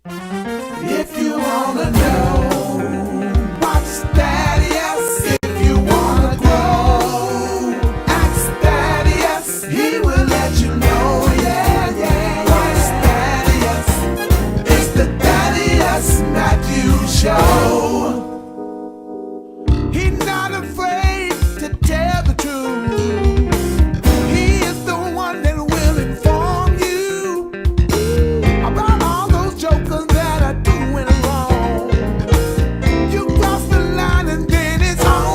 If you wanna know what's Thaddeus, if you wanna grow, ask Thaddeus, he will let you know, yeah. What's Thaddeus? It's the Thaddeus Matthews Show. He's not afraid to tell the truth. He is the one that will inform you about all those jokers that are doing wrong. You cross the line and then it's on.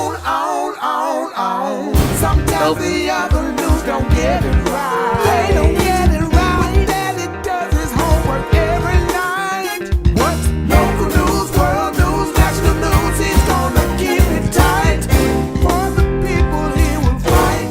Sometimes the other news don't get it right. They don't get it right. What Daddy does his homework every night. What's local news, world news, national news, he's gonna keep it tight. For the people he will fight.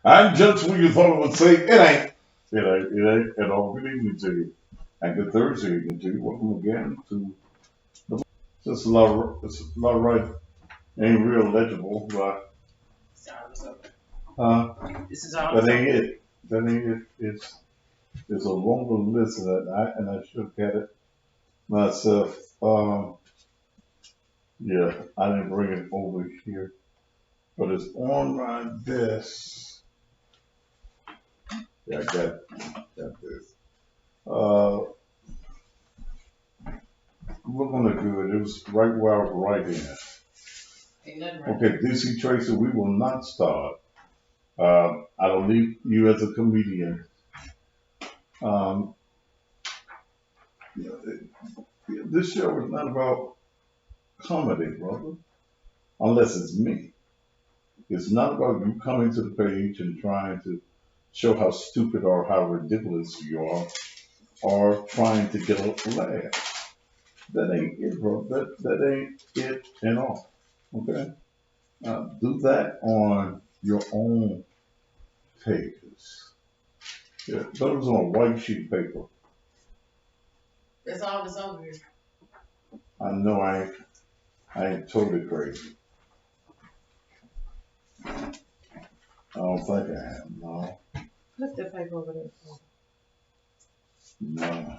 I'm just when you thought it would say it ain't. It ain't at all. Good evening to you. And good Thursday evening to you. Welcome again to just a lot right. Ain't real legible, but This is all. that ain't it. That ain't it. It's a longer list and I should get it myself. Yeah, I didn't bring it over here, but it's on my desk. Yeah, I got this. We're gonna do it. It was right where I was writing it. Ain't nothing right. Okay, DC Tracy, we will not start. I don't leave you as a comedian. You know, this show is not about comedy, brother, unless it's me. It's not about you coming to the page and trying to show how stupid or how ridiculous you are, or trying to get a laugh. That ain't it, bro. That ain't it at all. Okay? Do that on your own pages. Yeah, those on a white sheet of paper. That's all that's over here. I know I ain't totally crazy. I don't think I am, no. Put that paper over there. No.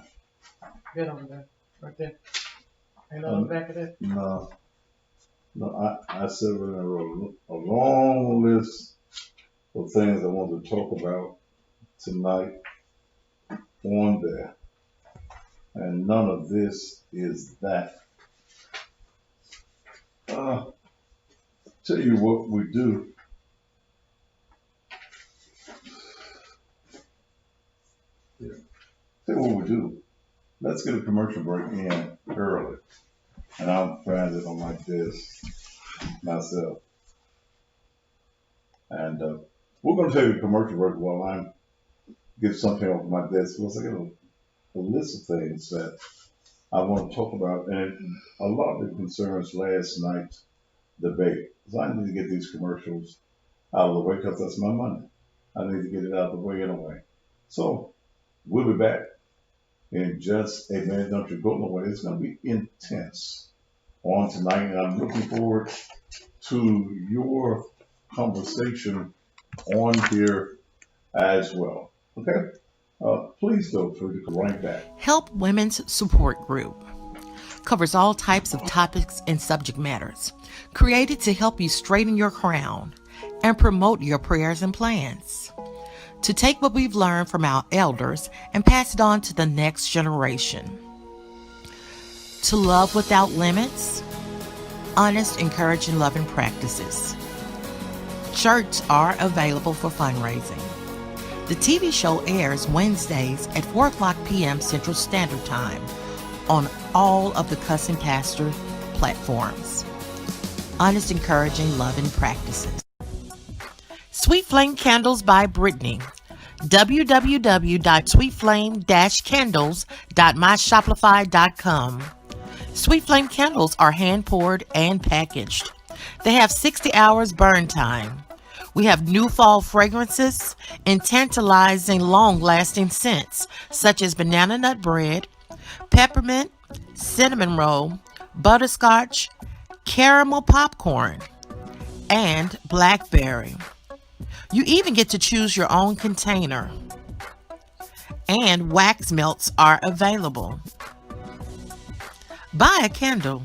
Get over there. Right there. Ain't on the back of that. No. I said we're gonna wrote a long list of things I want to talk about tonight on there. And none of this is that. Tell you what we do. Yeah. Tell you what we do. Let's get a commercial break in early. And I'll find it on my desk myself. And we're going to take a commercial break while I get something off my desk. Because I got a list of things that I want to talk about. And a lot of it concerns last night's debate. Because I need to get these commercials out of the way because that's my money. I need to get it out of the way anyway. So we'll be back in just a minute. Don't you go nowhere. It's going to be intense on tonight, and I'm looking forward to your conversation on here as well. Okay? Please feel free to come right back. Help Women's Support Group covers all types of topics and subject matters, created to help you straighten your crown and promote your prayers and plans. To take what we've learned from our elders and pass it on to the next generation. To love without limits, honest, encouraging, loving practices. Shirts are available for fundraising. The TV show airs Wednesdays at 4 o'clock p.m. Central Standard Time on all of the Cuss and Pastor platforms. Honest, encouraging, loving practices. Sweet Flame Candles by Brittany. www.sweetflame-candles.myshopify.com. Sweet Flame candles are hand poured and packaged. They have 60 hours burn time. We have new fall fragrances and tantalizing long-lasting scents such as banana nut bread, peppermint, cinnamon roll, butterscotch, caramel popcorn, and blackberry. You even get to choose your own container. And wax melts are available. Buy a candle.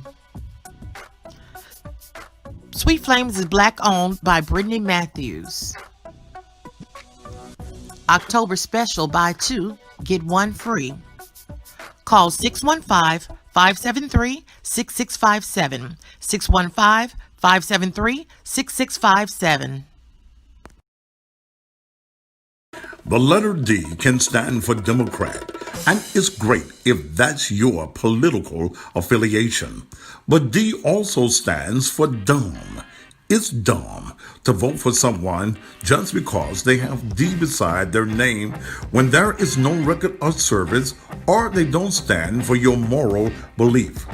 Sweet Flames is Black owned by Brittany Matthews. October special, buy two, get one free. Call 615-573-6657. 615-573-6657. The letter D can stand for Democrat, and it's great if that's your political affiliation. But D also stands for dumb. It's dumb to vote for someone just because they have D beside their name when there is no record of service or they don't stand for your moral belief.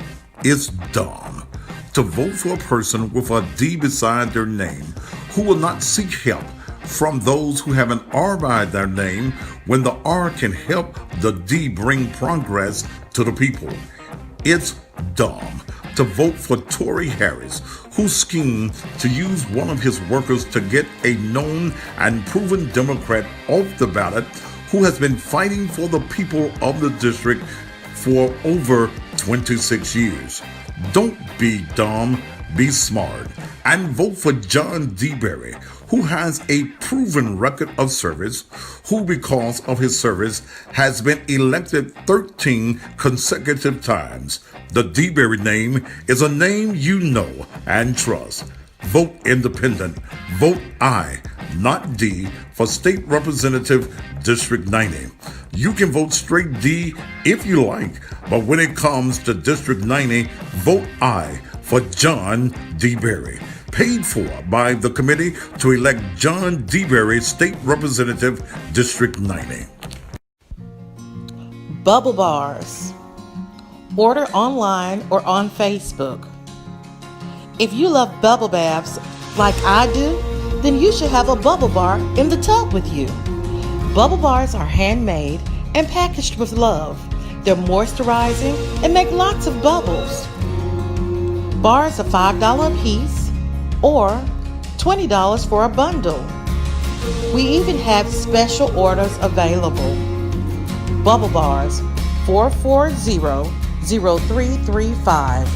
It's dumb to vote for a person with a D beside their name who will not seek help from those who have an R by their name when the R can help the D bring progress to the people. It's dumb to vote for Tory Harris, who schemed to use one of his workers to get a known and proven Democrat off the ballot who has been fighting for the people of the district for over 26 years. Don't be dumb, be smart, and vote for John DeBerry, who has a proven record of service, who because of his service has been elected 13 consecutive times. The DeBerry name is a name you know and trust. Vote independent. Vote I, not D, for State Representative District 90. You can vote straight D if you like, but when it comes to District 90, vote I for John DeBerry. Paid for by the committee to elect John DeBerry, State Representative, District 90. Bubble bars. Order online or on Facebook. If you love bubble baths like I do, then you should have a bubble bar in the tub with you. Bubble bars are handmade and packaged with love. They're moisturizing and make lots of bubbles. Bars are $5 a piece or $20 for a bundle. We even have special orders available. Bubble bars, 440-0335.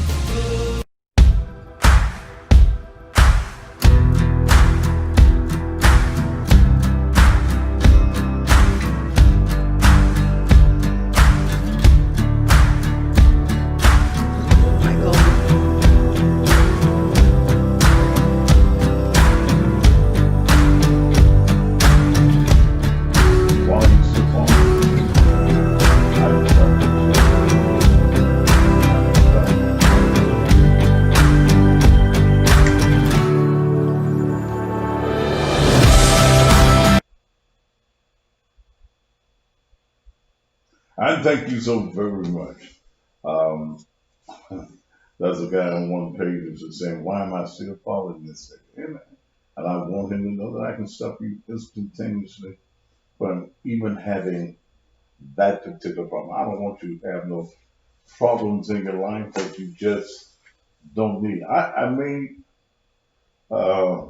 While you still talking, I And thank you so very much. Um, there's a guy on one page who's saying, "Why am I still following this thing?" And I want him to know that I can stop you instantaneously from even having that particular problem. I don't want you to have no problems in your life that you just don't need. I mean, uh,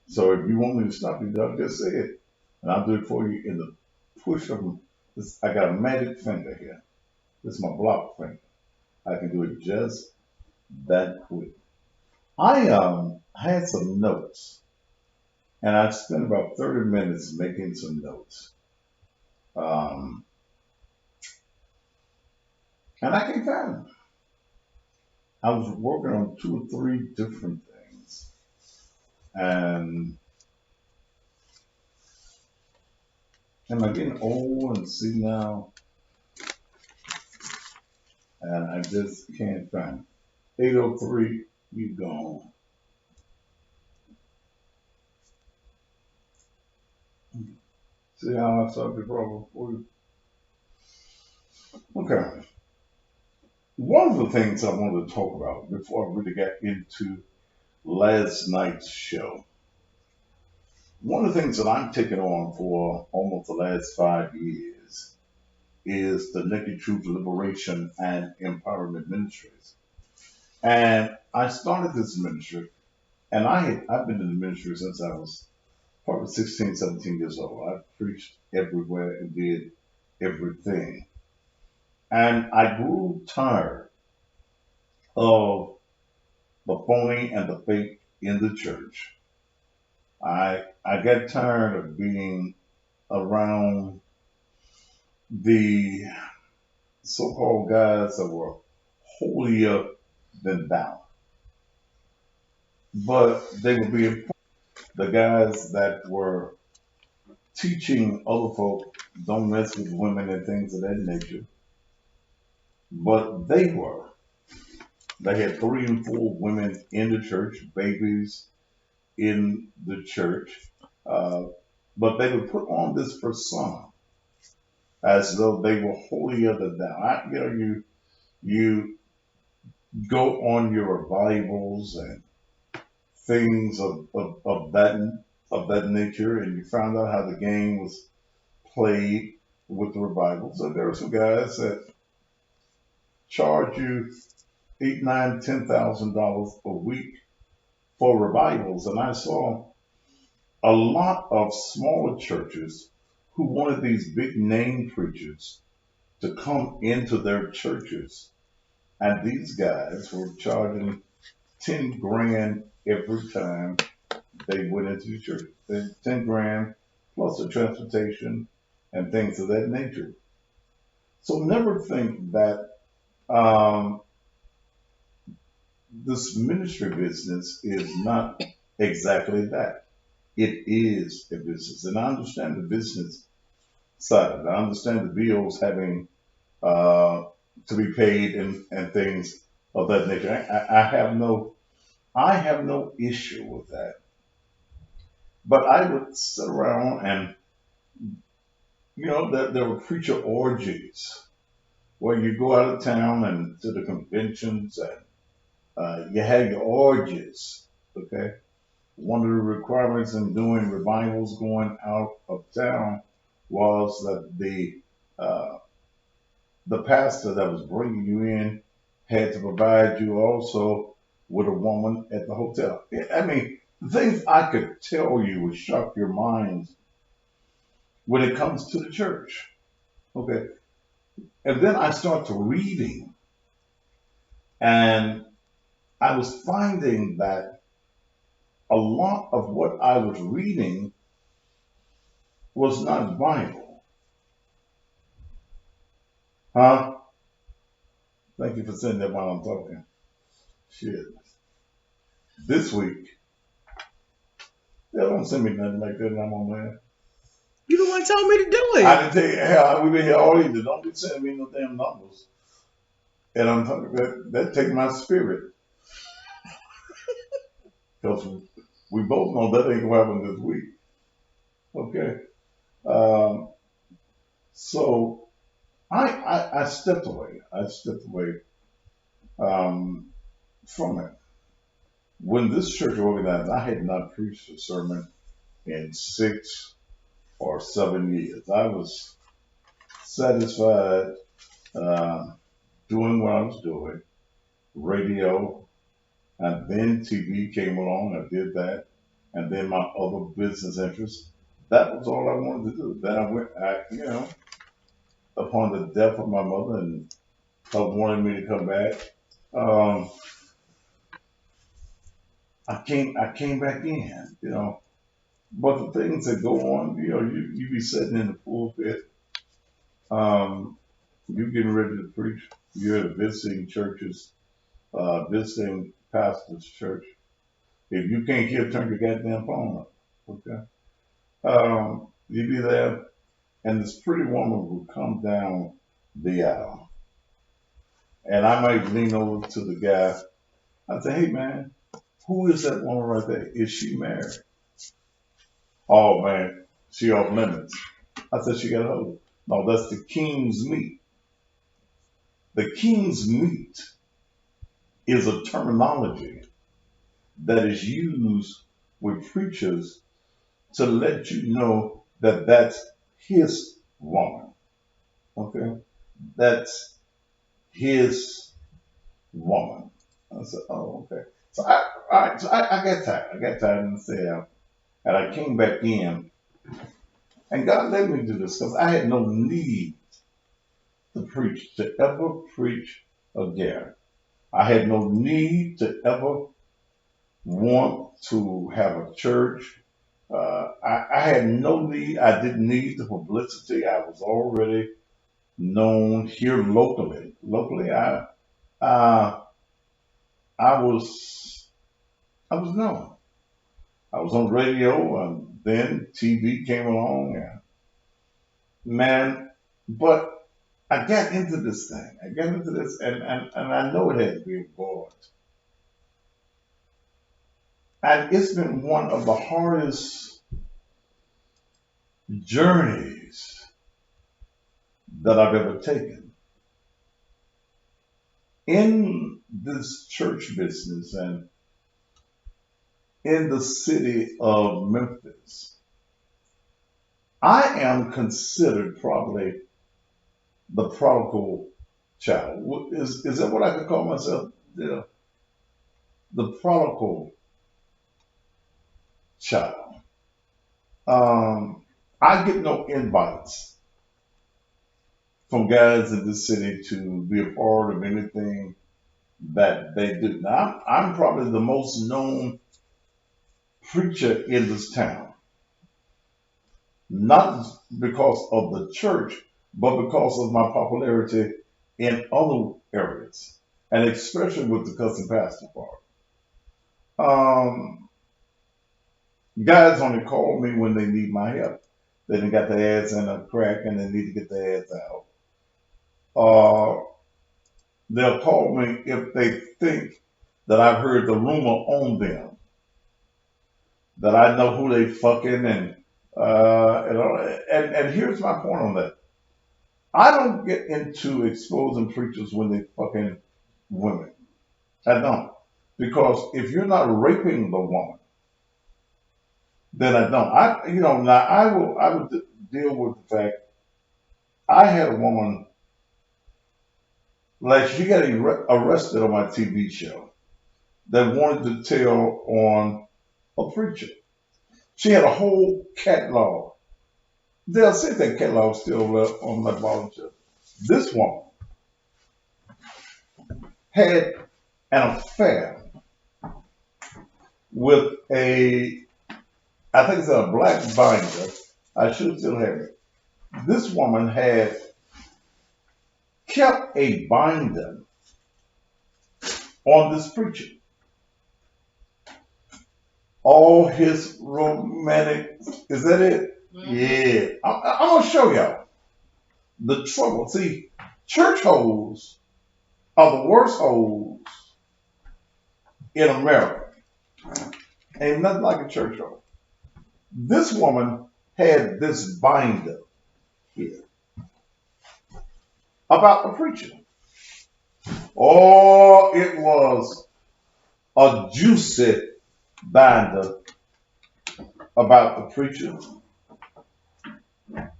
so if you want me to stop you, Doug, just say it, and I'll do it for you in the push of this. I got a magic finger here. This is my block finger. I can do it just that quick. I had some notes, and I spent about 30 minutes making some notes. Um, and I can't find them. I was working on 2 or 3 different things, and am I getting old and see now? And I just can't find it. 803, you gone. See how I solved the problem for you? Okay. One of the things I wanted to talk about before I really got into last night's show, one of the things that I'm taking on for almost the last 5 years is the Naked Truth Liberation and Empowerment Ministries. And I started this ministry, and I've been in the ministry since I was probably 16, 17 years old. I preached everywhere and did everything. And I grew tired of the phony and the fake in the church. I got tired of being around the so-called guys that were holier than thou, but they were being the guys that were teaching other folk don't mess with women and things of that nature. But they had 3 and 4 women in the church, babies in the church, uh, but they would put on this persona as though they were holier than thou. You go on your revivals and things of that nature, and you found out how the game was played with the revival. So there are some guys that charge you eight, nine, $10,000 a week for revivals, and I saw a lot of smaller churches who wanted these big name preachers to come into their churches, and these guys were charging 10 grand every time they went into the church. 10 grand plus the transportation and things of that nature. So never think that um, this ministry business is not exactly that. It is a business, and I understand the business side of it. I understand the bills having uh, to be paid and things of that nature. I have no issue with that. But I would sit around and there were preacher orgies where you go out of town and to the conventions and you have your orgies. Okay, one of the requirements in doing revivals going out of town was that the pastor that was bringing you in had to provide you also with a woman at the hotel. I mean, things I could tell you would shock your minds when it comes to the church. Okay, and then I start to reading, and I was finding that a lot of what I was reading was not Bible. Huh? Thank you for saying that while I'm talking. Shit. This week, they don't send me nothing like that, and I'm on there. You the one told me to do it. I didn't tell you, hell, we've been here all evening. Don't be sending me no damn numbers. And I'm talking that take my spirit. Because we both know that ain't gonna happen this week. Okay. Um, so I stepped away. I stepped away um, from it. When this church organized, I had not preached a sermon in 6 or 7 years. I was satisfied doing what I was doing, radio, and then TV came along. I did that, and then my other business interests. That was all I wanted to do. Then upon the death of my mother and her wanting me to come back, um, I came back in. But the things that go on, you be sitting in the pulpit, you getting ready to preach. You're at visiting churches, visiting pastors' church. If you can't hear, turn your goddamn phone up. Okay. You be there, and this pretty woman would come down the aisle, and I might lean over to the guy. I'd say, "Hey, man, who is that woman right there? Is she married?" "Oh man, she off limits." I said, "She got a husband." "No, that's the king's meat." The king's meat is a terminology that is used with preachers to let you know that that's his woman. Okay? That's his woman. I said, oh, okay. So I got tired. I got tired and said, and I came back in, and God led me to this because I had no need to ever preach again. I had no need to ever want to have a church. I had no need. I didn't need the publicity. I was already known here locally. Locally, uh, I was I was known. I was on radio, and then TV came along, and man, but I got into this thing. I got into this, and I know it had to be a board. And it's been one of the hardest journeys that I've ever taken in this church business and in the city of Memphis. I am considered probably the prodigal child. Is that what I could call myself? The prodigal child. I get no invites from guys in this city to be a part of anything that they do. Now, I'm probably the most known preacher in this town, not because of the church, but because of my popularity in other areas, and especially with the cousin pastor part. Guys only call me when they need my help. They done got their ads in a crack and they need to get their ads out. They'll call me if they think that I've heard the rumor on them, that I know who they fucking and here's my point on that. I don't get into exposing preachers when they fucking women. I don't. Because if you're not raping the woman, then I don't. Now I would deal with the fact I had a woman, like she got arrested on my TV show that wanted to tell on a preacher. She had a whole catalog. They'll say that catalog still on my volunteer. This woman had an affair with I think it's a black binder. I should still have it. This woman had kept a binder on this preacher. All his romantic, is that it? Yeah. I'm going to show y'all the trouble. See, church hoes are the worst hoes in America. Ain't nothing like a church hole. This woman had this binder here about the preacher. Oh, it was a juicy binder about the preacher.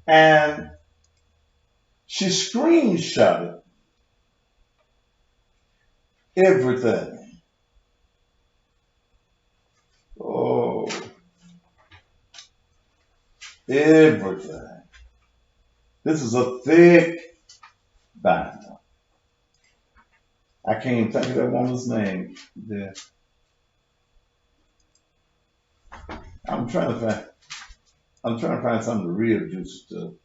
And she screenshotted everything. Oh, everything. This is a thick binder. I can't even think of that woman's name. Yeah. I'm trying to find something to real juice to.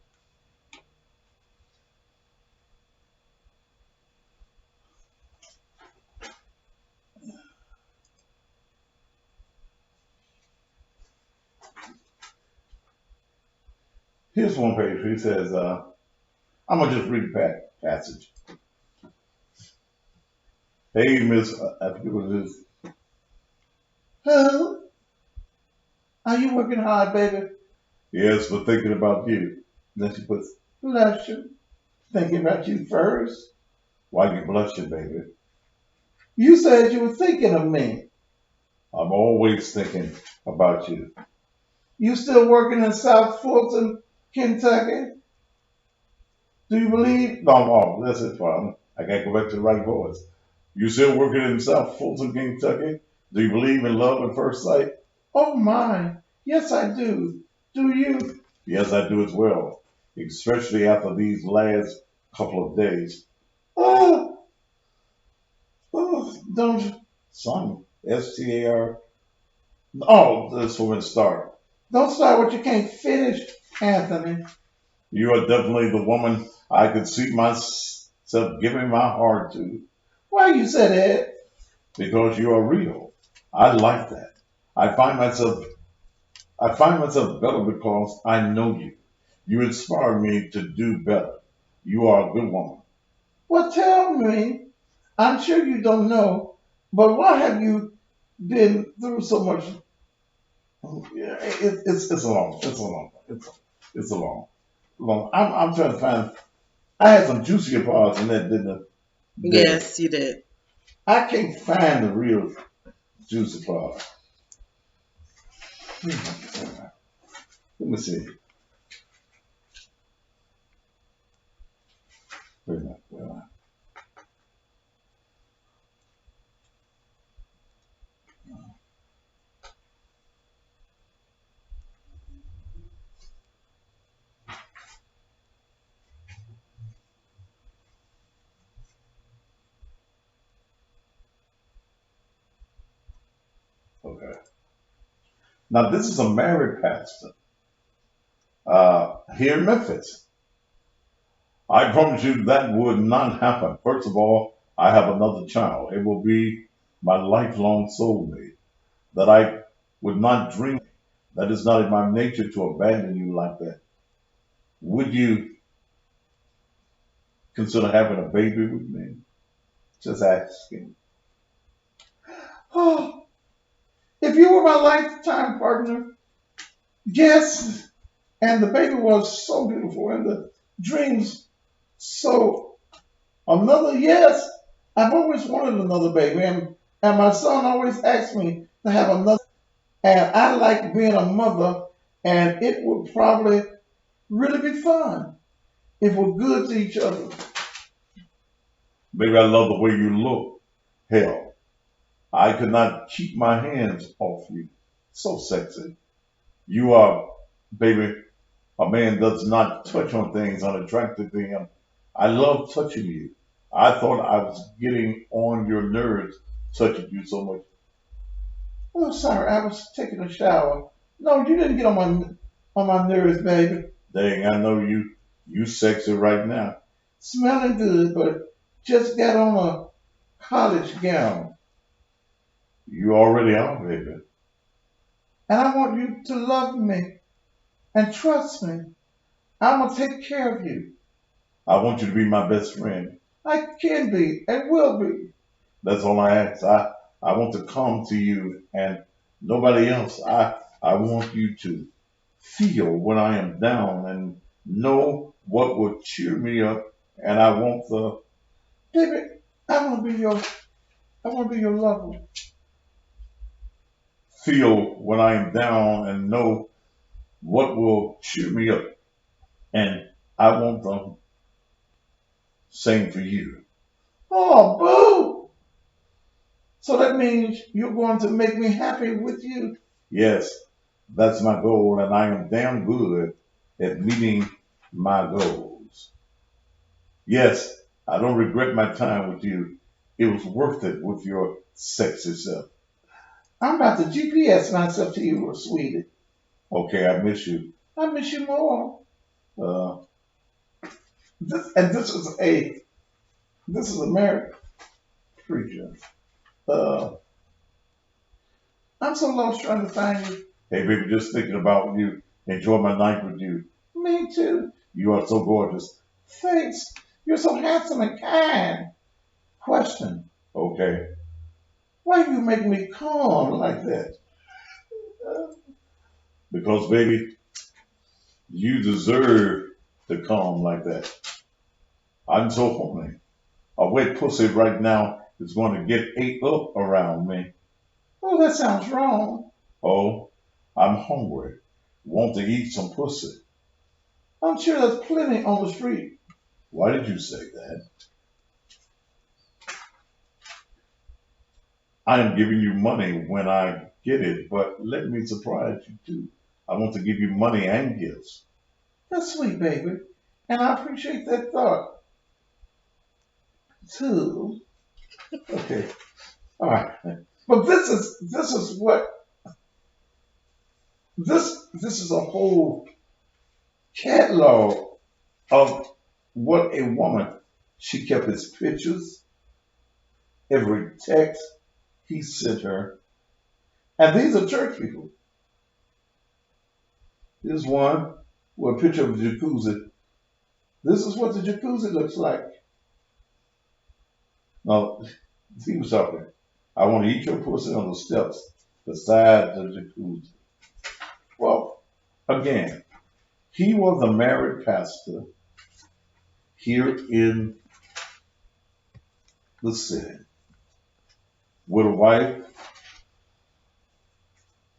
Here's one page where he says, I'm going to just read the passage. Hey, Miss, I forget what it is. Who? Are you working hard, baby? Yes, but thinking about you. Then she puts, blushing. Thinking about you first. Why you blushing, baby? You said you were thinking of me. I'm always thinking about you. You still working in South Fulton, Kentucky? Do you believe? No, that's it. I gotta go back to the right voice. You still working in South Fulton, Kentucky? Do you believe in love at first sight? Oh my, yes I do. Do you? Yes, I do as well, especially after these last couple of days. Oh, don't, son, STAR. Oh, this woman start. Don't start what you can't finish, Anthony. You are definitely the woman I could see myself giving my heart to. Why you said that? Because you are real. I like that. I find myself I find myself better because I know you. You inspire me to do better. You are a good woman. Well, tell me. I'm sure you don't know, but why have you been through so much? Yeah, it's a long, it's a long. I'm trying to find. I had some juicier parts in that, didn't I? Yes, you did. I can't find the real juicy part. Let me see. Wait a minute. Wait a minute. Okay. Now this is a married pastor here in Memphis. I promise you that would not happen. First of all, I have another child. It will be my lifelong soulmate that I would not dream. That is not in my nature to abandon you like that. Would you consider having a baby with me? Just asking. Oh, if you were my lifetime partner, yes. And the baby was so beautiful and the dreams so another yes. I've always wanted another baby and my son always asked me to have another and I like being a mother and it would probably really be fun if we're good to each other. Baby, I love the way you look. Hell, I could not keep my hands off you. So sexy. You are, baby, a man does not touch on things unattractive to him. I love touching you. I thought I was getting on your nerves touching you so much. Oh, sorry, I was taking a shower. No, you didn't get on my nerves, baby. Dang, I know you. You sexy right now. Smelling good, but just got on a college gown. You already are, baby. And I want you to love me and trust me. I'm gonna take care of you. I want you to be my best friend. I can be and will be. That's all I ask. I want to come to you and nobody else. I want you to feel when I am down and know what will cheer me up. And I want the baby. I want to be your. I want to be your lover. Feel when I am down and know what will cheer me up. And I want the same for you. Oh, boo! So that means you're going to make me happy with you? Yes, that's my goal, and I am damn good at meeting my goals. Yes, I don't regret my time with you. It was worth it with your sexy self. I'm about to GPS myself to you, sweetie. Okay, I miss you. I miss you more. Uh, this is a married preacher. Uh, I'm so lost trying to find you. Hey, baby, just thinking about you. Enjoy my night with you. Me too. You are so gorgeous. Thanks. You're so handsome and kind. Question. Okay. Why you make me calm like that? Because, baby, you deserve to calm like that. I'm so horny. A wet pussy right now is going to get ate up around me. Oh, that sounds wrong. Oh, I'm hungry. Want to eat some pussy. I'm sure there's plenty on the street. Why did you say that? I am giving you money when I get it, but let me surprise you too. I want to give you money and gifts. That's sweet, baby. And I appreciate that thought too. Okay. All right. But this is what this is a whole catalog of what a woman. She kept his pictures, every text he sent her. And these are church people. Here's one with a picture of a jacuzzi. This is what the jacuzzi looks like. No, he was talking. I want to eat your pussy on the steps beside the jacuzzi. Well, again, he was a married pastor here in the city with a wife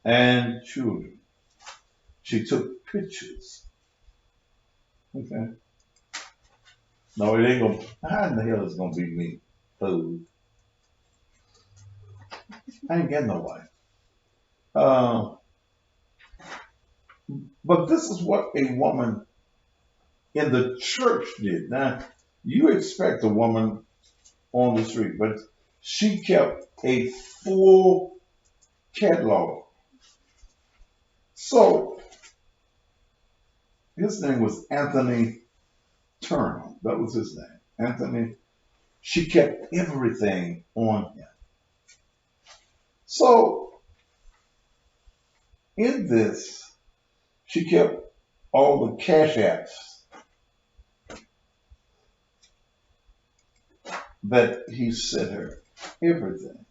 and children. She took pictures. Okay. No, it ain't gonna. How in the hell is it gonna be me? Food. I ain't getting no wife. But this is what a woman in the church did. Now, you expect a woman on the street, but she kept a full catalog. So, his name was Anthony Turner. That was his name. Anthony. She kept everything on him. So, in this, she kept all the cash apps that he sent her. Everything.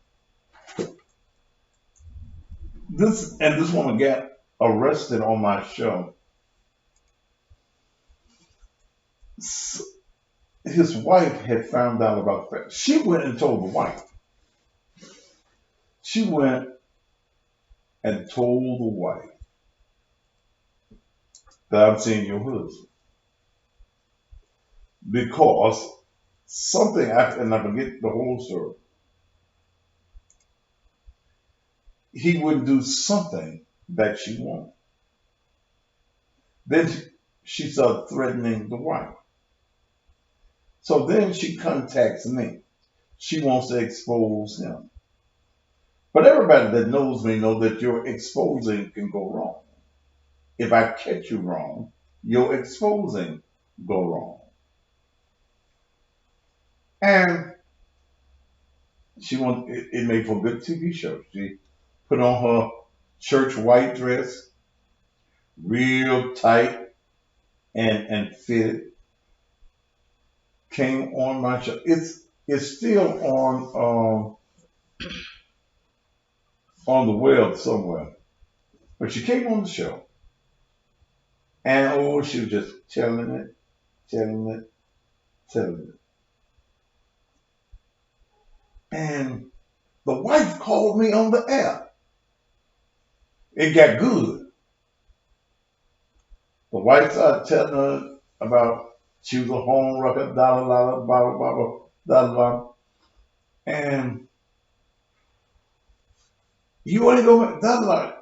This woman got arrested on my show. His wife had found out about that. She went and told the wife. She went and told the wife that I'm seeing your husband. Because something, and I forget the whole story, he would do something that she wanted. Then she started threatening the wife. So then she contacts me. She wants to expose him. But everybody that knows me know that your exposing can go wrong. If I catch you wrong, your exposing go wrong. And it made for a good TV show. She put on her church white dress, real tight and fitted. Came on my show. It's still on the web somewhere. But she came on the show. And she was just telling it. And the wife called me on the air. It got good. The wife started telling her about she was a home wrecker, blah, blah, blah. And you want to go, blah.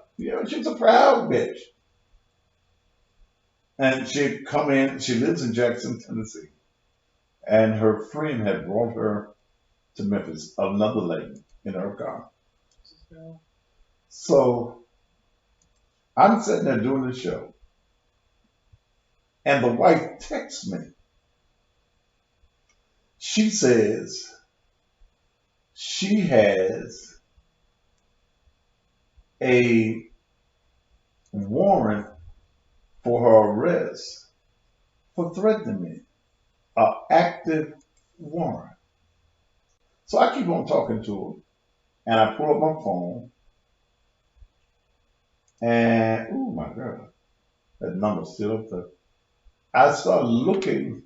She's a proud bitch. And she'd come in, she lives in Jackson, Tennessee. And her friend had brought her to Memphis, another lady in her car. So I'm sitting there doing the show. And the wife texts me. She says she has a warrant for her arrest for threatening me, an active warrant. So I keep on talking to her, and I pull up my phone, and oh my God, that number's still up there. I start looking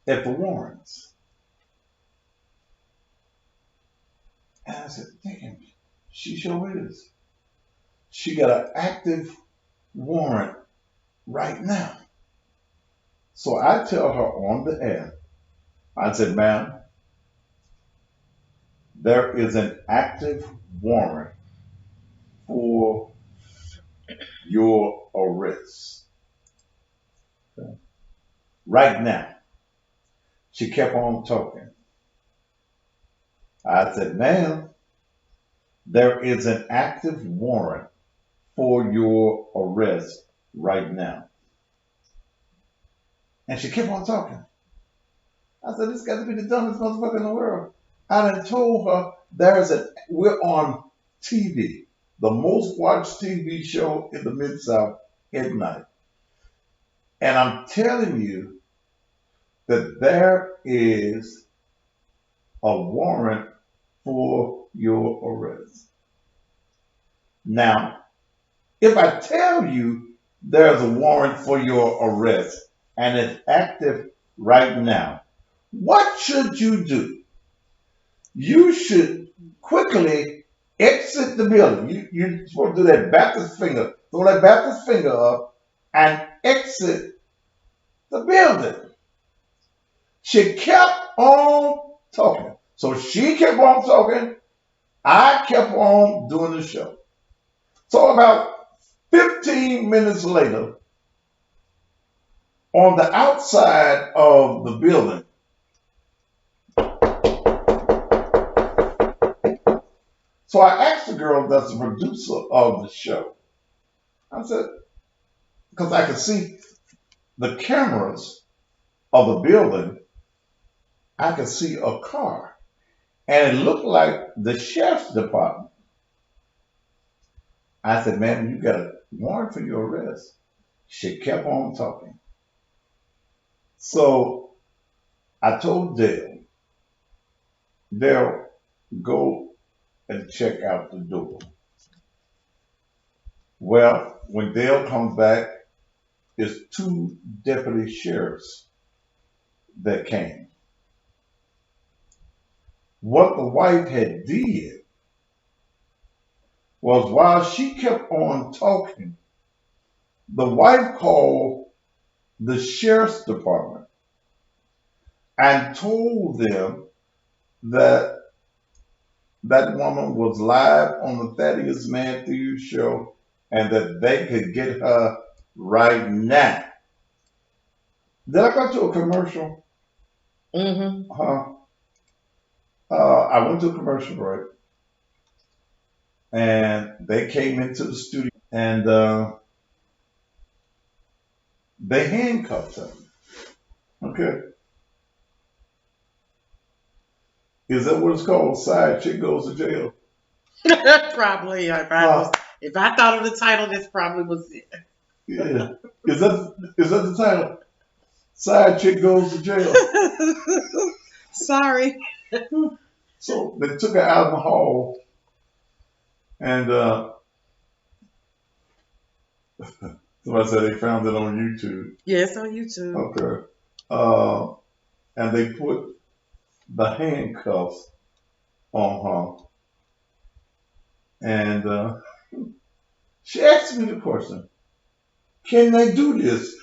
at the warrants, and I said, damn, she sure is. She got an active warrant right now. So I tell her on the air, I said, ma'am, there is an active warrant for your arrest right now. She kept on talking. I said, ma'am, there is an active warrant for your arrest right now. And she kept on talking. I said, this got to be the dumbest motherfucker in the world. I done told her we're on TV, the most watched TV show in the Mid-South at night. And I'm telling you that there is a warrant for your arrest. Now, if I tell you there's a warrant for your arrest and it's active right now, what should you do? You should quickly exit the building. You're supposed to do that Baptist finger, throw that Baptist finger up and exit the building. She kept on talking. So she kept on talking. I kept on doing the show. So about 15 minutes later, on the outside of the building, so I asked the girl that's the producer of the show. I said, because I could see the cameras of the building, I could see a car. And it looked like the sheriff's department. I said, ma'am, you got a warrant for your arrest. She kept on talking. So I told Dale, go and check out the door. Well, when Dale comes back, it's 2 deputy sheriffs that came. What the wife had did was while she kept on talking, the wife called the sheriff's department and told them that that woman was live on the Thaddeus Matthews show and that they could get her right now. Did I go to a commercial? Mm-hmm. I went to a commercial break and they came into the studio and they handcuffed her. Okay. Is that what it's called? Side chick goes to jail? Probably. If I thought of the title, this probably was it. Yeah. Is that the title? Side chick goes to jail. Sorry. So they took her out in the hall and somebody said they found it on YouTube. Yes, on YouTube. Okay. And they put the handcuffs on her. And she asked me the question, can they do this?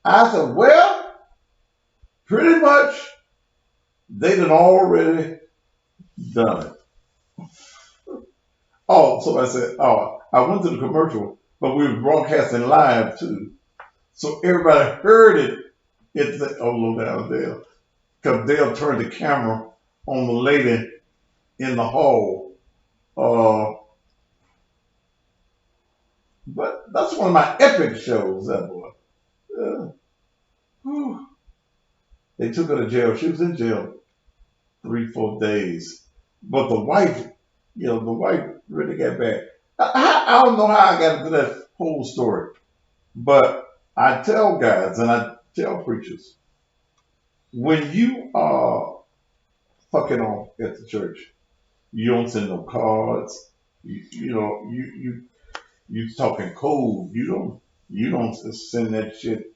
I said, well, pretty much they done already done it. Oh, so I said, I went to the commercial, but we were broadcasting live too. So everybody heard it. It's low down Dale. Because Dale turned the camera on the lady in the hall. But that's one of my epic shows, that boy. They took her to jail. She was in jail 3-4 days. But the wife, the wife really got back. I don't know how I got into that whole story. But I tell guys and I tell preachers, when you are fucking off at the church, you don't send no cards. You talking code. You don't send that shit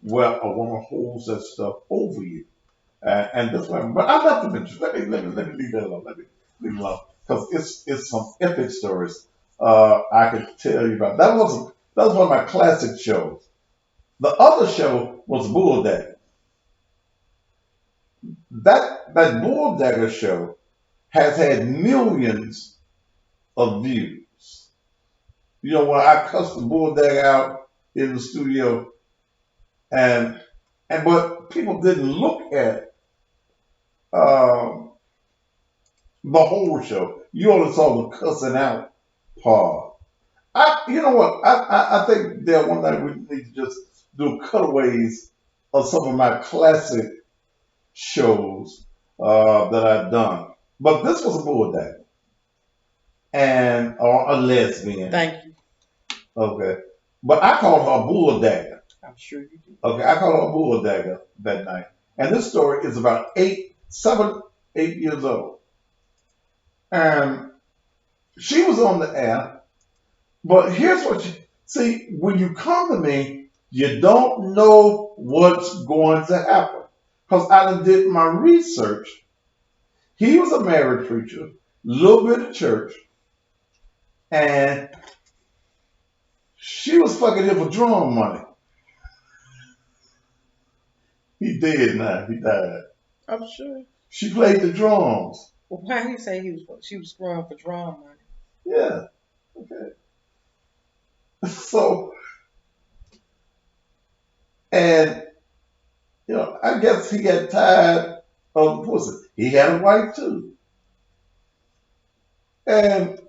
where a woman holds that stuff over you. And that's why. But I'm not to mention. Let me leave that alone. Let me leave it alone because it's some epic stories I could tell you about. That was one of my classic shows. The other show was Bull Dagger. That Bull Dagger show has had millions of views. You know, when I cussed the Bulldog out in the studio, and but people didn't look at um, the whole show. You only saw the cussing out part. You know what? I think that one night we need to just do cutaways of some of my classic shows that I've done. But this was a Bulldog and or a lesbian. Thank you. Okay, but I called her a Bulldog. I'm sure you do. Okay, I called her a Bulldog that night. And this story is about 7, 8 years old. And she was on the air, but here's what you see, when you come to me, you don't know what's going to happen. Because I done did my research. He was a married preacher, little bit of church, and she was fucking him for drum money. He dead now. He died. I'm sure. She played the drums. Well, why he say she was screwing for drum money? Yeah. Okay. So, and you know, I guess he got tired of the pussy. He had a wife too. And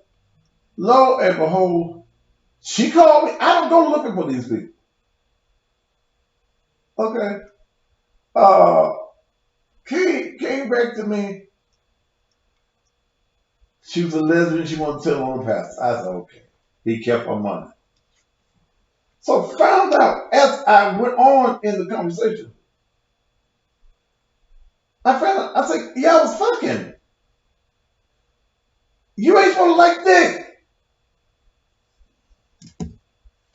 lo and behold, she called me. I don't go looking for these people. Okay. Came back to me. She was a lesbian. She wanted to tell on the pastor. I said, okay. He kept her money. So found out as I went on in the conversation, I found out, I said, yeah, I was fucking. You ain't supposed to like dick.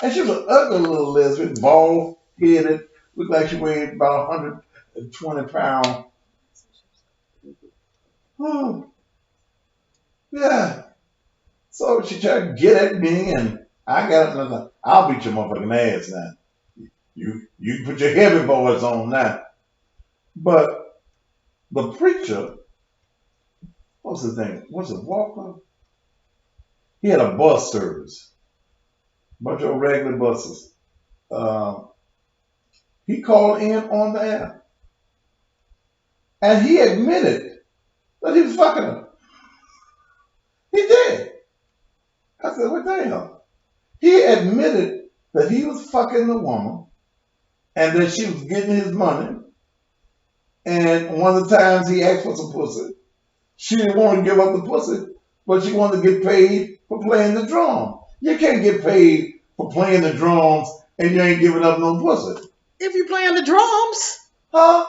And she was an ugly little lesbian, bald headed, looked like she weighed about 120 pounds. Yeah. So she tried to get at me, and I got another. I'll beat your motherfucking ass now. You can put your heavy boys on now. But the preacher, what's his name? Was it Walker? He had a bus service, bunch of regular buses. He called in on the air, and he admitted that he was fucking her. He did. I said, what the hell? He admitted that he was fucking the woman and that she was getting his money. And one of the times he asked for some pussy, she didn't want to give up the pussy, but she wanted to get paid for playing the drum. You can't get paid for playing the drums and you ain't giving up no pussy. If you playing the drums, Huh?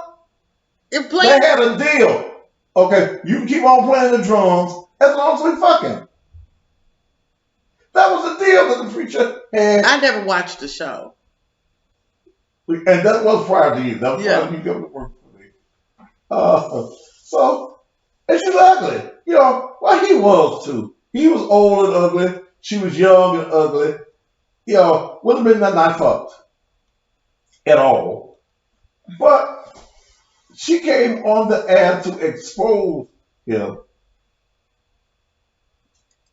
if They playing, had a deal. Okay, you can keep on playing the drums as long as we fucking. That was the deal that the preacher had. I never watched the show. And that was prior to you. That was Yeah. prior to you coming to work for me. So, and she's ugly. You know, well, he was too. He was old and ugly. She was young and ugly. You know, would have been that not fucked at all. But she came on the air to expose him.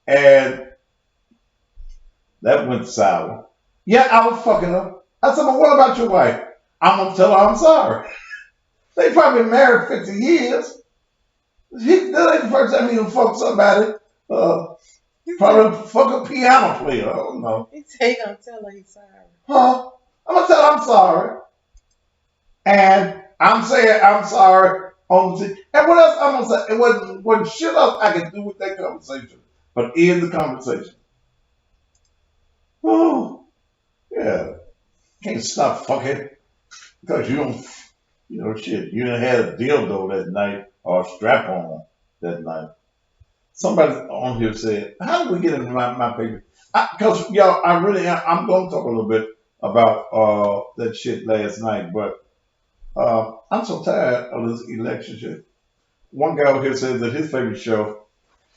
And that went sour. Yeah, I was fucking her. I said, but what about your wife? I'm going to tell her I'm sorry. They probably been married 50 years. That ain't the first time he done fucked somebody. Probably fuck a piano player. I don't know. He say he gonna tell her he's sorry. Huh? I'm going to tell her I'm sorry. And I'm saying I'm sorry on the and what else I'm going to say? It wasn't shit else I could do with that conversation. But end the conversation. Oh, yeah. Can't stop fucking because you don't, you know, shit. You done had a dildo that night or a strap on that night. Somebody on here said, how did we get into my paper? Because, y'all, I'm going to talk a little bit about that shit last night, but I'm so tired of this election shit. One guy over here says that his favorite show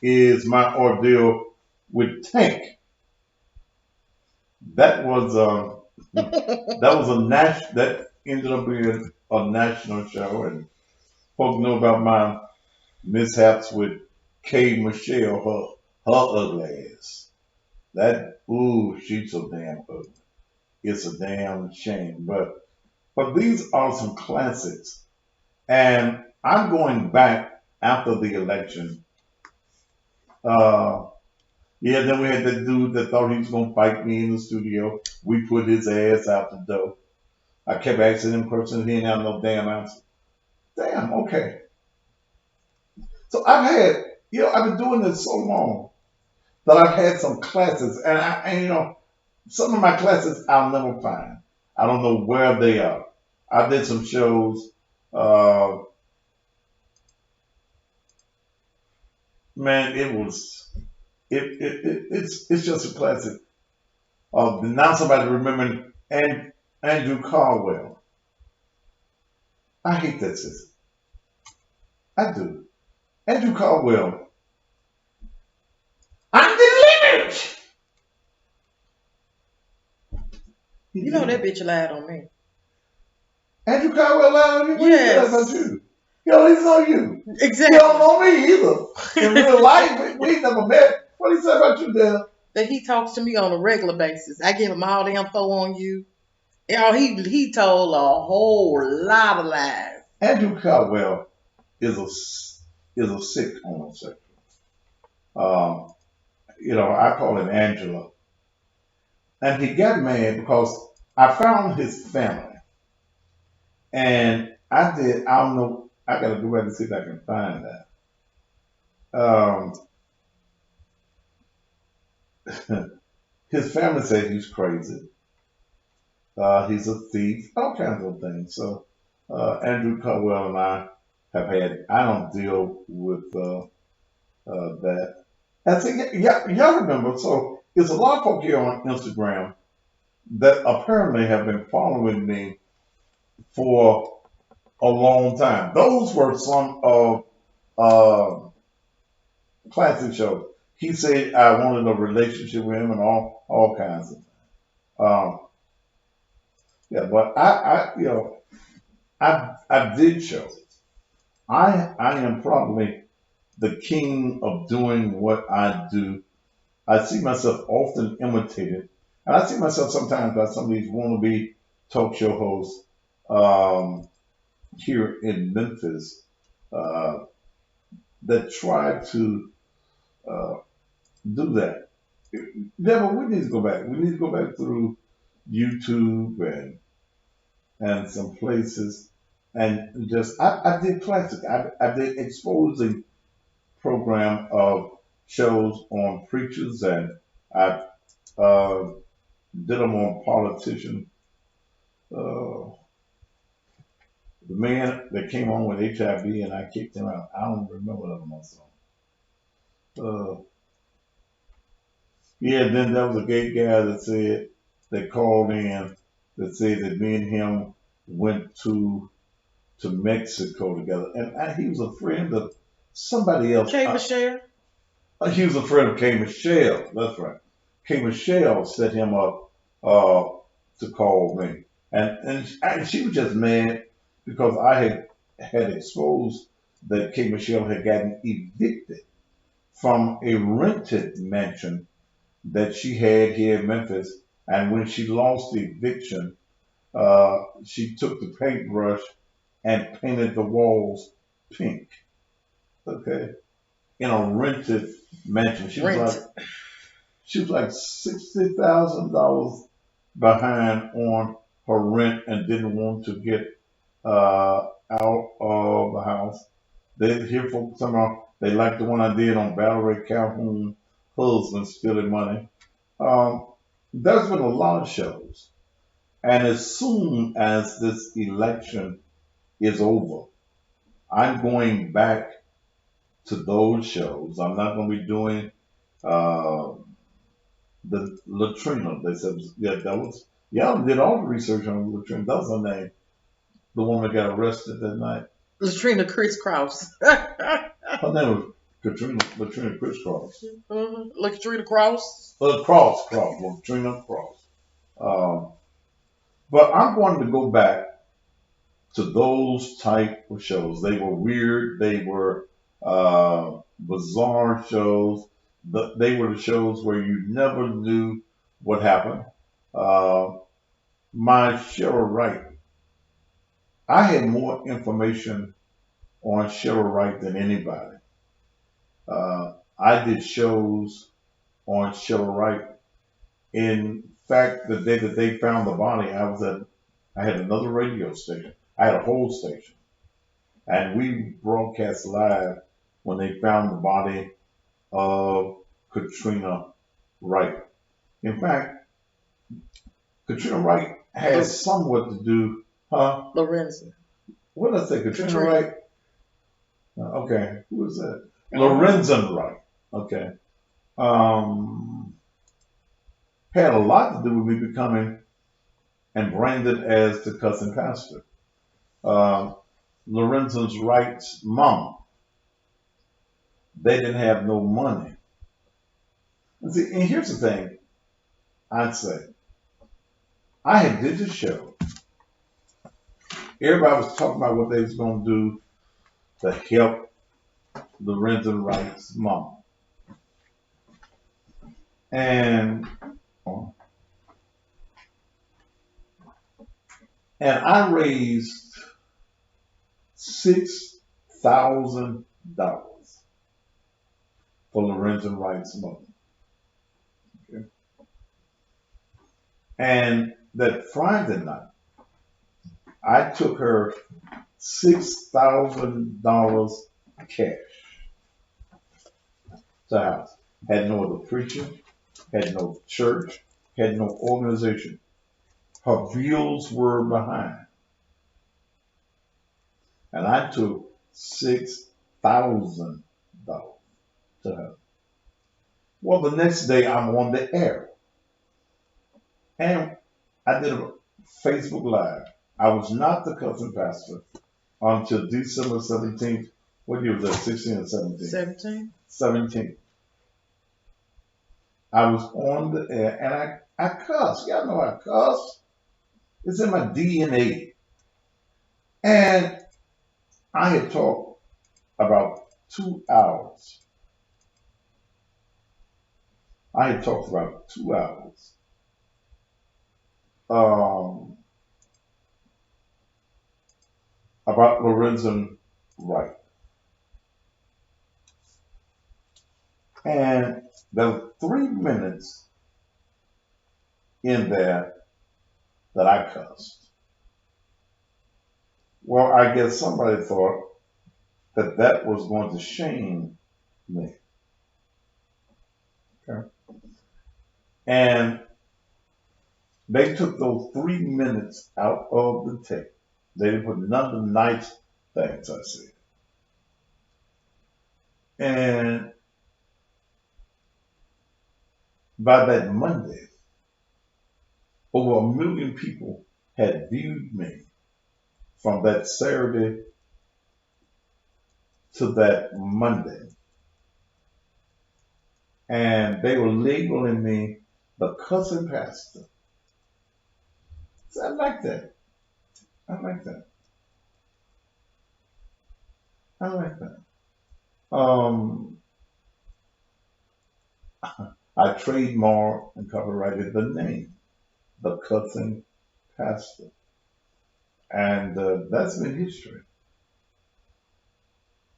is My Ordeal with Tank. That was that ended up being a national show, and folks know about my mishaps with K. Michelle, her ugly ass. That, ooh, she's so damn ugly. It's a damn shame. But these are some classics. And I'm going back after the election. Yeah, then we had that dude that thought he was going to fight me in the studio. We put his ass out the door. I kept asking him questions. He didn't have no damn answer. Damn, okay. So I've been doing this so long that I've had some classes. And some of my classes I'll never find. I don't know where they are. I did some shows. Man, it's just a classic. Now somebody remembering Andrew Caldwell. I hate that system. I do. Andrew Caldwell. I'm delivered. You know that bitch lied on me. Andrew Caldwell lied on you? What Yes. did he say about you? He don't even know you. Exactly. He don't know me either. In real life, we never met. What did he say about you, Dale? That he talks to me on a regular basis. I give him all the info on you. He told a whole lot of lies. Andrew Caldwell is a sick homosexual. I call him Angela. And he got mad because I found his family. And I don't know, I gotta go back and see if I can find that. His family said he's crazy. He's a thief, all kinds of things. So Andrew Caldwell and I don't deal with that. And so, y'all remember, so there's a lot of folk here on Instagram that apparently have been following me for a long time. Those were some of classic shows. He said I wanted a relationship with him and all kinds of things. But I did shows. I am probably the king of doing what I do. I see myself often imitated, and I see myself sometimes by some of these wannabe talk show hosts here in Memphis that try to do that. Never. We need to go back. We need to go back through YouTube and some places, and just I did classic. I did exposing program of shows on preachers, and I did them on politicians. The man that came on with HIV and I kicked him out. I don't remember that one song. Then there was a gay guy that called in that said that me and him went to Mexico together, and he was a friend of somebody else. K. Michelle? He was a friend of K. Michelle. That's right. K. Michelle set him up to call me, and she was just mad because I had exposed that K. Michelle had gotten evicted from a rented mansion that she had here in Memphis, and when she lost the eviction, she took the paintbrush and painted the walls pink. Okay, in a rented mansion. She was like $60,000 behind on her rent and didn't want to get out of the house. They hear from somehow they like the one I did on Valerie Calhoun, husband stealing money. There's been a lot of shows, and as soon as this election is over, I'm going back to those shows. I'm not going to be doing the Latrina. They said, y'all did all the research on Latrina. That was her name. The woman that got arrested that night. Latrina Crisscross. Her name was Latrina Crisscross. Latrina Cross. Latrina Cross. But I'm going to go back to those type of shows. They were weird. They were bizarre shows. They were the shows where you never knew what happened. Uh, my Cheryl Wright, I had more information on Cheryl Wright than anybody. I did shows on Cheryl Wright. In fact, the day that they found the body, I had another radio station. I had a whole station. And we broadcast live when they found the body of Katrina Wright. In fact, Katrina Wright has somewhat to do, huh? Lorenzo. What did I say? Katrina Katrina. Wright? Okay, who is that? Lorenzen Wright. Okay. Had a lot to do with me becoming and branded as the cousin pastor. Lorenzen's Wright's mom. They didn't have no money. And see, and here's the thing I'd say. I had did the show. Everybody was talking about what they was going to do to help Lorenzen Wright's mom. And I raised $6,000 for Lorenzen Wright's mother. Okay. And that Friday night, I took her $6,000 cash to the house. Had no other preacher, had no church, had no organization. Her bills were behind. And I took $6,000 to her. Well, the next day I'm on the air. And I did a Facebook Live. I was not the cousin pastor until December 17th. What year was that? 16 or 17? 17. 17. I was on the air and I cussed. Y'all know I cuss. It's in my DNA. And I had talked about 2 hours. About Lorenzen Wright. And there were 3 minutes in there that I cussed. Well, I guess somebody thought that that was going to shame me. Okay. And they took those 3 minutes out of the tape. They didn't put none of the nice things I said. And by that Monday, over 1 million people had viewed me from that Saturday to that Monday. And they were labeling me the cousin pastor. So I like that. I like that. I trademarked and copyrighted the name, the cousin pastor. And that's been history.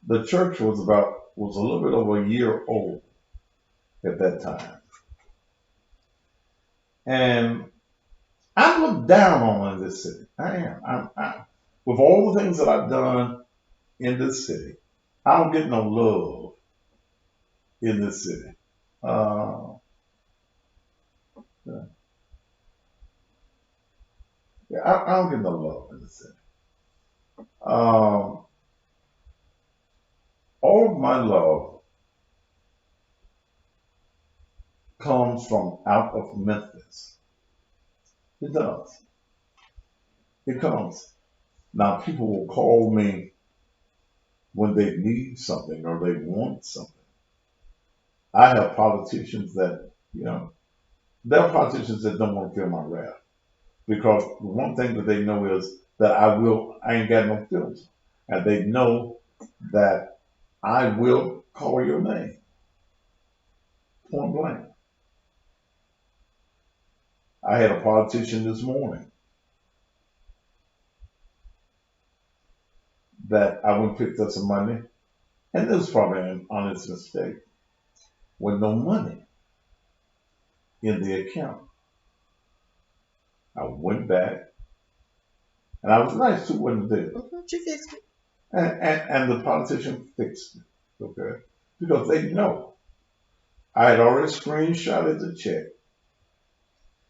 The church was a little bit over a year old at that time. And I look down on this city. I am. With all the things that I've done in this city, I don't get no love in this city. Yeah, I don't get no love in this city. All of my love comes from out of Memphis. It does. It comes. Now, people will call me when they need something or they want something. I have politicians that, there are politicians that don't want to feel my wrath. Because the one thing that they know is that I ain't got no filter. And they know that I will call your name, point blank. I had a politician this morning that I went and picked up some money, and this was probably an honest mistake, with no money in the account. I went back, and I was nice to what they did. She fixed it. And the politician fixed it, okay? Because they know. I had already screenshotted the check.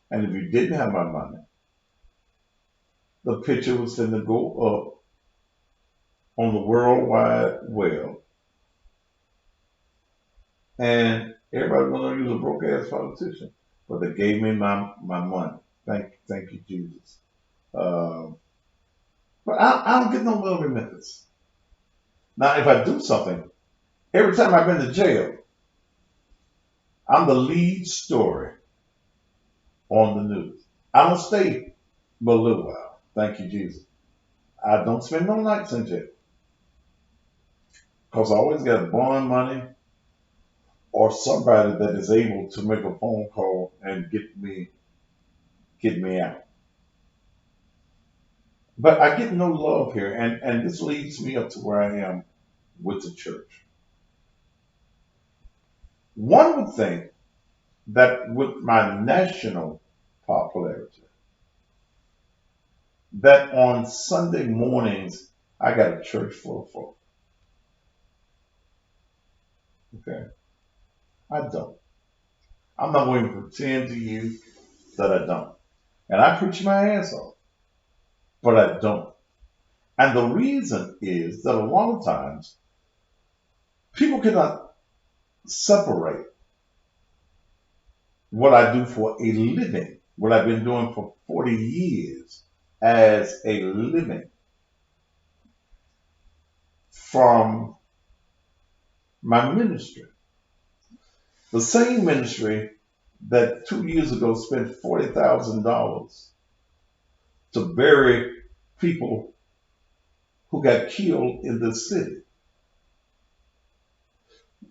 And if you didn't have my money, the picture was going to go up on the World Wide Web. And everybody was going to use a broke ass politician. But they gave me my money. Thank you, Jesus. But I don't get no love in Memphis. Now, if I do something, every time I've been to jail, I'm the lead story on the news. I don't stay but a little while. Thank you, Jesus. I don't spend no nights in jail. Because I always got bond money or somebody that is able to make a phone call and get me out. But I get no love here, and this leads me up to where I am with the church. One would think that with my national popularity, that on Sunday mornings, I got a church full of folk. Okay? I don't. I'm not going to pretend to you that I don't. And I preach my ass off, but I don't. And the reason is that a lot of times, people cannot separate what I do for a living, what I've been doing for 40 years as a living, from my ministry. The same ministry that 2 years ago spent $40,000 to bury people who got killed in this city.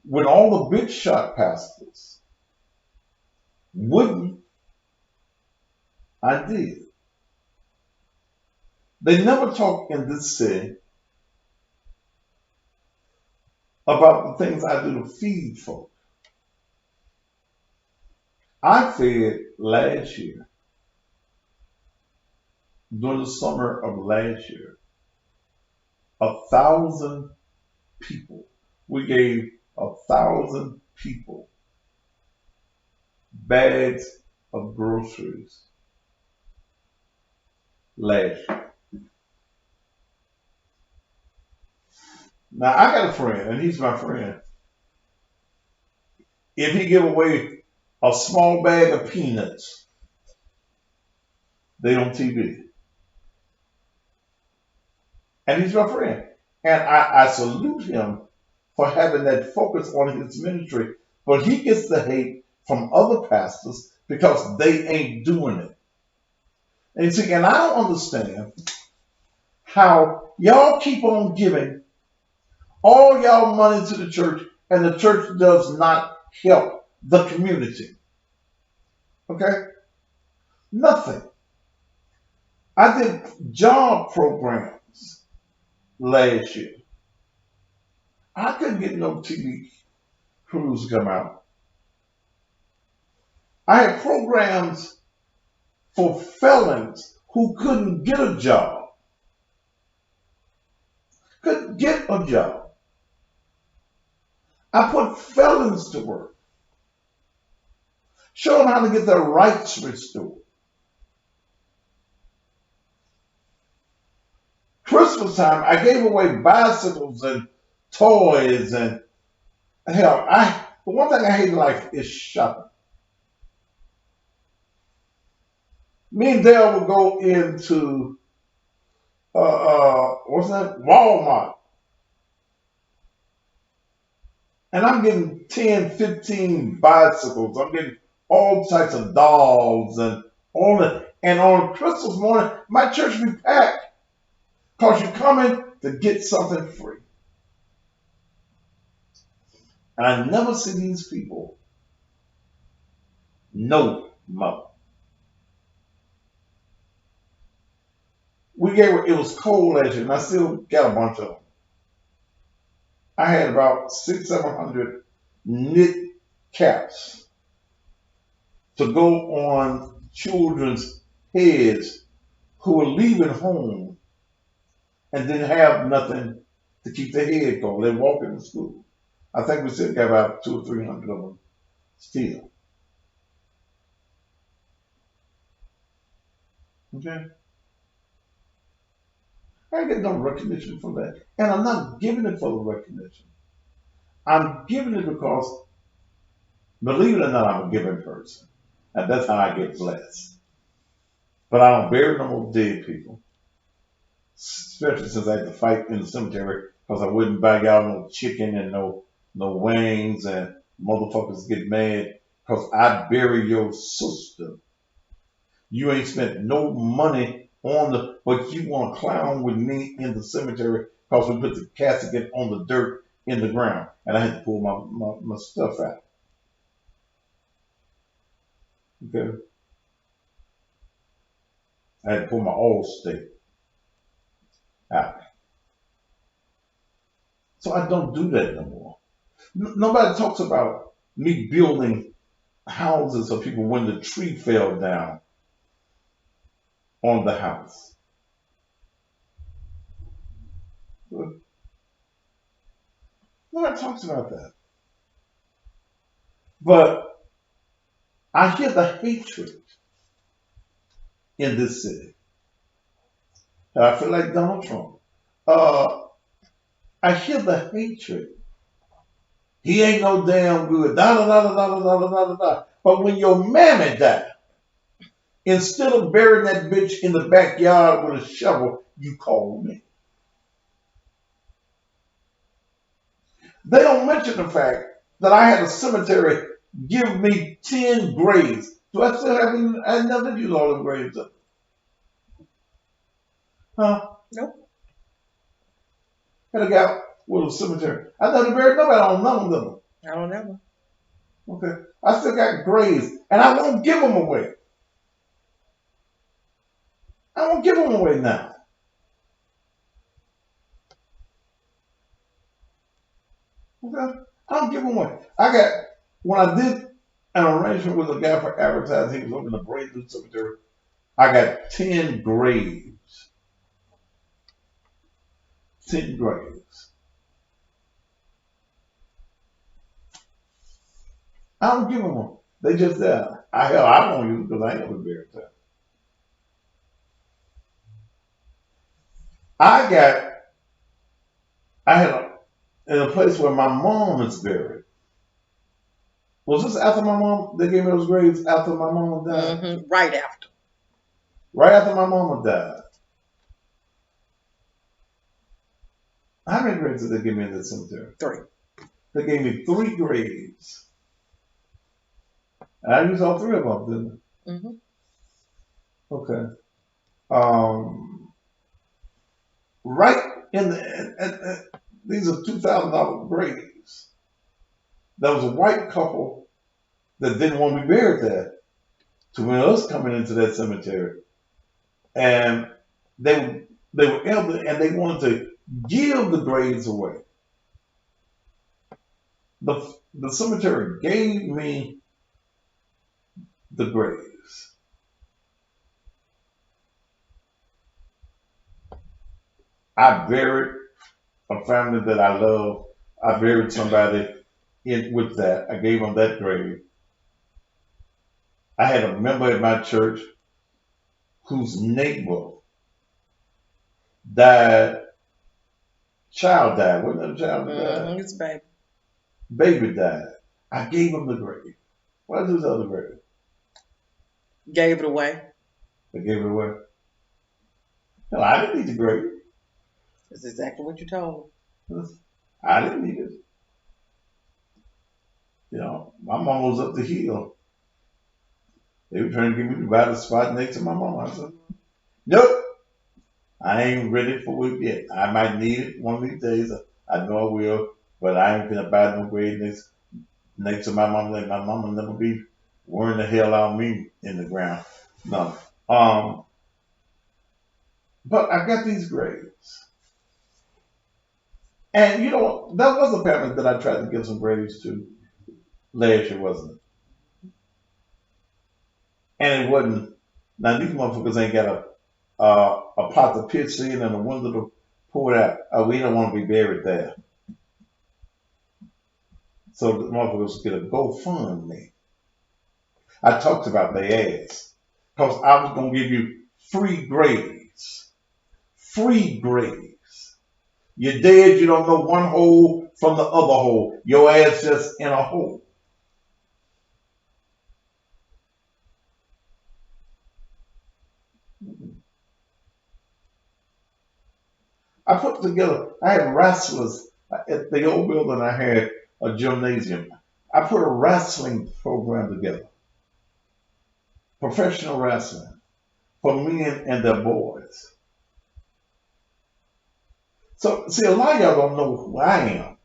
When all the big shot pastors wouldn't, I did. They never talk in this city about the things I do to feed folk. I fed last year, during the summer of last year, 1,000 people. We gave 1,000 people bags of groceries last year. Now, I got a friend, and he's my friend. If he give away a small bag of peanuts, they on TV. And he's my friend. And I salute him for having that focus on his ministry. But he gets the hate from other pastors because they ain't doing it. And see, and I don't understand how y'all keep on giving all y'all money to the church and the church does not help the community. Okay? Nothing. I did job programs last year. I couldn't get no TV crews to come out. I had programs for felons who couldn't get a job. Couldn't get a job. I put felons to work. Show them how to get their rights restored. Christmas time, I gave away bicycles and toys and hell, the one thing I hate in life is shopping. Me and Dale would go into Walmart. And I'm getting 10, 15 bicycles. I'm getting all types of dolls and all that. And on Christmas morning, my church be packed because you're coming to get something free. And I never see these people no more. It was cold last year, and I still got a bunch of them. I had about 600-700 knit caps to go on children's heads who were leaving home and didn't have nothing to keep their head cold. They walk into school. I think we still got about 200 or 300 of them still. Okay. I get no recognition for that. And I'm not giving it for the recognition. I'm giving it because, believe it or not, I'm a giving person. And that's how I get blessed. But I don't bury no more dead people. Especially since I had to fight in the cemetery because I wouldn't buy y'all no chicken and no wings, and motherfuckers get mad because I bury your sister. You ain't spent no money on but you want to clown with me in the cemetery because we put the casket on the dirt in the ground, and I had to pull my stuff out. Okay. I had to pull my Allstate out. So I don't do that no more. Nobody talks about me building houses of people when the tree fell down on the house. Nobody talks about that. But I hear the hatred in this city. And I feel like Donald Trump. I hear the hatred. He ain't no damn good. Da da da da da da da da da. But when your mammy died, instead of burying that bitch in the backyard with a shovel, you called me. They don't mention the fact that I had a cemetery give me 10 graves. Do I still have? I never used all the graves up. Huh? Nope. Had a guy with a cemetery. I never buried nobody on none of them. I don't know. Okay. I still got graves, and I won't give them away. I won't give them away now. Okay. I don't give them away. When I did an arrangement with a guy for advertising, he was opening a brand new cemetery. I got 10 graves. 10 graves. I don't give them away. They just there. I don't use it because I ain't never buried them. In a place where my mom is buried. Was this after my mom? They gave me those graves after my mama died? Mm-hmm. Right after. Right after my mama died. How many graves did they give me in the cemetery? 3. They gave me 3 graves. And I used all 3 of them, didn't I? Mm-hmm. Okay. Right in the, these are $2,000 graves. There was a white couple that didn't want to be buried there. To when us coming into that cemetery, and they were elderly and they wanted to give the graves away. The cemetery gave me the graves. I buried a family that I love. I buried somebody with that. I gave them that grave. I had a member at my church whose neighbor died. Child died. Wasn't that a child that died? It's baby. Baby died. I gave him the grave. Why did the other grave? Gave it away. They gave it away. No, I didn't need the grave. That's exactly what you told him. I didn't need it. You know, my mom was up the hill. They were trying to get me to buy the spot next to my mom. I said, nope. I ain't ready for it yet. I might need it one of these days. I know I will. But I ain't gonna buy no grave next to my mom. Like my mama never be worrying the hell out of me in the ground. No. But I got these graves. And you know, that was a family that I tried to give some graves to last year, wasn't it? And it wasn't. Now these motherfuckers ain't got a pot to pitch in and a window to pour it out. We don't want to be buried there. So the motherfuckers get a GoFundMe. I talked about their ass. Because I was going to give you free graves. Free graves. You're dead, you don't know one hole from the other hole. Your ass just in a hole. I put together, I had wrestlers at the old building. I had a gymnasium. I put a wrestling program together, professional wrestling for men and their boys. So, see, a lot of y'all don't know who I am.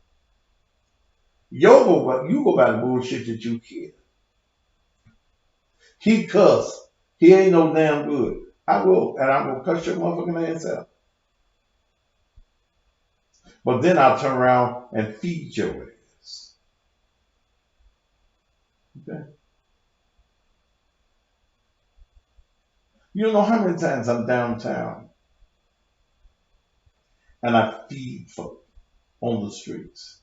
You go by the bullshit that you hear. He cuss. He ain't no damn good. I will cuss your motherfucking ass out. But then I'll turn around and feed your ass. Okay? You don't know how many times I'm downtown and I feed folk on the streets.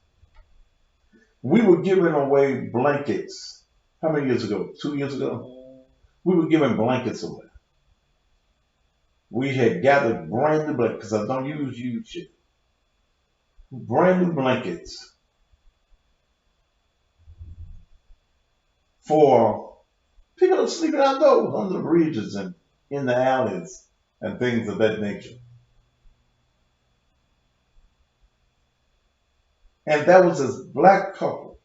We were giving away blankets. How many years ago? 2 years ago? We were giving blankets away. We had gathered brand new blankets, because I don't use used shit. Brand new blankets for people that are sleeping outdoors, under the bridges and in the alleys and things of that nature. And that was this black couple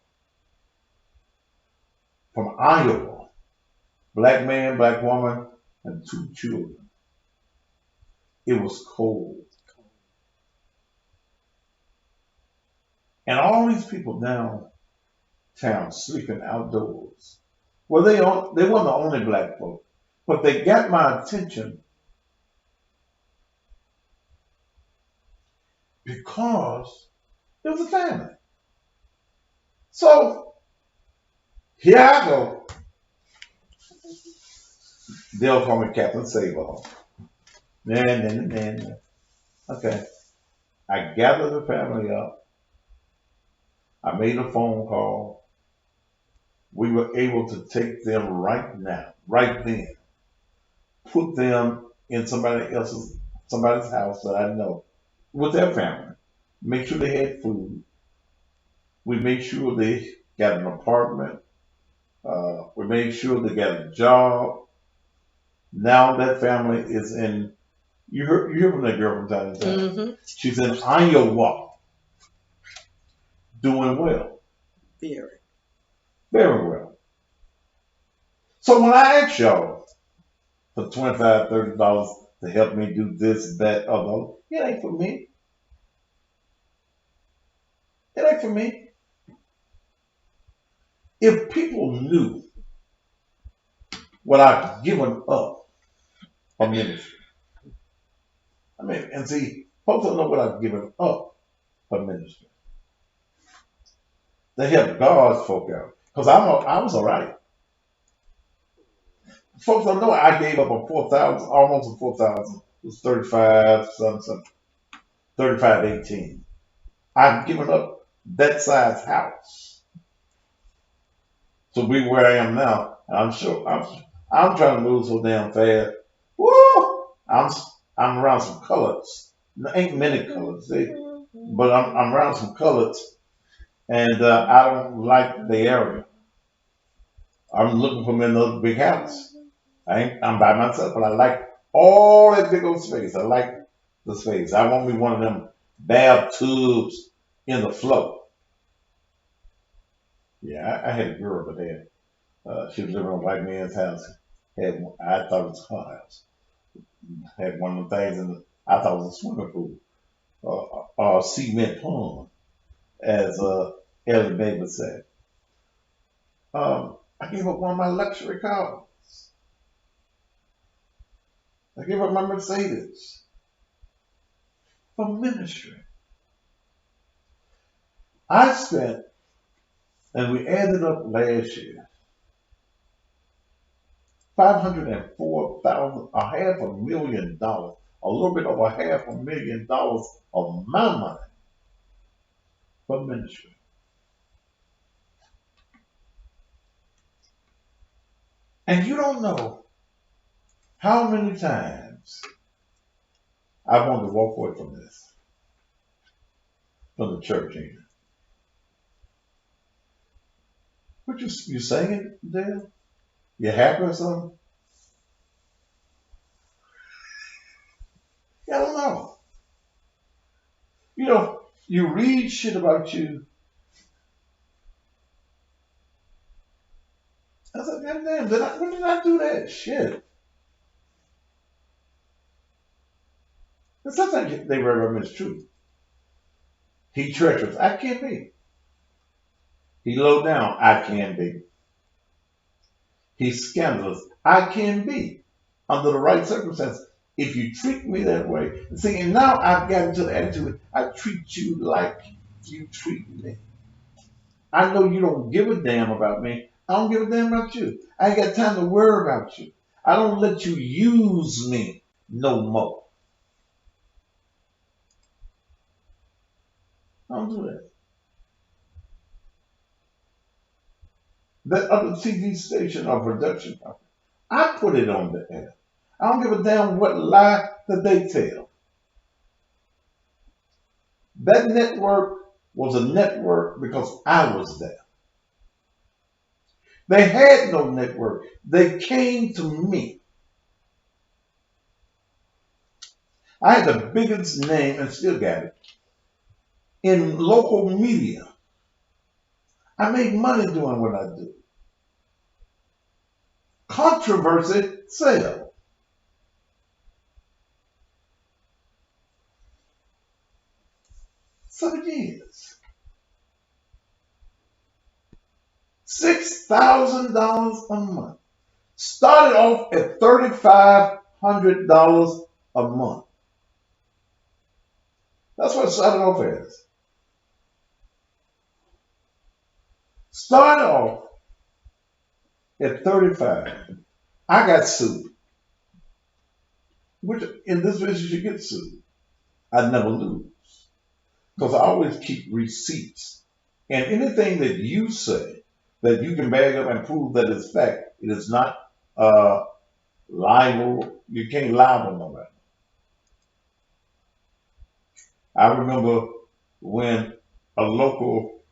from Iowa. Black man, black woman, and 2 children. It was cold. And all these people downtown sleeping outdoors. Well, they weren't the only black folk, but they got my attention because it was a family. So here I go. They'll call me Captain Save-All. Okay. I gathered the family up. I made a phone call. We were able to take them right then, put them in somebody's house that I know with their family. Make sure they had food. We made sure they got an apartment. We made sure they got a job. Now that family is in, you hear from that girl from time to time. Mm-hmm. She's in Iowa, doing well. Very. Very well. So when I ask y'all for $25, $30 to help me do this, that, other, it ain't for me. It ain't for me. If people knew what I've given up for ministry, and see, folks don't know what I've given up for ministry. They help God's folk out. Because I was all right. Folks don't know I gave up a 4,000, almost a 4,000. It was 35, something, 3518. I've given up that size house to be where I am now. And I'm sure I'm trying to move so damn fast. Woo! I'm around some colors. There ain't many colors, but I'm around some colors. And I don't like the area. I'm looking for me another big house. I'm by myself, but I like all that big old space. I like the space. I want me one of them bathtubs in the floor. Yeah, I had a girl that had, she was living in a white man's house. I thought it was her house. Had one of the things I thought it was a swimming pool, a cement pond. as Ellie Baby said. I gave up one of my luxury cars. I gave up my Mercedes for ministry. I spent, and we added up last year, $504,000, $500,000, a little bit over $500,000 of my money for ministry. And you don't know how many times I wanted to walk away from this, from the church even. What you singing, Dale? You happy or something? I don't know. You know, you read shit about you. I was like, damn, when did I do that shit? And sometimes they remember it's true. He treacherous. I can't be. He low down. I can be. He's scandalous. I can be. Under the right circumstances. If you treat me that way. See, and now I've gotten to the attitude, I treat you like you treat me. I know you don't give a damn about me. I don't give a damn about you. I ain't got time to worry about you. I don't let you use me no more. I don't do that. That other TV station or production company, I put it on the air. I don't give a damn what lie that they tell. That network was a network because I was there. They had no network. They came to me. I had the biggest name and still got it in local media. I made money doing what I do. Controversy sell. So it is. $6,000 a month. Started off at $3,500 a month. That's what it started off as. Started off at 35. I got sued. Which in this business you get sued. I never lose. Because I always keep receipts. And anything that you say that you can bag up and prove that it's fact, it is not libel. You can't libel nobody. I remember when a local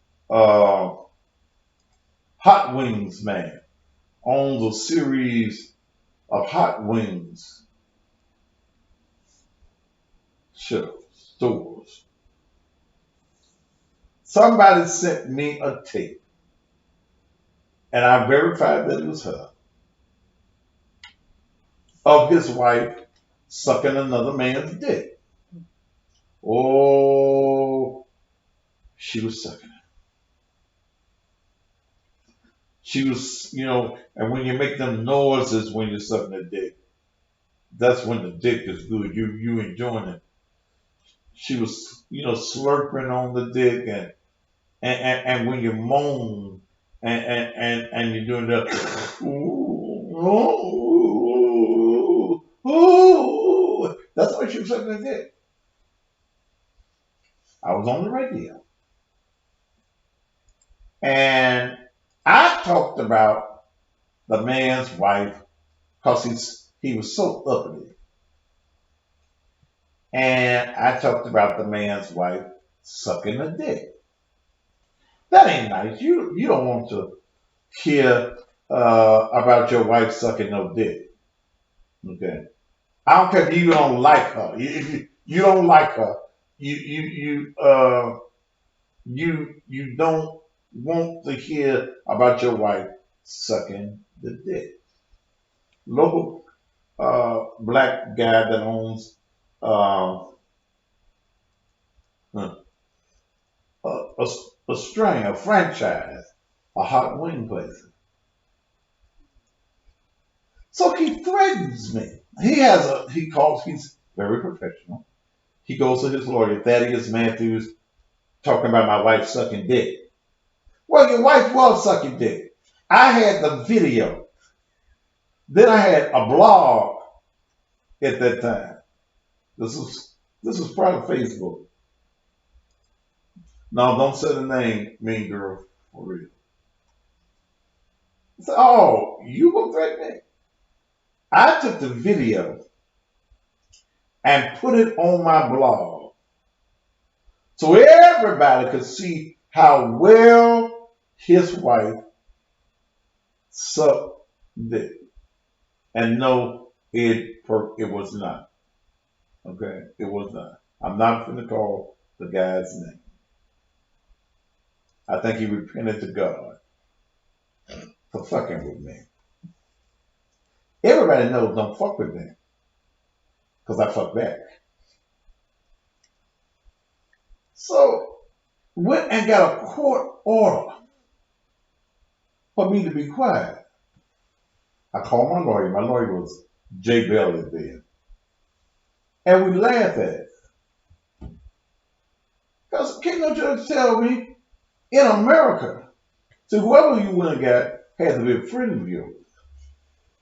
hot wings man owns a series of hot wings stores. Somebody sent me a tape, and I verified that it was her, of his wife sucking another man's dick. Oh, she was sucking it. She was, and when you make them noises when you're sucking the dick, that's when the dick is good. You enjoying it. She was, slurping on the dick, and when you moan and you're doing the ooh, that's why she was sucking the dick. I was on the radio, and I talked about the man's wife because he was so uppity. And I talked about the man's wife sucking a dick. That ain't nice. You don't want to hear about your wife sucking no dick. Okay. I don't care if you don't like her. If you don't like her, you don't want to hear about your wife sucking the dick. Local black guy that owns a a string, a franchise, a hot wing place. So he threatens me. He's very professional. He goes to his lawyer, Thaddeus Matthews, talking about my wife sucking dick. Well, your wife was sucking dick. I had the video. Then I had a blog at that time. This was prior to Facebook. No, don't say the name, mean girl, for real. I said, oh, you gonna threaten me? I took the video and put it on my blog so everybody could see how well his wife sucked dick. And no, it was not. Okay, it was not. I'm not going to call the guy's name. I think he repented to God for fucking with me. Everybody knows don't fuck with me because I fuck back. So went and got a court order for me to be quiet. I called my lawyer. My lawyer was Jay Bailey then. And we laughed at it. Because can't no judge tell me in America, so whoever you went and got had to be a friend of yours.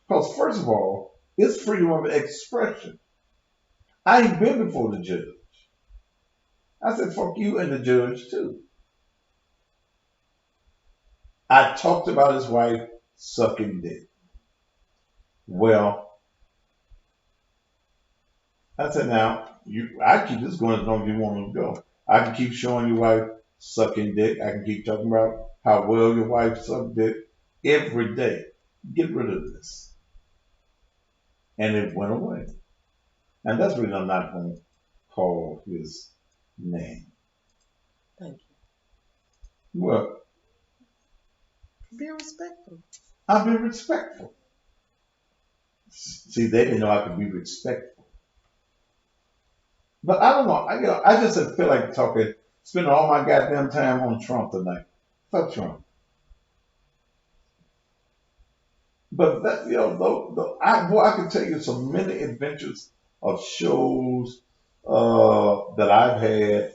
Because first of all, it's freedom of expression. I ain't been before the judge. I said, fuck you and the judge too. I talked about his wife sucking dick. Well, I said, now, I keep this going as long as you want to go. I can keep showing your wife sucking dick. I can keep talking about how well your wife sucked dick every day. Get rid of this. And it went away. And that's the reason I'm not going to call his name. Thank you. Well, Be respectful. I'll be respectful. See, they didn't know I could be respectful. But I don't know. I just feel like spending all my goddamn time on Trump tonight. Fuck Trump. But that, I can tell you so many adventures of shows that I've had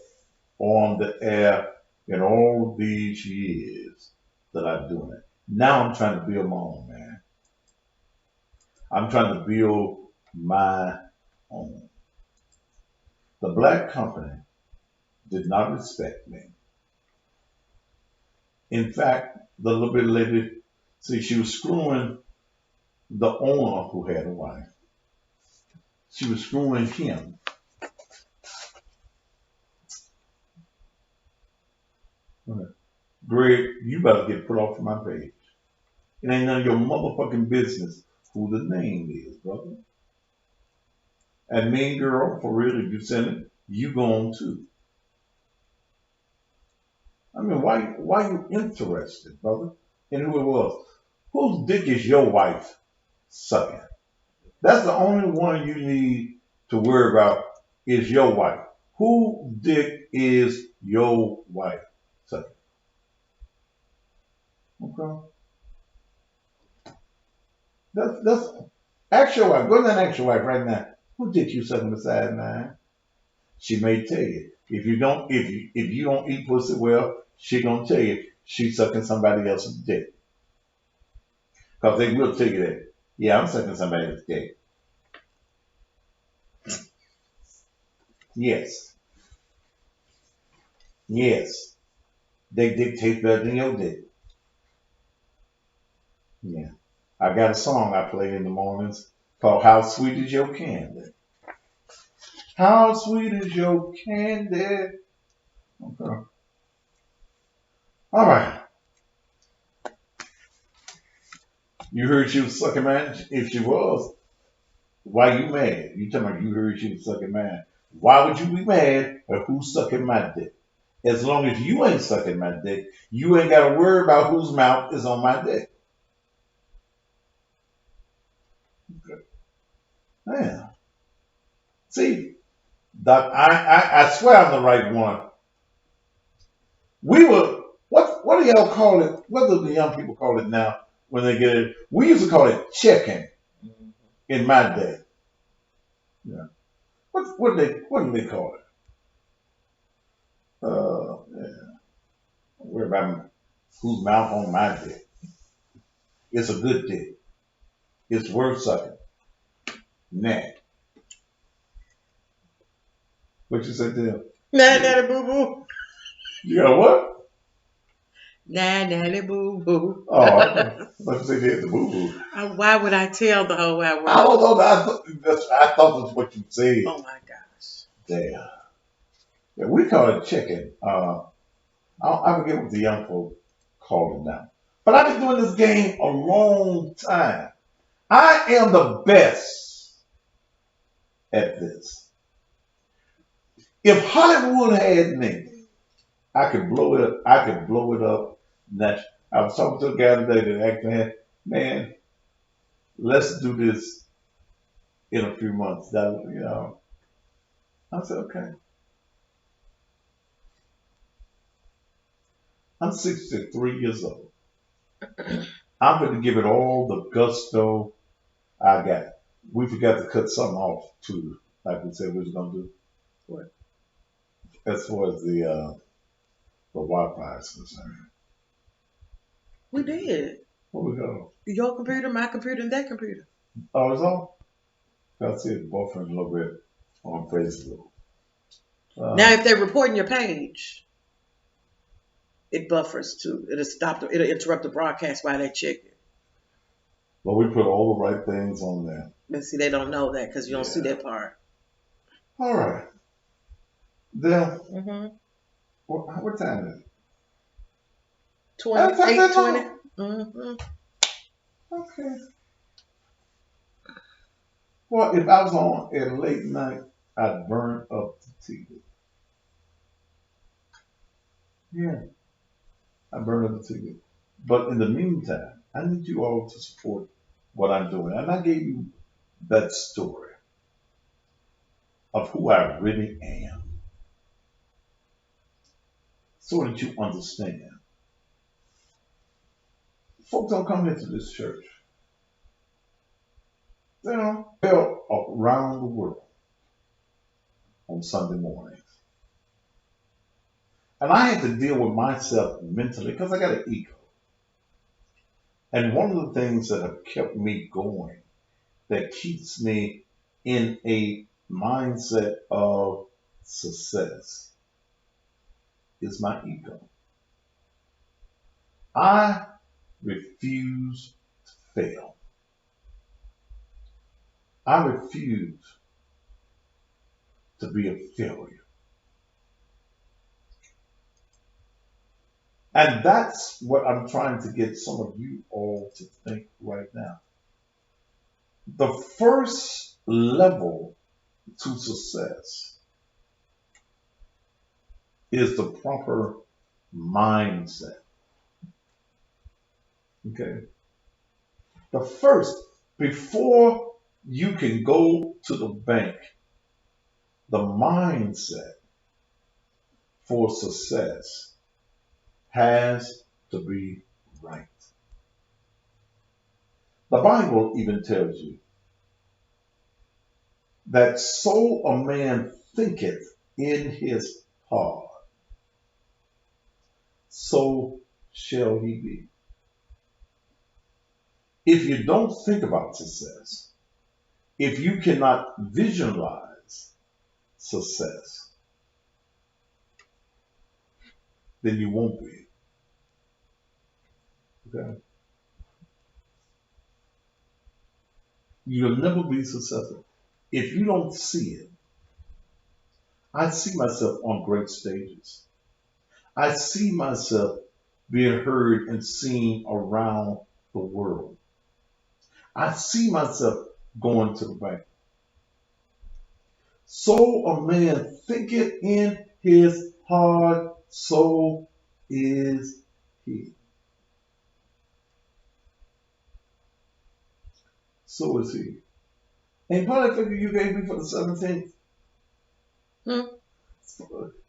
on the air in all these years that I'm doing it. Now I'm trying to build my own, man. I'm trying to build my own. The black company did not respect me. In fact, the little bit lady, see, she was screwing the owner who had a wife. She was screwing him. Greg, you better get put off my page. It ain't none of your motherfucking business who the name is, brother. And mean girl, for real, if you send it, you go on too. I mean, why you interested, brother, in who it was? Whose dick is your wife sucking? That's the only one you need to worry about is your wife. Who dick is your wife sucking? Okay. That's ask your wife. Go down and ask your wife right now. Who dick you sucking beside mine? She may tell you. If you don't eat pussy well, she gonna tell you she's sucking somebody else's dick. Because they will tell you that. Yeah, I'm sucking somebody else's dick. Yes. Yes. They dick tastes better than your dick. Yeah. I got a song I play in the mornings called How Sweet Is Your Candy? How sweet is your candy? Okay. All right. You heard she was sucking man? If she was, why you mad? You talking about you heard she was sucking man. Why would you be mad at who's sucking my dick? As long as you ain't sucking my dick, you ain't got to worry about whose mouth is on my dick. Okay. Man. See, Doc, I swear I'm the right one. We were, what do y'all call it? What do the young people call it now when they get it? We used to call it checking in my day. Yeah. What do they call it? Yeah. Where about whose mouth on my dick? It's a good dick. It's worth sucking. Nah. What you said there? Nah, nah, boo boo. You got what? Nah, nah, boo boo. Oh, I thought you said they had the boo boo. Why would I tell the whole wide I world? don't know. I thought that's what you said. Oh my gosh. Damn. Yeah, we call it chicken. I forget what the young folk call it now. But I've been doing this game a long time. I am the best at this. If Hollywood had me, I could blow it up. I could blow it up. I was talking to a guy today that actually had, man, let's do this in a few months. I said, okay. I'm 63 years old. I'm going to give it all the gusto I got. We forgot to cut something off too, like we said we was going to do. What? As far as the Wi-Fi is concerned. We did. Where we go? Your computer, my computer, and that computer. Oh, it's on? I see it buffering a little bit on Facebook. Now, if they're reporting your page, it buffers too. It'll interrupt the broadcast while they check it. But we put all the right things on there. But see, they don't know that because you don't see that part. All right. Then, Mm-hmm. what time is it? 8:20. Mm-hmm. Okay. Well, if I was on at a late night, I'd burn up the TV. Yeah, I burn up the TV. But in the meantime, I need you all to support what I'm doing. And I gave you that story of who I really am so that you understand. Folks don't come into this church. They're around the world on Sunday mornings. And I had to deal with myself mentally because I got an ego. And one of the things that have kept me going, that keeps me in a mindset of success, is my ego. I refuse to fail. I refuse to be a failure. And that's what I'm trying to get some of you all to think right now. The first level to success is the proper mindset. Okay? The first, before you can go to the bank, the mindset for success has to be right. The Bible even tells you that so a man thinketh in his heart, so shall he be. If you don't think about success, if you cannot visualize success, then you won't be. Okay? You'll never be successful if you don't see it. I see myself on great stages. I see myself being heard and seen around the world. I see myself going to the bank. So a man thinketh in his heart, so is he. So is he. And probably figure you gave me for the 17th.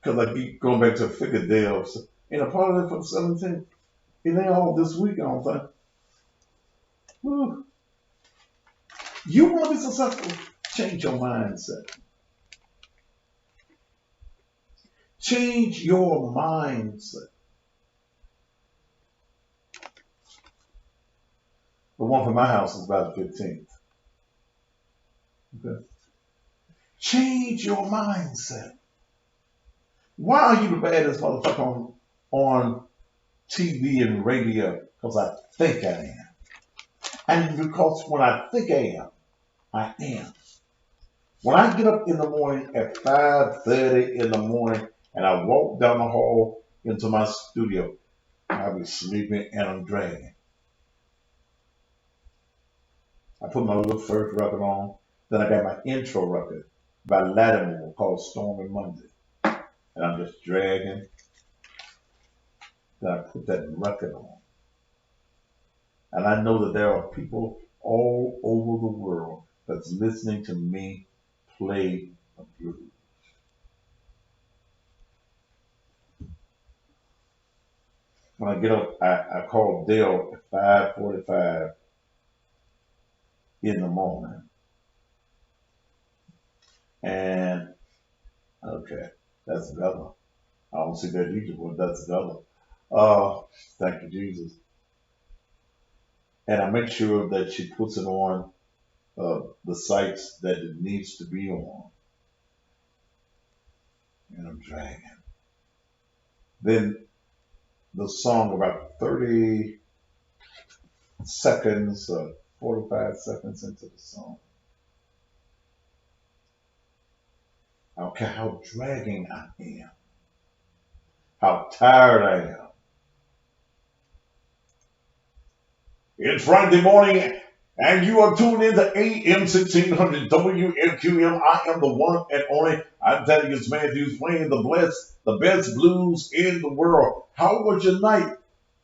Because I keep going back to a figure day of And a part of it for the 17th, it ain't all this week, I don't think. Whew. You want to be successful? Change your mindset. Change your mindset. The one for my house is about the 15th. Okay. Change your mindset. Why are you the baddest motherfucker on TV and radio? Because I think I am. And because when I think I am, I am. When I get up in the morning at 5:30 in the morning and I walk down the hall into my studio, I'll be sleeping and I'm dragging. I put my little first record on. Then I got my intro record by Lattimore called Stormy Monday. And I'm just dragging. Then I put that record on. And I know that there are people all over the world that's listening to me play a blues. When I get up, I call Dale at 5:45 in the morning. And, okay, that's Bella. I don't see that usually, but that's Bella. Thank you, Jesus. And I make sure that she puts it on the sites that it needs to be on. And I'm dragging. Then the song, about 30 seconds, 45 seconds into the song. I don't care how dragging I am, how tired I am. It's Friday morning, and you are tuned in to AM 1600 WMQM. I am the one and only. I'm Thaddeus Matthews, playing the best blues in the world. How was your night?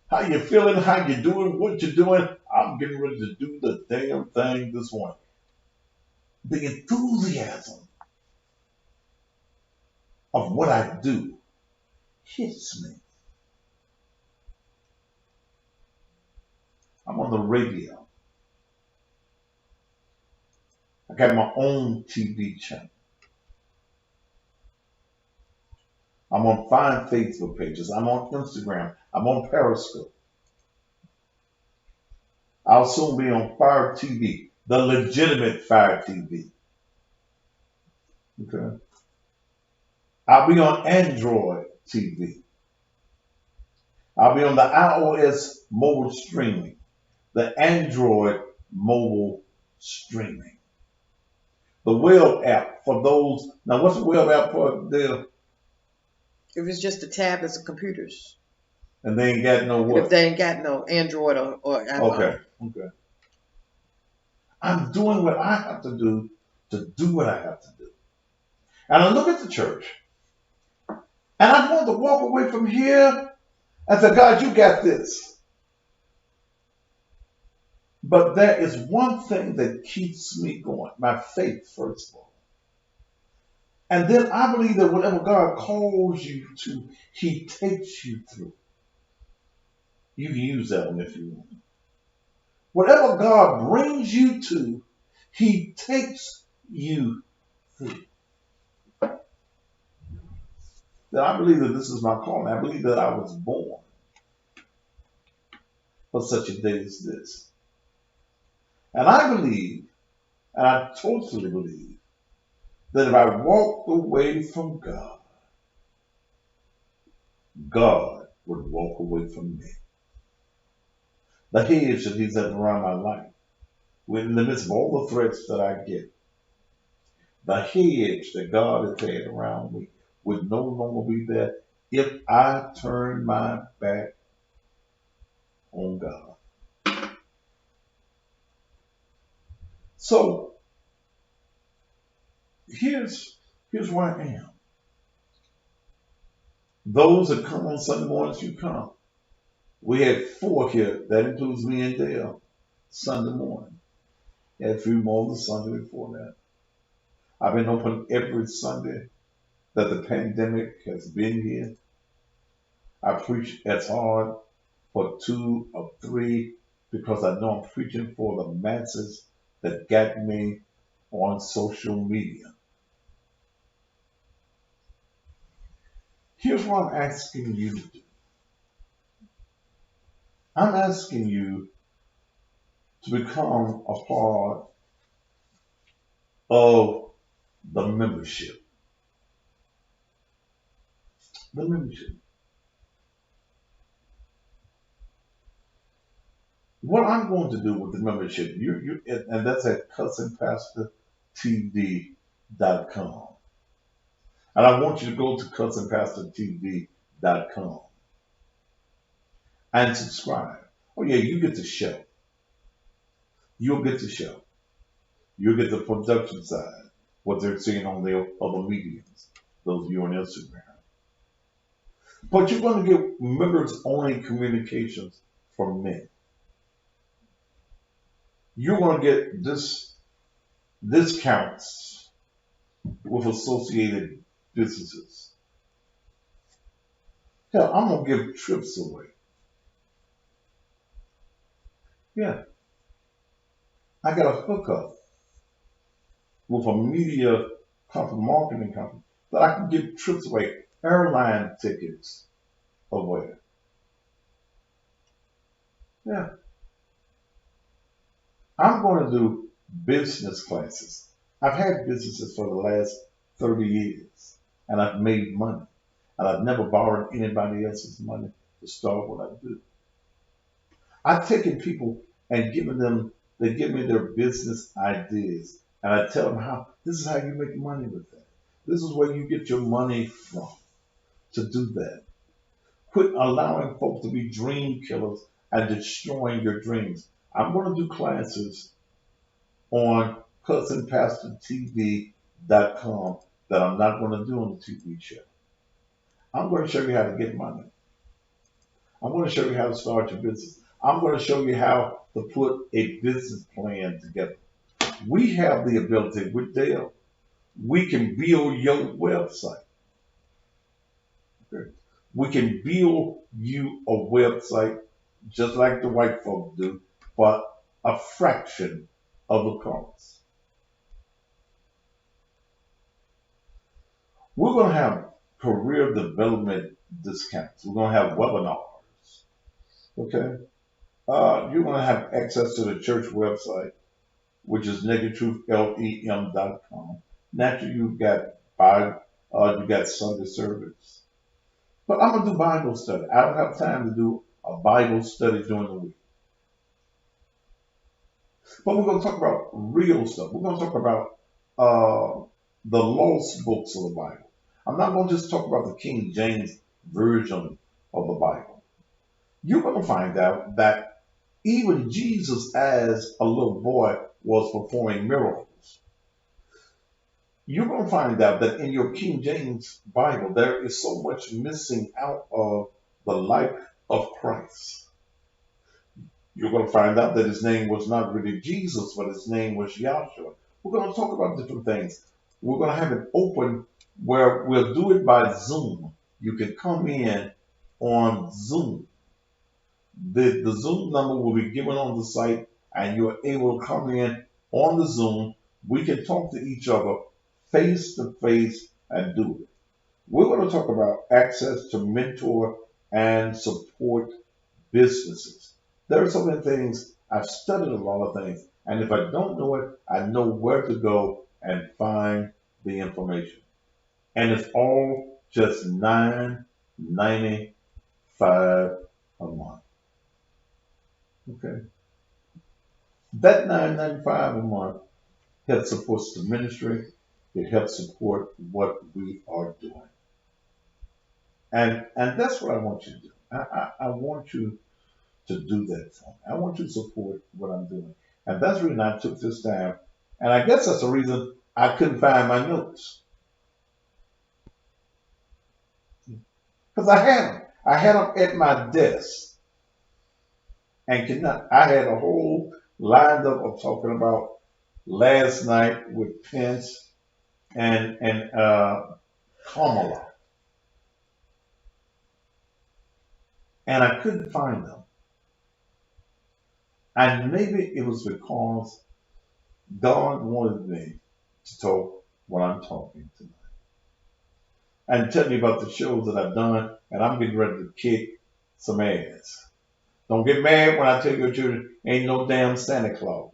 How you feeling? How you doing? What you doing? I'm getting ready to do the damn thing this morning. The enthusiasm of what I do hits me. I'm on the radio. I got my own TV channel. I'm on 5 Facebook pages. I'm on Instagram. I'm on Periscope. I'll soon be on Fire TV, the legitimate Fire TV. Okay. I'll be on Android TV. I'll be on the iOS mobile streaming, the Android mobile streaming, the web app for those. Now, what's the web app for? If it's just the tablets and computers. And they ain't got no what? If they ain't got no Android or iPhone. Okay. I'm doing what I have to do what I have to do. And I look at the church, and I want to walk away from here and say, God, you got this. But there is one thing that keeps me going, my faith, first of all. And then I believe that whatever God calls you to, he takes you through. You can use that one if you want. Whatever God brings you to, he takes you through. That I believe that this is my calling. I believe that I was born for such a day as this. And I believe, and I totally believe, that if I walked away from God, God would walk away from me. The hedge that he's had around my life, in the midst of all the threats that I get, the hedge that God has had around me would no longer be there if I turn my back on God. So here's where I am. Those that come on Sunday mornings, you come. We had 4 here. That includes me and Dale. Sunday morning. Had a few more the Sunday before that. I've been open every Sunday that the pandemic has been here. I preach as hard for 2 or 3 because I know I'm preaching for the masses that got me on social media. Here's what I'm asking you to do. I'm asking you to become a part of the membership. The membership. What I'm going to do with the membership, and that's at cousinpastortv.com. And I want you to go to cousinpastortv.com and subscribe. Oh yeah, you get the show. You'll get the show. You'll get the production side, what they're seeing on their other mediums, those of you on Instagram. But you're going to get members-only communications from me. You're going to get discounts with associated businesses. Hell, I'm going to give trips away. Yeah. I got a hookup with a media company, marketing company, that I can give trips away, airline tickets away. Yeah. I'm going to do business classes. I've had businesses for the last 30 years, and I've made money. And I've never borrowed anybody else's money to start what I do. I've taken people and given them, they give me their business ideas, and I tell them this is how you make money with that. This is where you get your money from to do that. Quit allowing folks to be dream killers and destroying your dreams. I'm going to do classes on cousinpastortv.com that I'm not going to do on the TV show. I'm going to show you how to get money. I'm going to show you how to start your business. I'm going to show you how to put a business plan together. We have the ability with Dale. We can build your website. Okay. We can build you a website just like the white folks do, for a fraction of the cost. We're going to have career development discounts. We're going to have webinars. Okay? You're going to have access to the church website, which is nakedtruth.lem.com. Naturally, you've got Sunday service. But I'm going to do Bible study. I don't have time to do a Bible study during the week. But we're going to talk about real stuff. We're going to talk about the lost books of the Bible. I'm not going to just talk about the King James Version of the Bible. You're going to find out that even Jesus, as a little boy, was performing miracles. You're going to find out that in your King James Bible, there is so much missing out of the life of Christ. You're going to find out that his name was not really Jesus, but his name was Yahshua. We're going to talk about different things. We're going to have it open where we'll do it by Zoom. You can come in on Zoom. The Zoom number will be given on the site, and you're able to come in on the Zoom. We can talk to each other face to face and do it. We're going to talk about access to mentor and support businesses. There are so many things. I've studied a lot of things, and if I don't know it, I know where to go and find the information. And it's all just $9.95 a month. Okay. That $9.95 a month helps support the ministry. It helps support what we are doing. And that's what I want you to do. I want you to do that for me. I want you to support what I'm doing. And that's the reason I took this time. And I guess that's the reason I couldn't find my notes. Because I had them at my desk. And I had a whole lined up of talking about last night with Pence and Kamala. and I couldn't find them. And maybe it was because God wanted me to talk what I'm talking tonight. And tell you about the shows that I've done, and I'm getting ready to kick some ass. Don't get mad when I tell your children ain't no damn Santa Claus.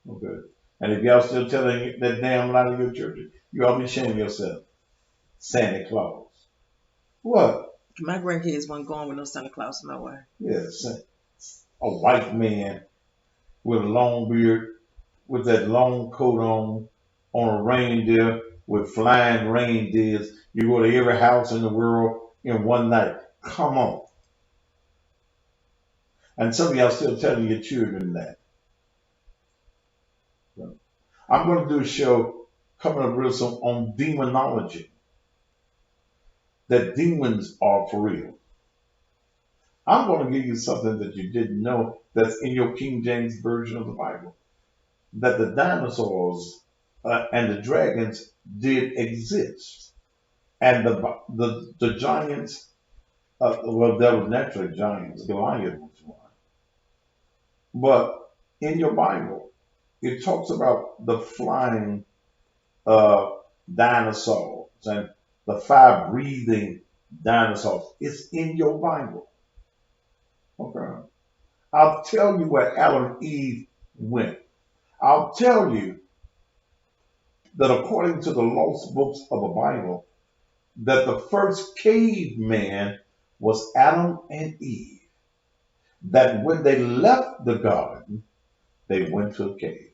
Okay. And if y'all still telling that damn lie to your children, you ought to be ashamed of yourself. Santa Claus. What? My grandkids weren't going with no Santa Claus in my way. Yeah, a white man with a long beard, with that long coat on a reindeer, with flying reindeers. You go to every house in the world in one night. Come on. And some of y'all still telling your children that. I'm going to do a show coming up real soon on demonology. That demons are for real. I'm going to give you something that you didn't know that's in your King James Version of the Bible. That the dinosaurs and the dragons did exist. And the giants, well, there was naturally giants. Goliath was one. But in your Bible, it talks about the flying dinosaurs and the fire breathing dinosaurs. It's in your Bible. Okay. I'll tell you where Adam and Eve went. I'll tell you that according to the lost books of the Bible, that the first caveman was Adam and Eve. That when they left the garden, they went to a cave.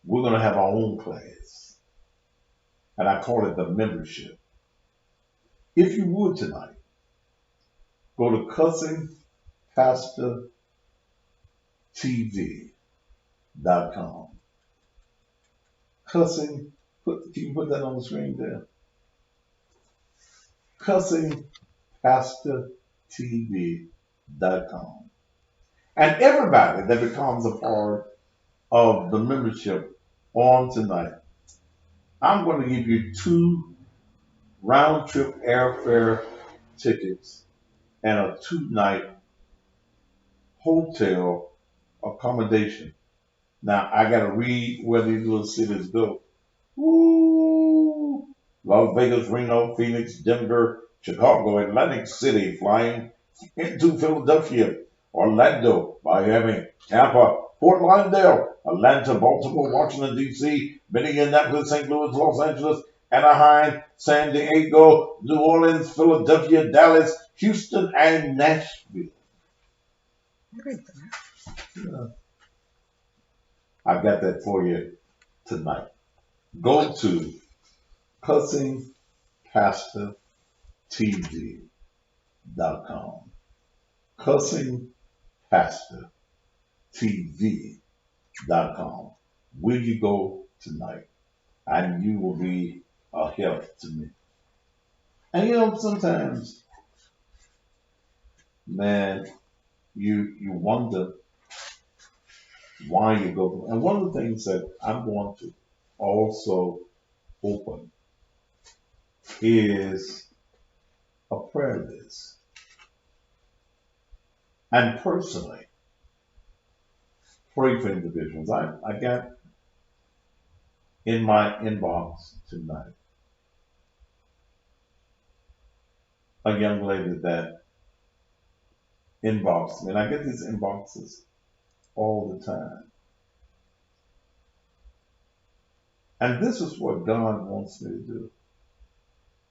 We're going to have our own class. And I call it the membership. If you would tonight, go to CussingPastorTV.com. Can you put that on the screen there? CussingPastorTV.com. And everybody that becomes a part of the membership on tonight, I'm going to give you 2 round-trip airfare tickets and a 2-night hotel accommodation. Now, I got to read where these little cities go. Woo! Las Vegas, Reno, Phoenix, Denver, Chicago, Atlantic City, flying into Philadelphia, Orlando, Miami, Tampa, Fort Lauderdale, Atlanta, Baltimore, Washington, D.C., Minneapolis, St. Louis, Los Angeles, Anaheim, San Diego, New Orleans, Philadelphia, Dallas, Houston, and Nashville. Yeah. I've got that for you tonight. Go to CussingPastorTV.com. CussingPastorTV.com. Will you go tonight? And you will be a help to me. And you know, sometimes, man, you wonder why you go. And one of the things that I'm going to also open is a prayer list. And personally, pray for individuals. I got in my inbox tonight a young lady that inboxed me. And I get these inboxes all the time. And this is what God wants me to do,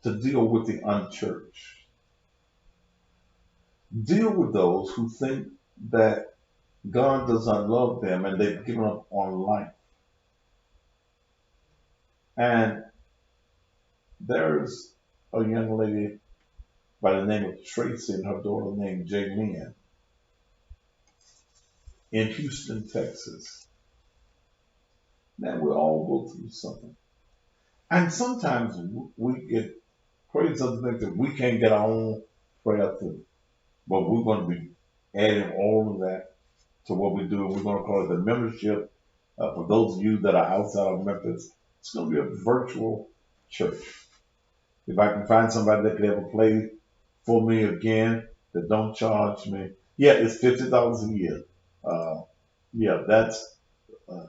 to deal with the unchurched. Deal with those who think that God does not love them and they've given up on life. And there's a young lady by the name of Tracy and her daughter named Jaylene in Houston, Texas. Man, we all go through something. And sometimes we get praise of the things that we can't get our own prayer through. But we're going to be adding all of that to what we do. We're going to call it the membership. For those of you that are outside of Memphis, it's going to be a virtual church. If I can find somebody that could ever play for me again that don't charge me. Yeah, it's $50 a year. Yeah, that's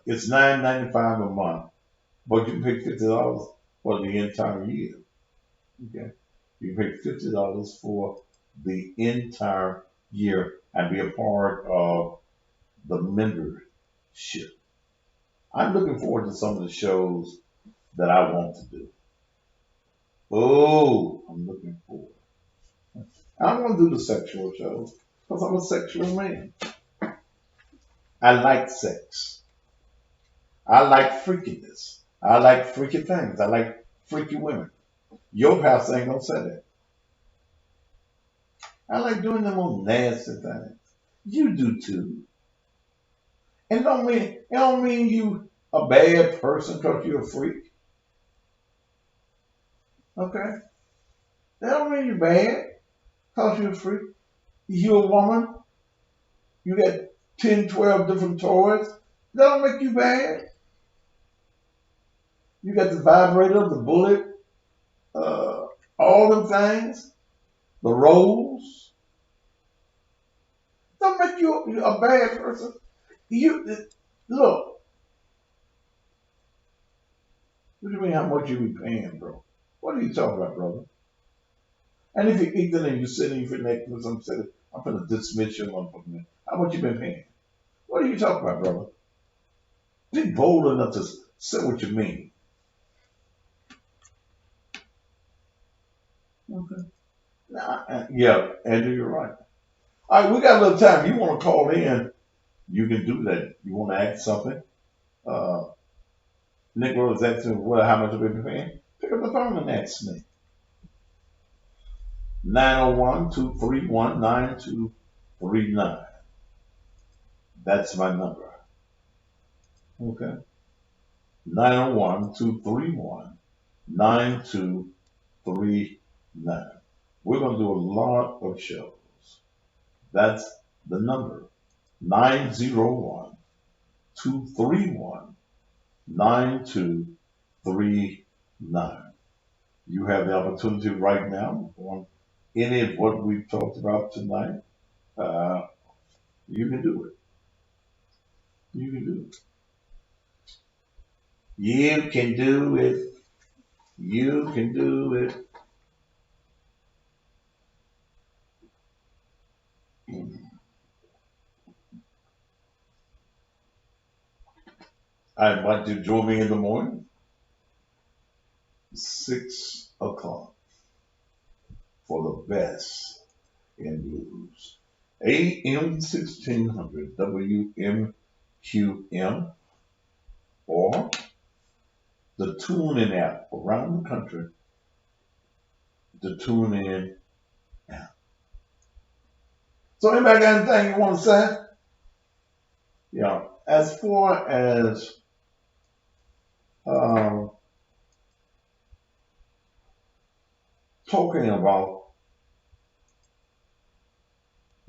it's $9.95 a month, but you can pay $50 for the entire year. Okay, you pay $50 for the entire year and be a part of the membership. I'm looking forward to some of the shows that I want to do. Oh, I'm looking forward. I want to do the sexual shows because I'm a sexual man. I like sex. I like freakiness. I like freaky things. I like freaky women. Your pastor ain't gonna say that. I like doing them on nasty things. You do too. And it don't mean you a bad person because you're a freak. Okay? That don't mean you bad because you're a freak. You a woman. You got 10, 12 different toys. That don't make you bad. You got the vibrator, the bullet, all them things, the rolls. Don't make you a bad person. You look. What do you mean? How much you be paying, bro? What are you talking about, brother? And if you're ignorant and you're sitting for next to some city, I'm gonna dismiss your motherfucking. How much you been paying? What are you talking about, brother? Be bold enough to say what you mean. Okay. Yeah, Andrew, you're right. All right, we got a little time. You want to call in? You can do that. You want to ask something? Uh, Nick was asking, well, how much have we been paying? Pick up the phone and ask me. 901-231-9239. That's my number. Okay. 901-231-9239. We're going to do a lot of shows. That's the number. 901-231-9239. You have the opportunity right now on any of what we've talked about tonight. You can do it. You can do it. You can do it. You can do it. I invite you to join me in the morning, 6 o'clock, for the best in blues. AM 1600 WMQM or the TuneIn app around the country. The TuneIn app. So anybody got anything you want to say? Yeah. As far as talking about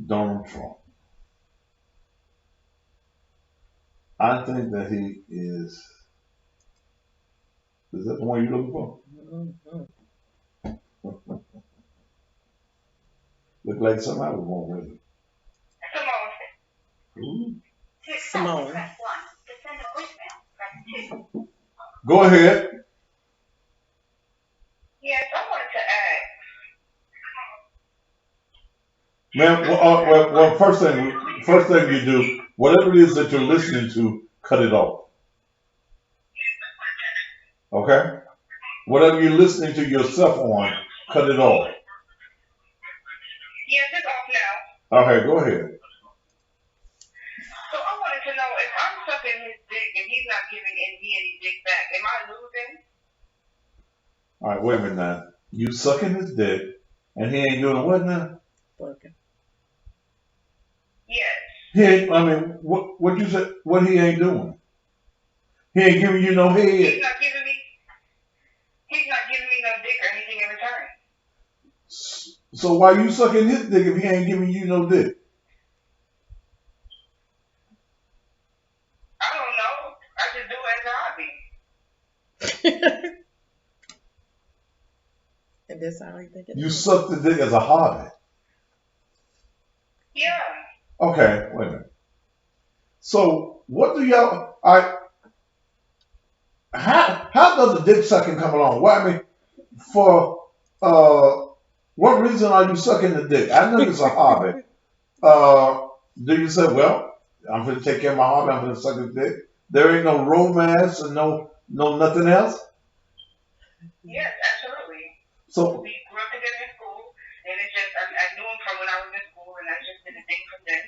Donald Trump, I think that he is that the one you're looking for? Look like somebody was born with it. Ooh. Simone. Go ahead. Yes, I wanted to ask. Man, well, first thing you do, whatever it is that you're listening to, cut it off. Okay? Whatever you're listening to yourself on, cut it off. Yes, it's off now. Okay, go ahead. So I wanted to know if I'm sucking his dick and he's not giving any dick back, am I losing? All right, wait a minute now. You sucking his dick, and he ain't doing what now? Fucking. Yes. He ain't. I mean, what you said? What he ain't doing? He ain't giving you no head. He's not giving me no dick or anything in return. So why you sucking his dick if he ain't giving you no dick? I don't know. I just do it as a hobby. And that's how you think it You is. suck the dick as a hobby. Yeah. Okay, wait a minute. So what do y'all? How does the dick sucking come along? Why? I mean, for what reason are you sucking the dick? I know it's a hobby. Do you say, well, I'm going to take care of my hobby. I'm going to suck the dick. There ain't no romance and no nothing else. Yes, absolutely. So We grew up together in school, and it's just, I knew him from when I was in school, and I just did a thing from then.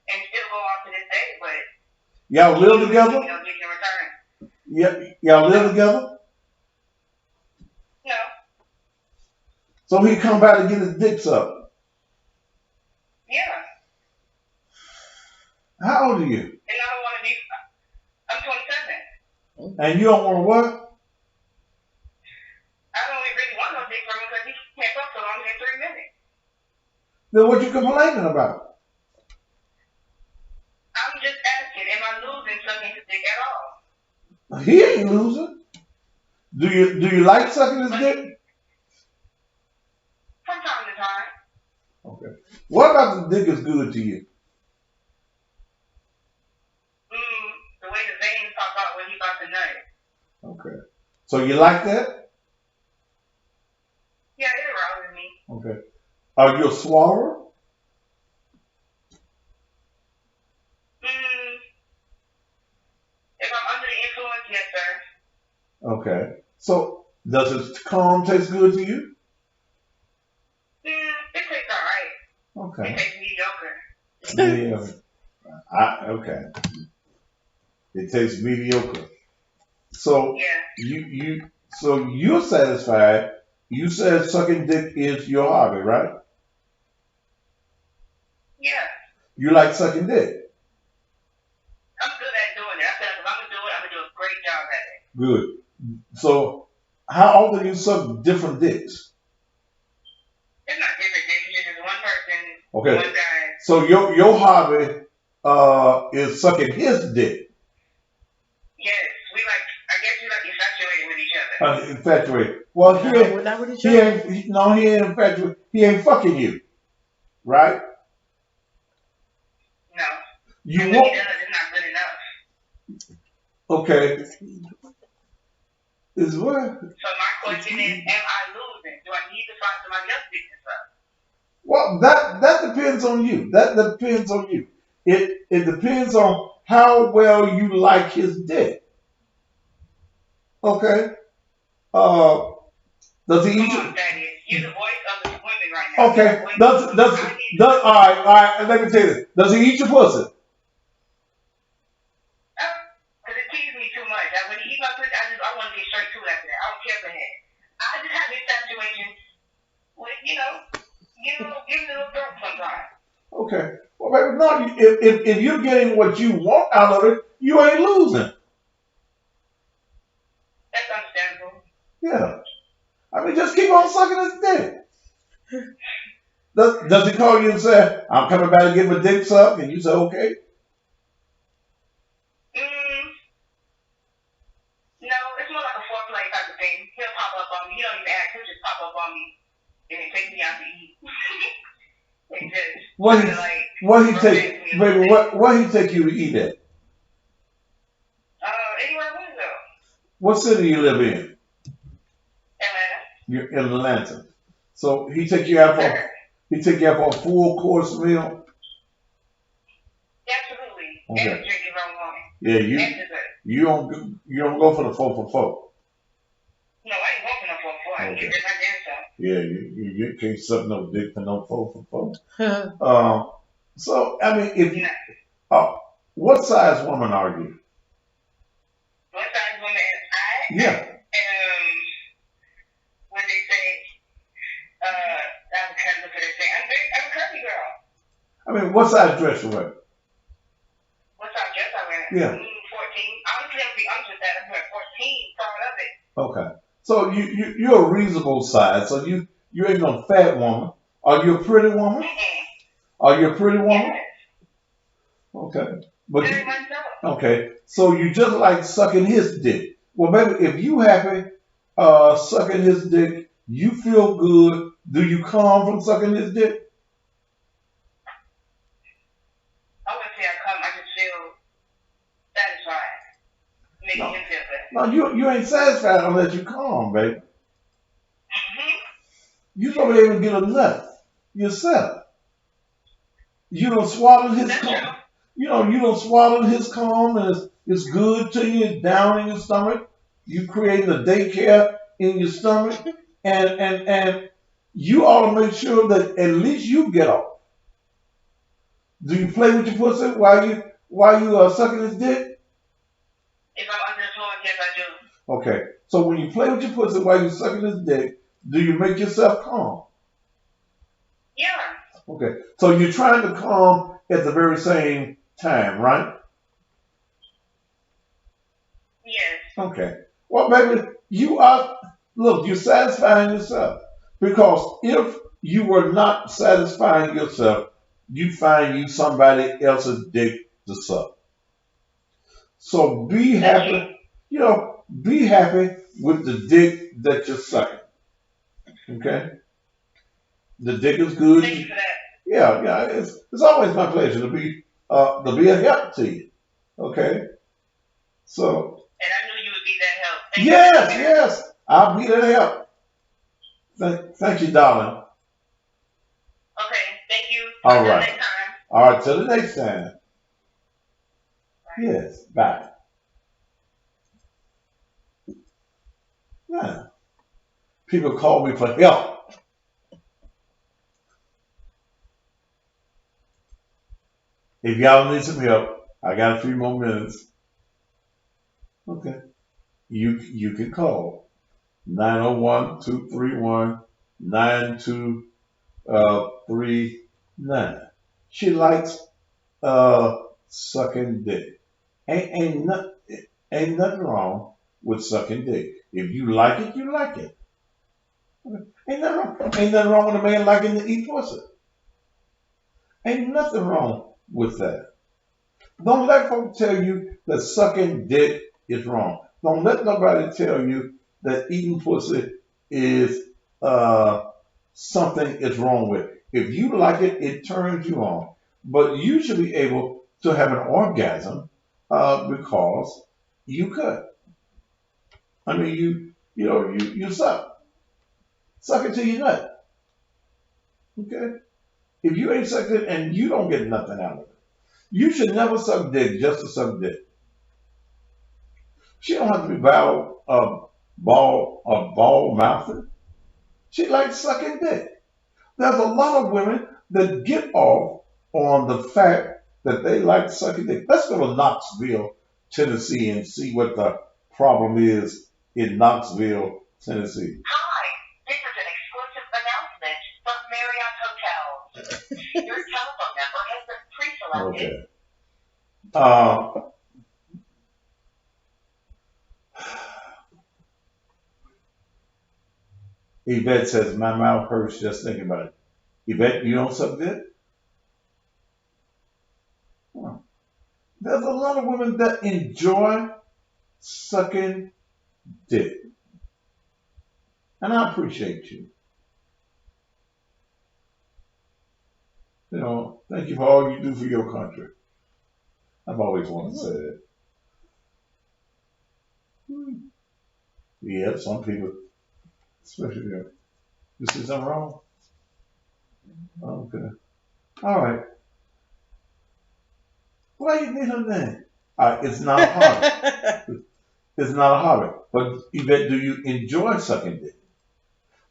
And still go on to this day, but. y'all live together? You know, get your return. Yeah, y'all live together. No. So he come back to get his dick sucked. Yeah. How old are you? And I don't want to be, I'm 27. And you don't want to what? I don't really want no dick from him because he can't talk so long in 3 minutes. Then what you complaining about? I'm just asking, am I losing sucking his dick at all? He ain't losing. Do you like sucking his dick? From time to time. Okay. What about the dick is good to you? The way the veins pop out when he about to nut. Okay. So you like that? Yeah, it arouses me. Okay. Are you a swallower? If I'm under the influence, yes, sir. Okay. So does his cum taste good to you? It tastes alright. It Okay. tastes mediocre. Yeah. Okay. It tastes mediocre. So Yeah. so you're satisfied. You said sucking dick is your hobby, right? Yeah. You like sucking dick. I'm good at doing it. I said if I'm gonna do it, I'm gonna do a great job at it. Good. So how often you suck different dicks? It's not different dicks, it's just one person, Okay. one guy. So your hobby is sucking his dick. Yes, I guess we like infatuated with each other. Infatuated. Well, No, we're not with each he other. ain't. He ain't infatuated. He ain't fucking you, right? No. You And when he want? does, it's not good enough. Okay. Is what? So my question is, am I losing? Do I need to find somebody else to pick this up? Well, that depends on you. That depends on you. It depends on how well you like his dick. Okay. Does he eat Come you? on, Thaddeus. You're the voice of the women right now. Okay. You're the Does voice does I need does all right? Let me tell you this. Does he eat your pussy? Because it teases me too much. When he eats my pussy, I want to get straight to it after that. I don't care for him. I just have this situation with, give me a little throat sometimes. Okay. Well, baby, no. If you're getting what you want out of it, you ain't losing. That's understandable. Yeah. I mean, just keep on sucking his dick. Does he call you and say, "I'm coming back to get my dick sucked," and you say, "Okay"? No, it's more like a foreplay type of thing. He'll pop up on me. He don't even ask. He'll just pop up on me and then take me out to eat. And just What he take, baby? What he take you to eat at? Anywhere I want to go. What city you live in? Atlanta. You're in Atlanta. So he take you out for a full course meal. Absolutely. Okay. And drink if I want it. Yeah, And dessert. you don't go for the 4 for 4. No, I ain't walking up for 4. I can Okay. get my damn self. Yeah, you can't suck no dick for no 4 for 4. So I mean, if what size woman are you? What size woman am I? Yeah. What they say, I'm kind of looking at that thing. I'm a curvy girl. I mean, what size dress you wear? What size dress I wear? Yeah. 14. Honestly, I'll be honest with that. I'm wearing 14, proud of it. Okay. So you're a reasonable size. So you ain't no fat woman. Are you a pretty woman? Are you a pretty woman? Yes. Okay. But Very much so. okay. So you just like sucking his dick. Well, baby, if you happy sucking his dick You feel good. Do you calm from sucking his dick? I wouldn't say I come. I just feel satisfied, making No. him feel good. No, you ain't satisfied unless you calm, baby. Mm-hmm. You supposed to be able to get a nut yourself. You don't swallow his That's cum. true. You don't swallow his cum, and it's good to you. It's down in your stomach. You creating a daycare in your stomach, and you ought to make sure that at least you get off. Do you play with your pussy while you are sucking his dick? If I'm under the influence, yes, I do. Okay. So when you play with your pussy while you're sucking his dick, do you make yourself calm? Yeah. Okay. So you're trying to calm at the very same time, right? Yes. Okay. Well, baby, you're satisfying yourself. Because if you were not satisfying yourself, you'd find you somebody else's dick to suck. So be happy, be happy with the dick that you're sucking. Okay? The dick is good. Thank you for that. Yeah, it's always my pleasure to be a help to you. Okay? So And I knew you would be that help. Thank you for that. yes, I'll be there to help. Thank you, darling. Okay, thank you. All Until right. next time. All right, till the next time. Yes, bye. Yeah. People call me for help. If y'all need some help, I got a few more minutes. Okay. You can call 901-231-9239. She likes sucking dick. Ain't nothing wrong with sucking dick. If you like it, you like it. Ain't nothing wrong with a man liking to eat pussy. Ain't nothing wrong with that. Don't let folks tell you that sucking dick is wrong. Don't let nobody tell you that eating pussy is something is wrong with. If you like it, it turns you on. But you should be able to have an orgasm because you could. I mean, you suck. Suck it till you nut. Okay? If you ain't sucked it and you don't get nothing out of it, you should never suck dick just to suck dick. She don't have to be ball mouthed. She likes sucking dick. There's a lot of women that get off on the fact that they like sucking dick. Let's go to Knoxville, Tennessee, and see what the problem is in Knoxville, Tennessee. Hi, this is an exclusive announcement from Marriott Hotels. Your telephone number has been pre-selected. Okay. Yvette says, my mouth hurts just thinking about it. Yvette, you don't suck dick? Huh. There's a lot of women that enjoy sucking dick. And I appreciate you. Thank you for all you do for your country. I've always wanted to say that. Yeah, some people, especially you see something wrong? Okay. All right. Why you need her name? It's not a hobby. It's not a hobby. But Yvette, do you enjoy sucking dick?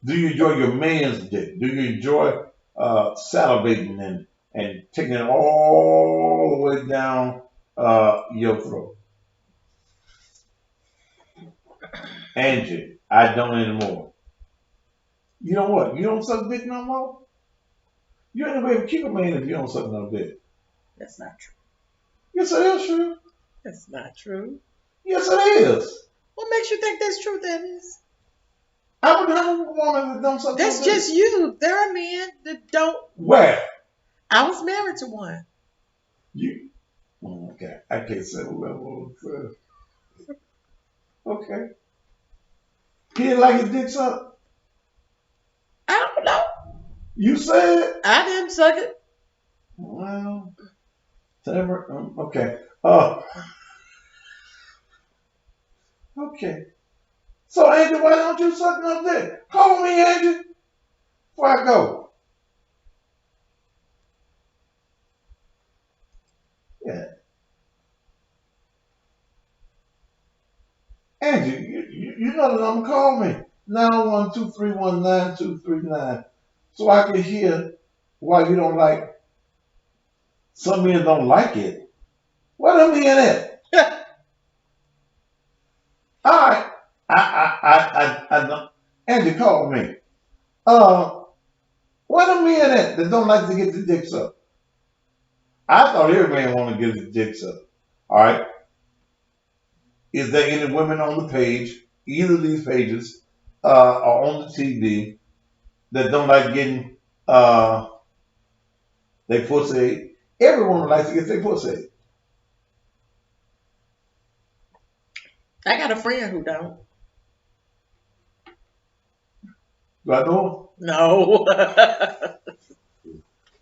Do you enjoy your man's dick? Do you enjoy salivating and taking it all the way down your throat? Angie, I don't anymore. You know what? You don't suck dick no more? You ain't gonna be able to keep a man if you don't suck no dick. That's not true. Yes, it is true. That's not true. Yes, it is. What makes you think that's true, Dennis? I would have a woman that don't suck no That's dick. just you. There are men that don't. Where? I was married to one. You. Okay. I can't say whoever. Okay. He didn't like his dick sucked? You said? I didn't suck it. Well, Tamara, okay. Okay. So, Angie, why don't you suck no dick? Call me, Angie, before I go. Yeah. Angie, you know the number. Call me. 901-231-9239. So I can hear why you don't like, some men don't like it. What do men at? All right. I don't. Angie, call me. What do men at that don't like to get the dicks up? I thought every man want to get his dicks up. All right. Is there any women on the page, either of these pages, or on the TV that don't like getting their pussy? Every woman likes to get their pussy. I got a friend who don't. Do I know? No.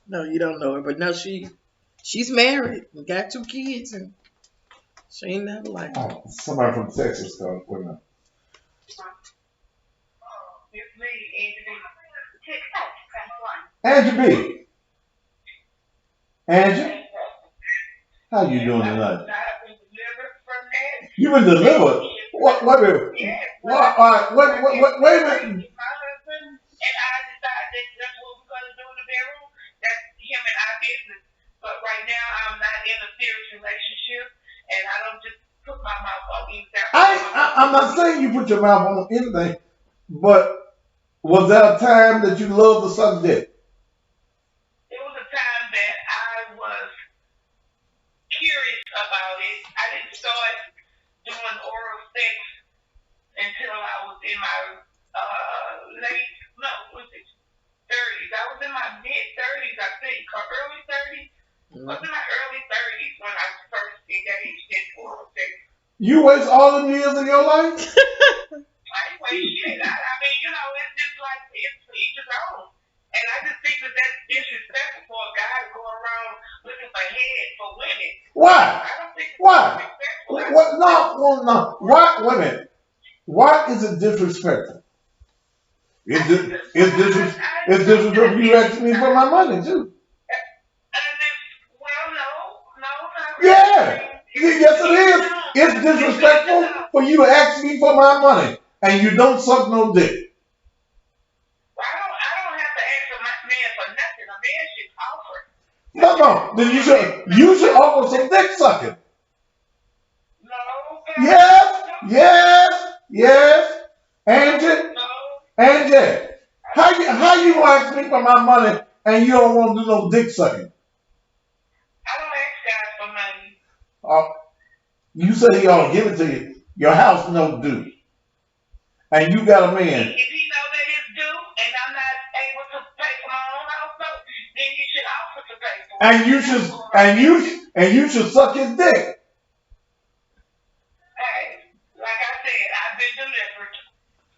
No, you don't know her, but no, she's married and got 2 kids, and she ain't never liked it. Oh, somebody from Texas called. Wait a minute. It's me, Angie. Angie B. Angie, how you doing tonight? I've been delivered from that. You been delivered? What? Wait a minute. Yes. What? All right. Wait a minute. My husband, and I decided that's what we're going to do in the bedroom. That's him and our business. But right now, I'm not in a serious relationship, and I don't just put my mouth on anything. I'm not saying you put your mouth on anything, but was there a time that you loved to suck dick? It was a time that I was curious about it. I didn't start doing oral sex until I was in my late, no, was it 30s? I was in my mid-30s, I think, or early 30s. I was in my early 30s when I first engaged in oral sex. You waste all them years of your life? I ain't waste shit. I mean, you know, it's just like, it's for each his own. And I just think that that's disrespectful for a guy to go around looking for head for women. Why? I don't think it's Why? disrespectful. What? No. Why? Wait a minute. Why is it disrespectful? It's disrespectful for you asking me for my money too. Well, no. Yeah. Yes, it is. It's disrespectful for you to ask me for my money and you don't suck no dick. Well, I don't have to ask a man for nothing. A man should offer. No. Then you should offer some dick sucking. No. Yes. Angie, No. how you gonna ask me for my money and you don't want to do no dick sucking? I don't ask guys for money. You say he ought to give it to you. Your house no due. And you got a man. If he know that it's due and I'm not able to pay for my own house note, then he should offer to pay for it. And you should suck his dick. Hey, like I said, I've been delivered.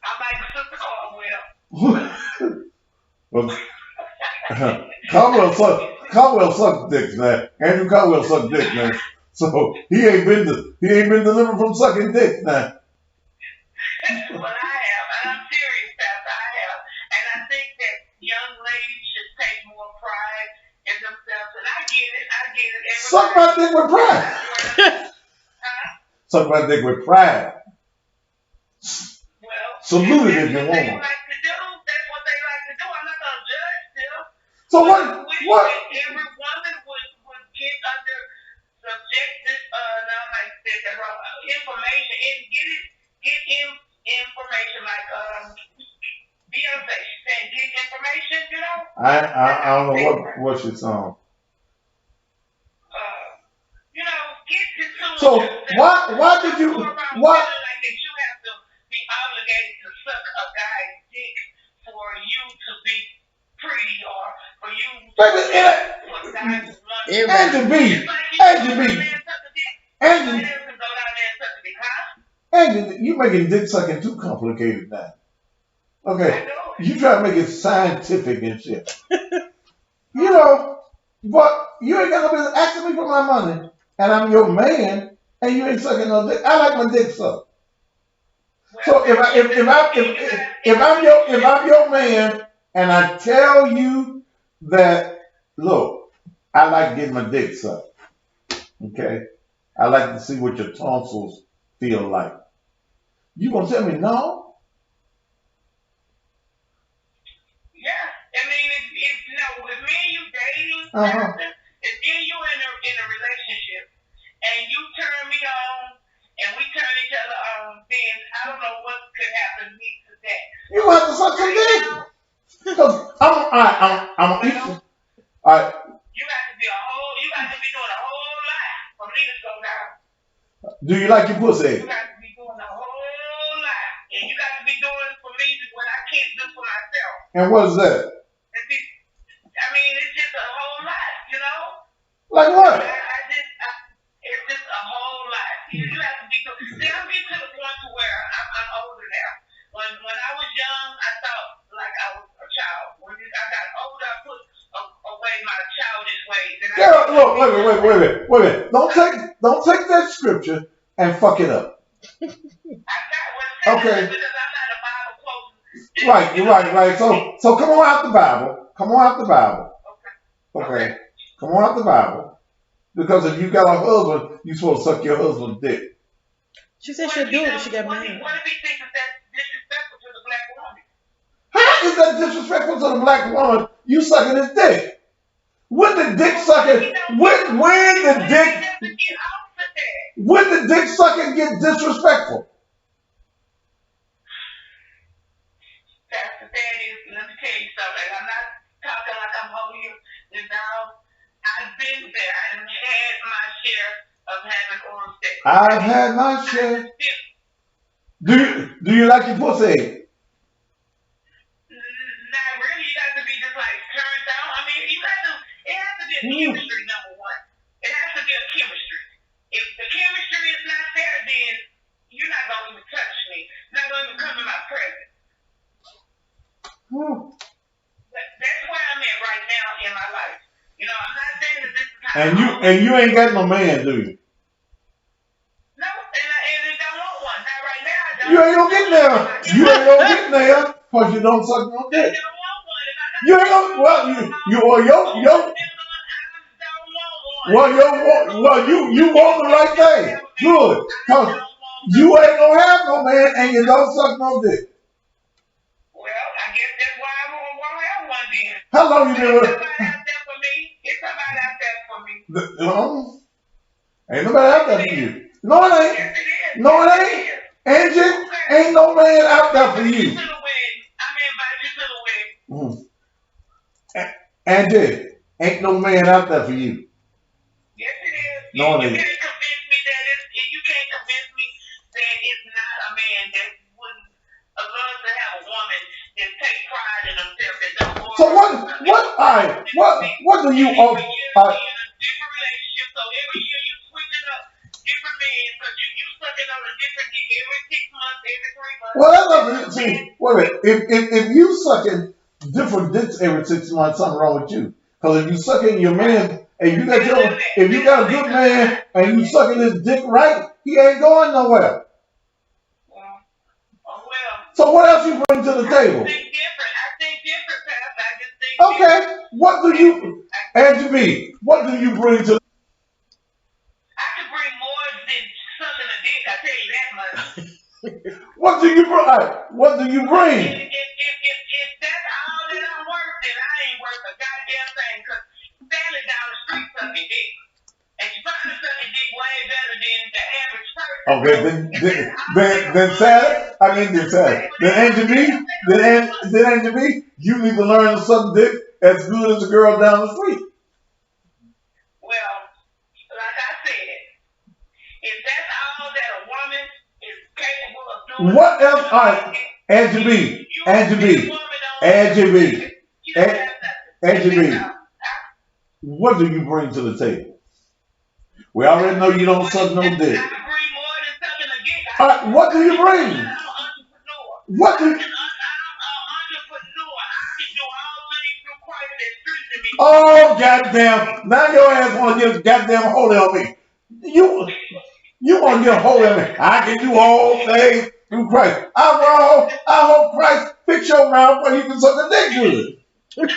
I'm like Sister Caldwell. Caldwell suck dicks, man. Andrew Caldwell suck dick, man. So he ain't been delivered from sucking dick, man. Well, I have, and I'm serious, Pastor. I have, and I think that young ladies should take more pride in themselves. And I get it. Suck my dick with pride. Suck my dick with pride. Well, Salute it if you that's what they want. like to do. That's what they like to do. I'm not gonna judge them. So But I what? wish What? that every woman would get under subjective, information and get information like Beyonce. She said, get information. You know. I don't know what she's on. You know, get to So yourself. why did you Go around what? feeling like that you have to be obligated to suck a guy's dick for you to be pretty or for you Baby, for guys to love you. Angie B. It's like you Angie go B. down there and suck a dick. Angie, Somebody else can go down there and suck a dick, huh? Angie, you making dick sucking too complicated now. I Okay. know You try to make it scientific and shit. You know, but you ain't got no business asking me for my money, and I'm your man, and you ain't sucking no dick. I like my dick sucked. So if I'm your man, and I tell you that, look, I like getting my dick sucked. Okay, I like to see what your tonsils feel like. You gonna tell me no? Yeah, I mean, it's you know, with me and you dating, Uh-huh. if me and you in a relationship, and you turn me on, and we turn each other on, then I don't know what could happen to me to that. You gonna have to suck some dick. Because I'm equal. All right. You got to be doing a whole lot for me to go down. Do you like your pussy? You got to be doing a whole lot, and you got to be doing for me what I can't do for myself. And what is that? I mean, it's just a whole lot, you know. Like what? It's just a whole lot. You have to be. See, I'm getting to the point to where I'm older now. When I was young, I thought like I was a child. When I got older, I put away my childish ways. And Girl, look, wait a minute. Don't take that scripture and fuck it up. I got what's Okay. because I'm not a Bible quote. You're right. So come on out the Bible. Okay. Okay. Come on out the Bible. Because if you got a husband, you supposed to suck your husband's dick. She said she'll do it if she got married. What if he thinks that's disrespectful to the black woman? How is that disrespectful to the black woman? You sucking his dick. When the dick sucking, when the dick sucking get disrespectful? Pastor Thaddeus, let me tell you something. I'm not talking like I'm holding you. You know, I've been there. I've had my share of having oral sex. I've had my share. Do you like your pussy? Not really. You got to be just like turned on. I mean, it has to be a chemistry, number one. It has to be a chemistry. If the chemistry is not there, then you're not going to even touch me. Not going to even come in my presence. That's where I'm at right now in my life. You know, I'm not saying that this is how And you ain't got no man, do you? No, and I don't want one. Not right now. I don't. You ain't gonna get there. You ain't gonna get there because you don't suck no I dick. don't want one. If I got You ain't gonna. Well, you want the right thing. Good, cause you ain't gonna have no man and you don't suck no dick. Well, I guess that's why I won't have one then. How long you been with? Somebody out there for me. It's somebody out there for me. Ain't nobody out there for you. No, it ain't. Yes, it is. No, it ain't. Angie, ain't no man out there for you. To the wedding. I'm invited you to the wedding. Angie, ain't no man out there for you. Yes, it is. No, it You ain't. can't convince me that you can't convince me that it's not a man that wouldn't love to have a woman that take pride in himself that don't worry. So what do you Every year you're in a different relationship, so every year you switching up different men, so you sucking on a different dick every 6 months, every 3 months. Well, that's not see. Wait a minute. If you sucking different dicks every 6 months, something wrong with you. Because if you sucking your man, and if you got a good man and you sucking his dick right, he ain't going nowhere. So what else you bring to the table? I think different, Pastor. I just think Okay, what do you, Angie B, what do you bring to? I can bring more than sucking a dick. I tell you that much. What do you bring? What do you bring? If that's all that I'm worth, then I ain't worth a goddamn thing. Cause Sally down the street sucking dick, and she probably sucking dick way better than the average person. Okay, then Angie B, you need to learn to suck dick as good as the girl down the street. Well, like I said, if that's all that a woman is capable of doing, What else? All right, Angie B, what do you bring to the table? We already know you don't suck no dick. I can bring more than sucking a dick. All right, what do you bring? I'm an entrepreneur. What do? I'm an entrepreneur. Oh, goddamn. Now your ass want to get goddamn holy on me. You want to get holy on me. I can do all things through Christ. I hope Christ fix your mouth where you can suck the dick good. Well, when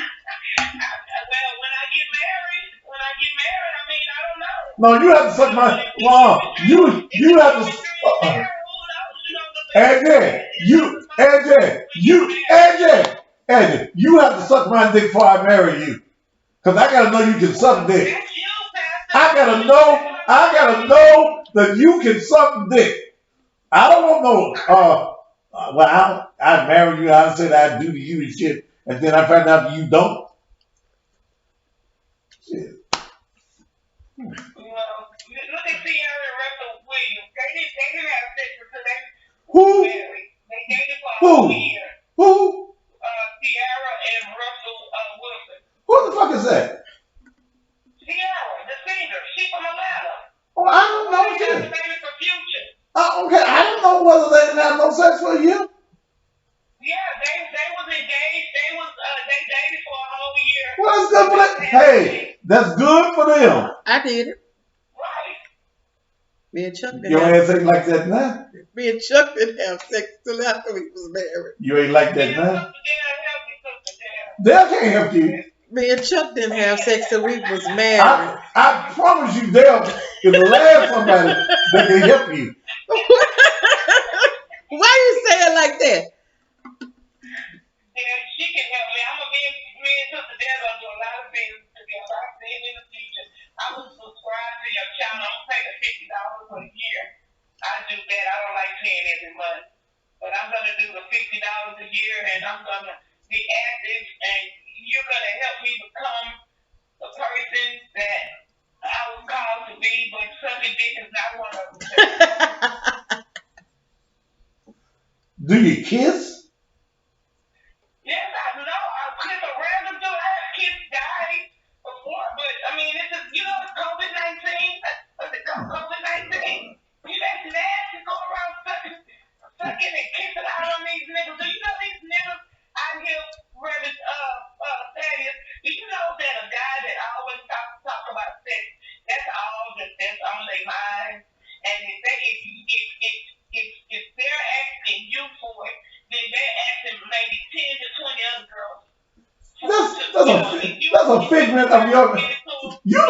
I get married, I mean, I don't know. No, you have to suck my, mom. You have to, AJ, you have to suck my dick before I marry you. Cause I gotta know you can suck dick. That's you, Pastor. I gotta know that you can suck dick. I don't want no, well, I'd marry you, I'd say that I'd do to you and shit, and then I find out you don't. Shit. Well, look at Sierra and Russell Williams. They didn't have sex until they Who? were married. They dated for a whole year. Who? Sierra and Russell Wilson. Who the fuck is that? Sierra, the singer, she from Atlanta. Oh, I don't know They got shit. the baby for Future. Okay, I don't know whether they didn't have no sex for you. Yeah, they was engaged. They dated for a whole year. Well, that's good for them. Hey, that's good for them. I did it. Right. Me and Chuck didn't Your have, ass ain't like that now. me and Chuck didn't have sex till after we was married. You ain't like that Yeah, now. Sister Dale, help me, Sister Dale. Dale can't help you. Me and Chuck didn't have sex till we was married. I promise you, Dale is the last somebody that can help you. Why you say it like that? Yeah, she can help me. Me and Sister Dale gonna do a lot of things together. I see it in the future. I will subscribe to your channel. I'm paying the $50 a year. I do that. I don't like paying every month. But I'm gonna do the $50 a year, and I'm gonna be active, and you're gonna help me become the person that I was called to be, but sucking dick is not one of them. Do you kiss? Yes, I know. I kiss a random dude. I have kids died before, but I mean, it's just, it's COVID-19. What's it called? COVID-19. You that's nasty. Go around sucking and kissing out on these niggas. Do you know these niggas out here, Reverend Thaddeus? Do you know that a guy that always talk about sex, that's all that's on their mind? And if they're asking you for it, then they're asking maybe 10 to 20 other girls. That's a figment of your. You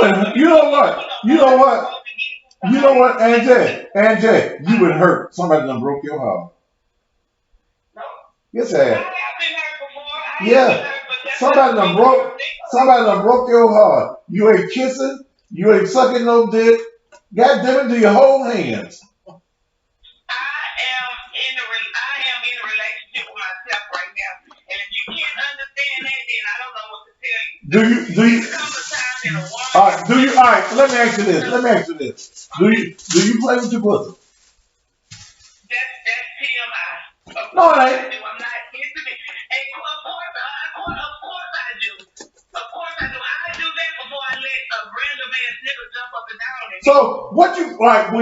know what, Angie, you been hurt. Somebody done broke your heart. No. Yes, I I have been hurt before. Yeah. Somebody done broke your heart. You ain't kissing. You ain't sucking no dick. God damn it, do your whole hands. I am in a relationship with myself right now, and if you can't understand that, then I don't know what to tell you. Do you? There comes a time that a woman. All right. Let me ask you this. Do you play with your pussy? That's TMI. No, it ain't. I'm not intimate. And of course I do. Of course I do. I do that before I let a random ass nigga jump up and down and So when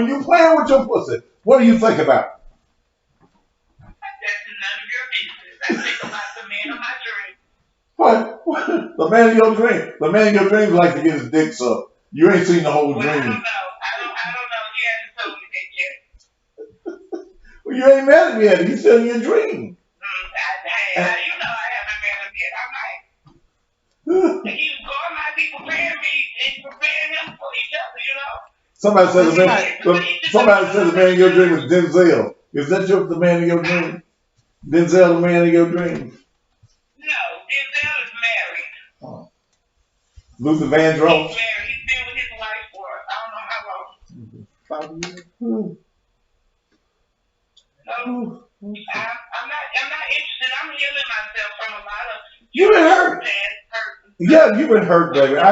you playing with your pussy, what do you think about? that's none of your business. I think about the man of my dreams. What? The man of your dream. The man of your dreams like to get his dick sucked. You ain't seen the whole Well, I don't dream. know. I don't know. He hasn't told me that yet. Well, you ain't mad at me yet. He's still in your dream. I haven't met him yet. I might. He God might be preparing me and preparing him for each other, Somebody said the man of your dream is Denzel. Is that the man of your dream? Denzel, the man of your dream. No, Denzel is married. Oh. Luther Vandross. He's married. He's been with his wife for I don't know how long. 5 years. No, I'm not interested. I'm healing myself from a lot of You been hurt. past hurt. Yeah, you been hurt, baby. I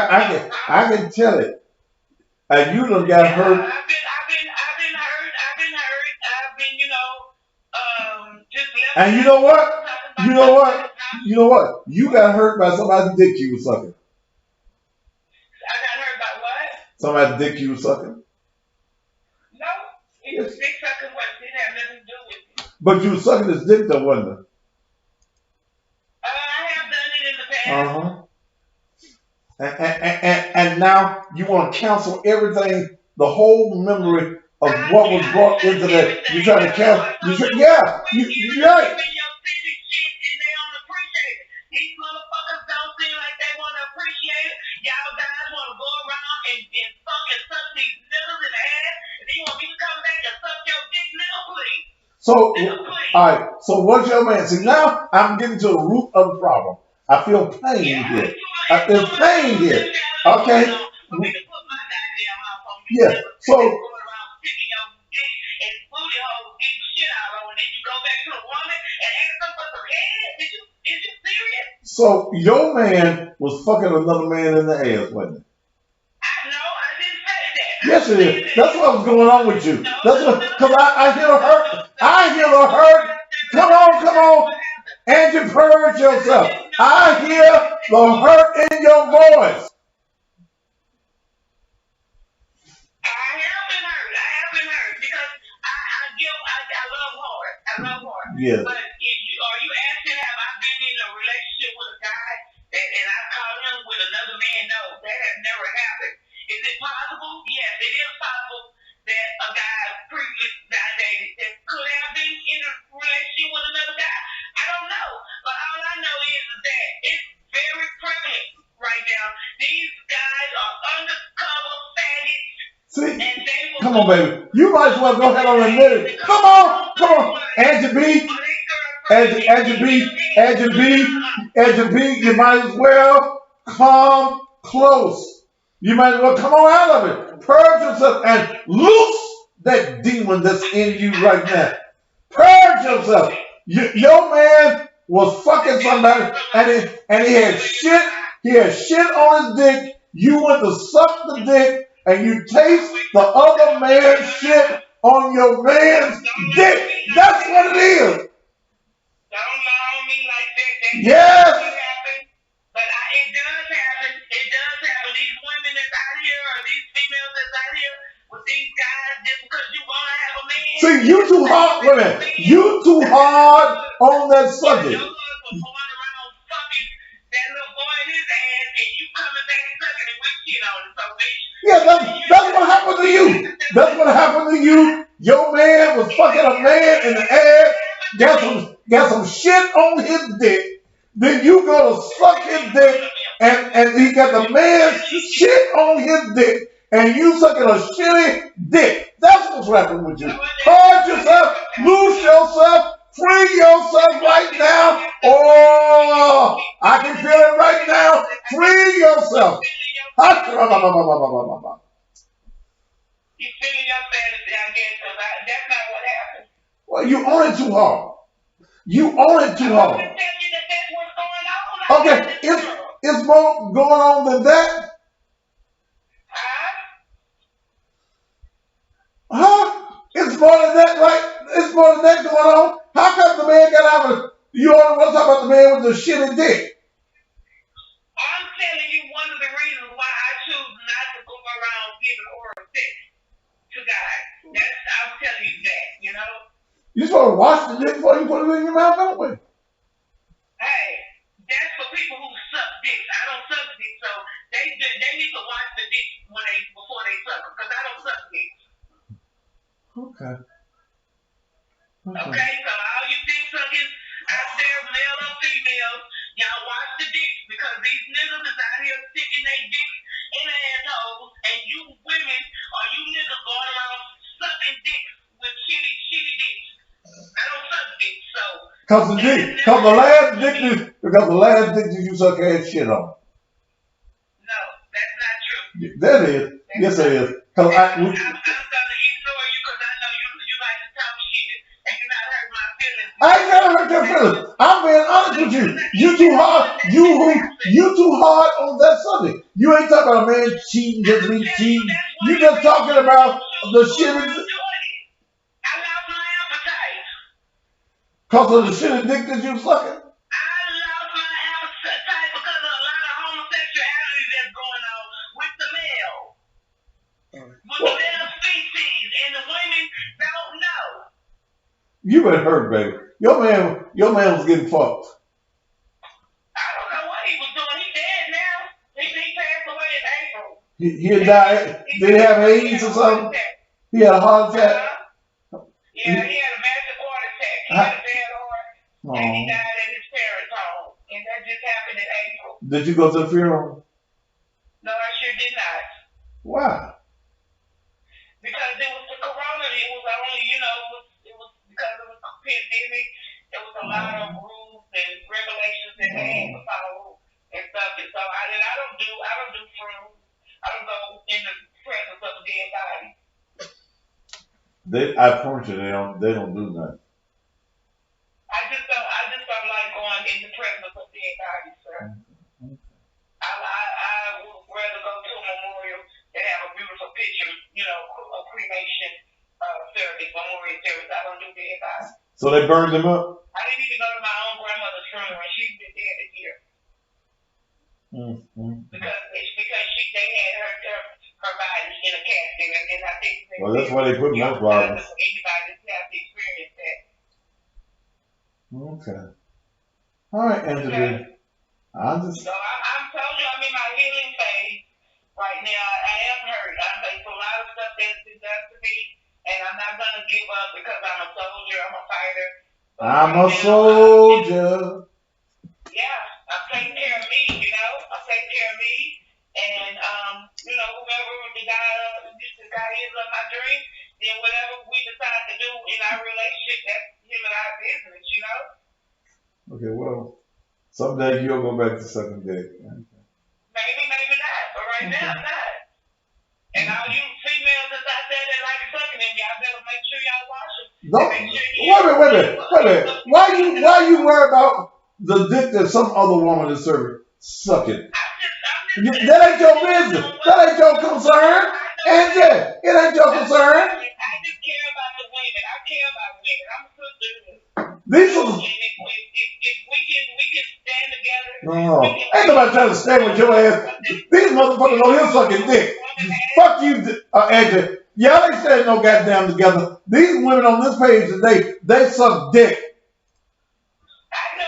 can tell it. And you done got hurt. I've been hurt. I've been, just left. And you know what? You got hurt by somebody's dick you was sucking. I got hurt by what? Somebody's dick you was sucking. No, it was big sucking what? It had nothing to do with it. But you was sucking his dick though, wasn't it? I have done it in the past. And now you want to cancel everything, the whole memory of what was brought into that. You try to cancel. Yeah, you're right. These motherfuckers don't seem like they want to appreciate it. Y'all guys want to go around and fucking suck these niggas in the ass, and then you want me to come back and suck your dick, nigga, please. So, all right. So what's your man? See, now I'm getting to the root of the problem. I feel pain here. There's pain here. Okay. Yeah. So. So your man was fucking another man in the ass, wasn't it? No, I didn't say that. Yes, it is. That's what was going on with you. That's what, because I hear the hurt. I hear the hurt. Come on. Angie, purge yourself. I hear the hurt in your voice. I have been hurt because I love hard. Yes. But are you asking, have I been in a relationship with a guy and I caught him with another man? No, that has never happened. Is it possible? Yes, it is possible that a guy previous that could have been in a relationship with another guy. I don't know. But all I know is that it's very prevalent right now. These guys are undercover faggots. See, come on, baby. You might as well go ahead and admit it. Come on. Angie B, you might as well come close. You might as well come on out of it. Purge yourself and loose that demon that's in you right now. Purge yourself. Your man was fucking somebody and he had shit. He had shit on his dick. You went to suck the dick and you taste the other man's shit on your man's dick. That's what it is. Don't lie on me like that. Yes. But it does happen. It does happen. These women that's out here or these females that's out here with these guys just because you want to have a man. See, you too hard, women. You too hard on that subject. Your husband going around fucking that little boy in his ass and you coming back sucking it with shit on it. So, bitch. Yeah, that's what happened to you. That's what happened to you. Your man was fucking a man in the ass, got some shit on his dick. Then you go to suck his dick, and he got the man's shit on his dick, and you sucking a shitty dick. That's what's happening with you. Purge yourself, loose yourself, free yourself right now. Oh, I can feel it right now. Free yourself. You feeling your fantasy, I guess, because that's not what happened. Well, you own it too hard. You own it too hard. I can tell you that that's what's going on. Okay, it's more going on than that. Huh? It's more than that, right? It's more than that going on. How come the man got out of you only want to talk about the man with the shitty dick? I'm telling you one of the reasons why I choose not to go around giving oral sex to guys. I'm telling you that, you know? You're supposed to wash the dick before you put it in your mouth, don't we? Hey, that's for people who suck dicks. I don't suck dick, so they need to watch the dick before they suck them, because I don't suck dick. Okay. Okay, so all you dick suckers out there, male or female, y'all watch the dicks, because these niggas is out here sticking their dicks in their assholes, and you women or you niggas going around sucking dicks with shitty dicks. I don't suck dick, so. Because the last dick that you suck had shit on. No, that's not true. That is. Yes, it is. I'm gonna ignore you because I know you like to talk shit and you're not hurt my feelings. I ain't never hurt your feelings. I'm being honest with you. You too hard. You too hard on that subject. You ain't talking about a man cheating, just me cheating. You just talking about the shit. I lost my appetite. Because of the shitty dick that you sucking. I lost my appetite because of a lot of homosexuality that's going on with the male. With the male species, and the women don't know. You been hurt, baby. Your man was getting fucked. I don't know what he was doing. He dead now. He passed He had died. Did he have AIDS or something? He had a heart attack. Yeah, he had a massive heart attack. He had a bad heart, and he Oh. died at his parents' home. And that just happened in April. Did you go to the funeral? No, I sure did not. Why? Because it was the corona. It was only, it was because it was a pandemic. There was a lot of rules and regulations that they had to follow and stuff. And so I don't do funerals. I don't go in the presence of a dead body. I promise you, they don't do that. I just don't like going in the presence of dead bodies, sir. I would rather go to a memorial and have a beautiful picture, a cremation service, memorial service. I don't do dead bodies. So they burned him up? I didn't even go to my own grandmother's funeral, and she's been dead a year. Because they had her body in a casket, and I think Well, that's why they put most bodies. Anybody that's have to experience that. Okay. All right, Angela. So I'm told you I'm in my healing phase right now. I am hurt. It's a lot of stuff that's been done to me, and I'm not gonna give up because I'm a soldier. I'm a fighter. But I'm right a now, soldier. Yeah, I'm taking care of me. I'm taking care of me, and whoever the guy is of my dream, then whatever we decide to do in our relationship, that's him and our business. Okay, well, someday you'll go back to sucking dick. Maybe not, but right now I'm not. And all you females that's out there that like sucking them, y'all better make sure y'all wash them. Wait a minute. Why you worry about the dick that some other woman is serving? Suck it. That ain't your business. That ain't your concern. Angel, it ain't your concern. I just care about the women. I care about women. I'm a sister. These are If we can stand together. no, ain't nobody trying to stand with your ass. These motherfuckers on here sucking dick. Fuck you, Angel. Y'all ain't standing no goddamn together. These women on this page today, they suck dick.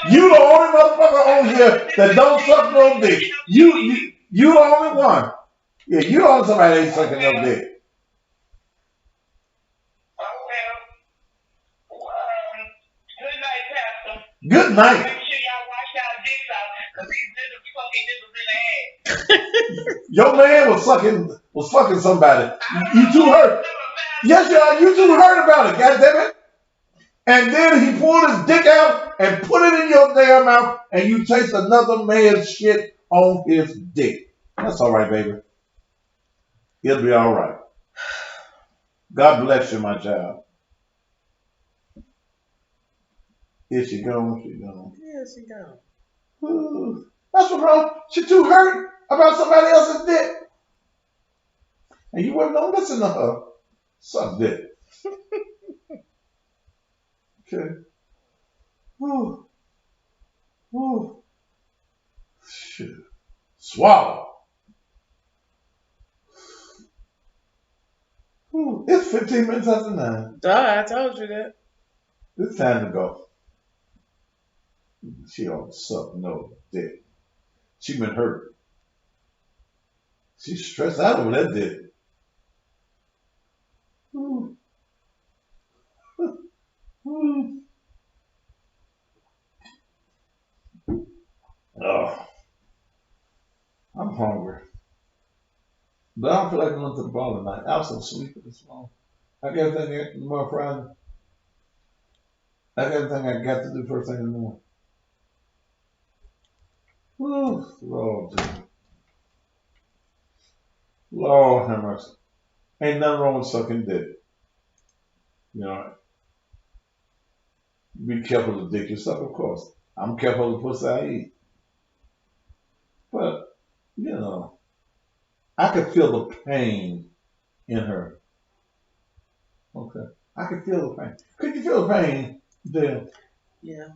You the only motherfucker on here that don't suck no dick. You the only one. Yeah, you the only somebody that ain't sucking no dick. Good night, Pastor. Good night. Make sure y'all wash y'all dicks out, because these niggas fucking niggas in the head. Your man was fucking somebody. You too hurt. Yes, you are. You too hurt about it. Goddamn it. And then he pulled his dick out and put it in your damn mouth, and you taste another man's shit on his dick. That's all right, baby. It'll be all right. God bless you, my child. Is she gone? She gone. Yeah, she gone. Ooh, that's what's wrong. She too hurt about somebody else's dick. And you weren't gonna listen to her. Suck dick. Okay. Whew. Whew. Shit. Swallow. Whew. It's 15 minutes after 9. Duh, I told you that. It's time to go. She don't suck no dick. She been hurt. She's stressed out over that dick. Whew. Oh, I'm hungry. But I don't feel like going to the bar tonight. I was so sleepy this morning. I got everything tomorrow Friday. I got everything I got to do first thing in the morning. Whew, Lord Jesus. Lord have mercy. Ain't nothing wrong with sucking dick. Be careful of the dick you suck, of course. I'm careful of the pussy I eat. But, I could feel the pain in her. Okay. I could feel the pain. Could you feel the pain, Dale? Yeah.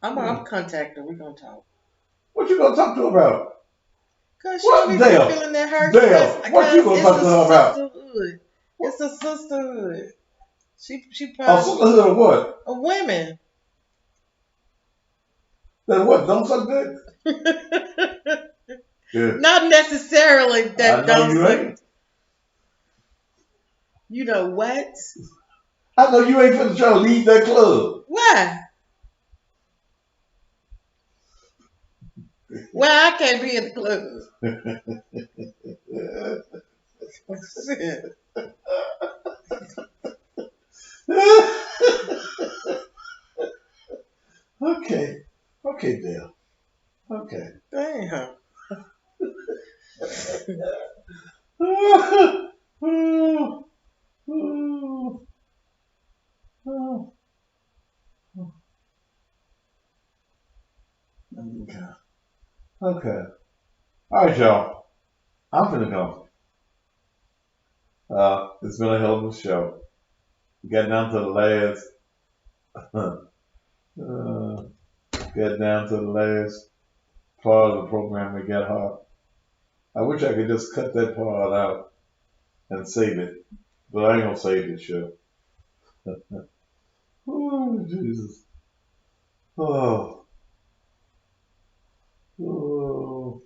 I'm contacting her. We're going to talk. What you gonna talk to her about? Because she What, be Dale? feeling that hurt. Dale, what you gonna talk to her about? Sisterhood. It's a sisterhood. She Oh, probably sisterhood of what? of women. That what? Don't suck dick? Yeah. Not necessarily that I know don't you suck. ain't. You know what? I know you ain't finna try to leave that club. Why? Why I can't be in the club? Okay. Okay, Dale. Okay. Damn. Okay. Okay. All right, y'all. I'm finna go. It's been a hell of a show. We got down to the last. Got down to the last part of the program. We got hot. I wish I could just cut that part out and save it, but I ain't gonna save this show. Oh Jesus. Oh. Oh.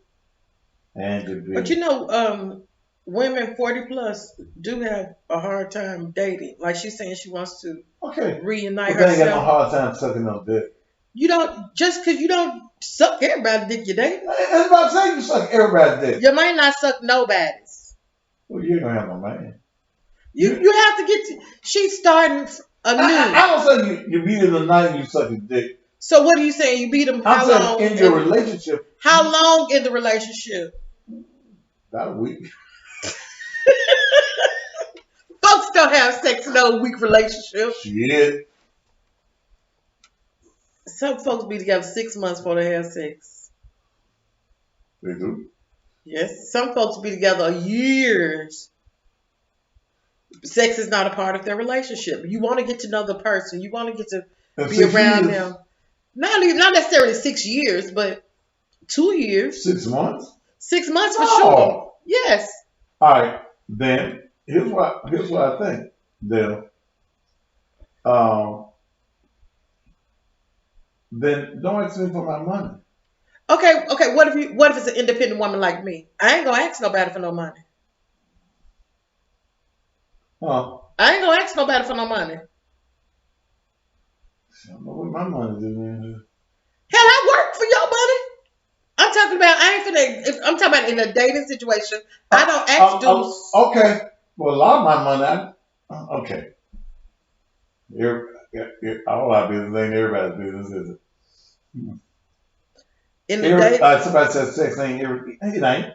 And But you know, women 40 plus do have a hard time dating. Like she's saying she wants to okay. reunite But they ain't got no herself. hard time sucking no dick. You don't, just because you don't suck everybody's dick you dating. That's about to say you suck everybody's dick. You might not suck nobody's. Well, you ain't gonna have no man. You have to get to, she's starting anew. I don't say you beat him tonight and you suck his dick. So what are you saying? You beat him I'm how saying long? in your relationship. How long in the relationship? About a week. Folks don't have sex in no weak relationship. Shit. Some folks be together 6 months before they have sex. They do. Yes. Some folks be together years. Sex is not a part of their relationship. You want to get to know the person. You want to get to And be 6 around years, them. Not necessarily 6 years, but 2 years. 6 months. 6 months for Oh. sure. Yes. All right. Then here's what I think. Then don't ask me for my money. Okay. What if it's an independent woman like me? I ain't gonna ask nobody for no money. Huh? I ain't gonna ask nobody for no money. I don't know what my money is, man. Hell, I work for your money. I'm talking about. I'm talking about in a dating situation. I don't ask dudes. Okay. Well, a lot of my money. Okay. All our business ain't everybody's business, is it? In the date. Somebody says sex ain't it ain't.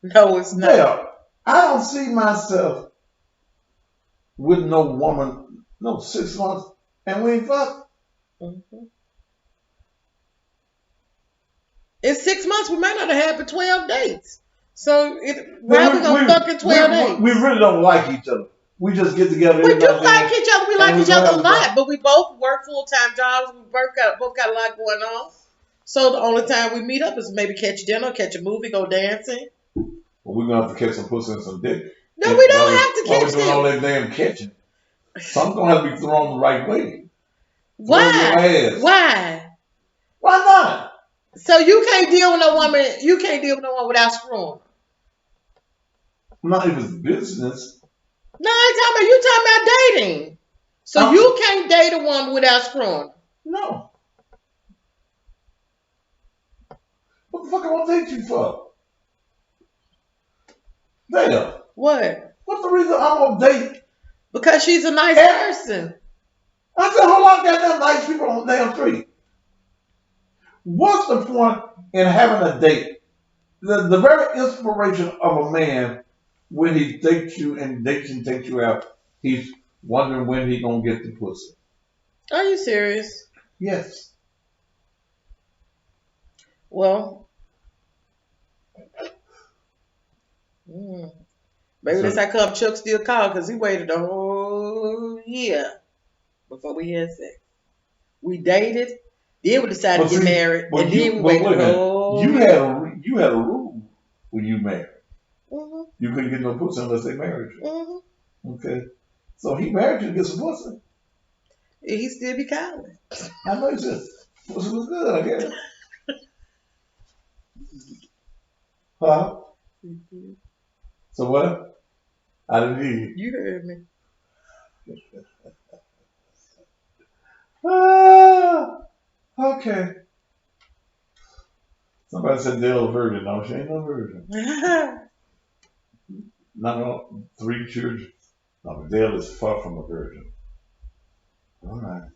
No, it's not. Yeah, I don't see myself with no woman, no 6 months, and we ain't fuck. Mm-hmm. In 6 months, we might not have had but 12 dates. So why are we gonna fuck in 12 days? We really don't like each other. We just get together. We do like each other. We like each other a lot, fun. but we both work full-time jobs. We both got a lot going on. So the only time we meet up is maybe catch dinner, catch a movie, go dancing. Well, we're gonna have to catch some pussy and some dick. No, we don't have to While catch we're doing all them. that damn catching, something's gonna have to be thrown the right way. Why? Why? Why not? So you can't deal with no woman. You can't deal with no one without screwing. Not if it's business. No, you talking about dating. So you can't date a woman without screwing. No. What the fuck I want to date you for? Damn. What? What's the reason I'm gonna date? Because she's a nice person. I said, hold on, goddamn nice people on the damn street. What's the point in having a date? The very inspiration of a man when he dates you and takes you out, he's wondering when he gonna get the pussy. Are you serious? Yes. Well, maybe that's how come Chuck still called, because he waited a whole year before we had sex. We dated, then we decided to get married, and then we waited a whole year. You had a rule when you married. Mm-hmm. You couldn't get no pussy unless they married you. Mm-hmm. Okay. So he married you to get some pussy. He still be calling. I know he said pussy was good, I guess. Huh? So what? I didn't hear you. You heard me. Ah, okay. Somebody said Dale's a virgin. No, she ain't no virgin. Not no 3 children. No, but Dale is far from a virgin. All right.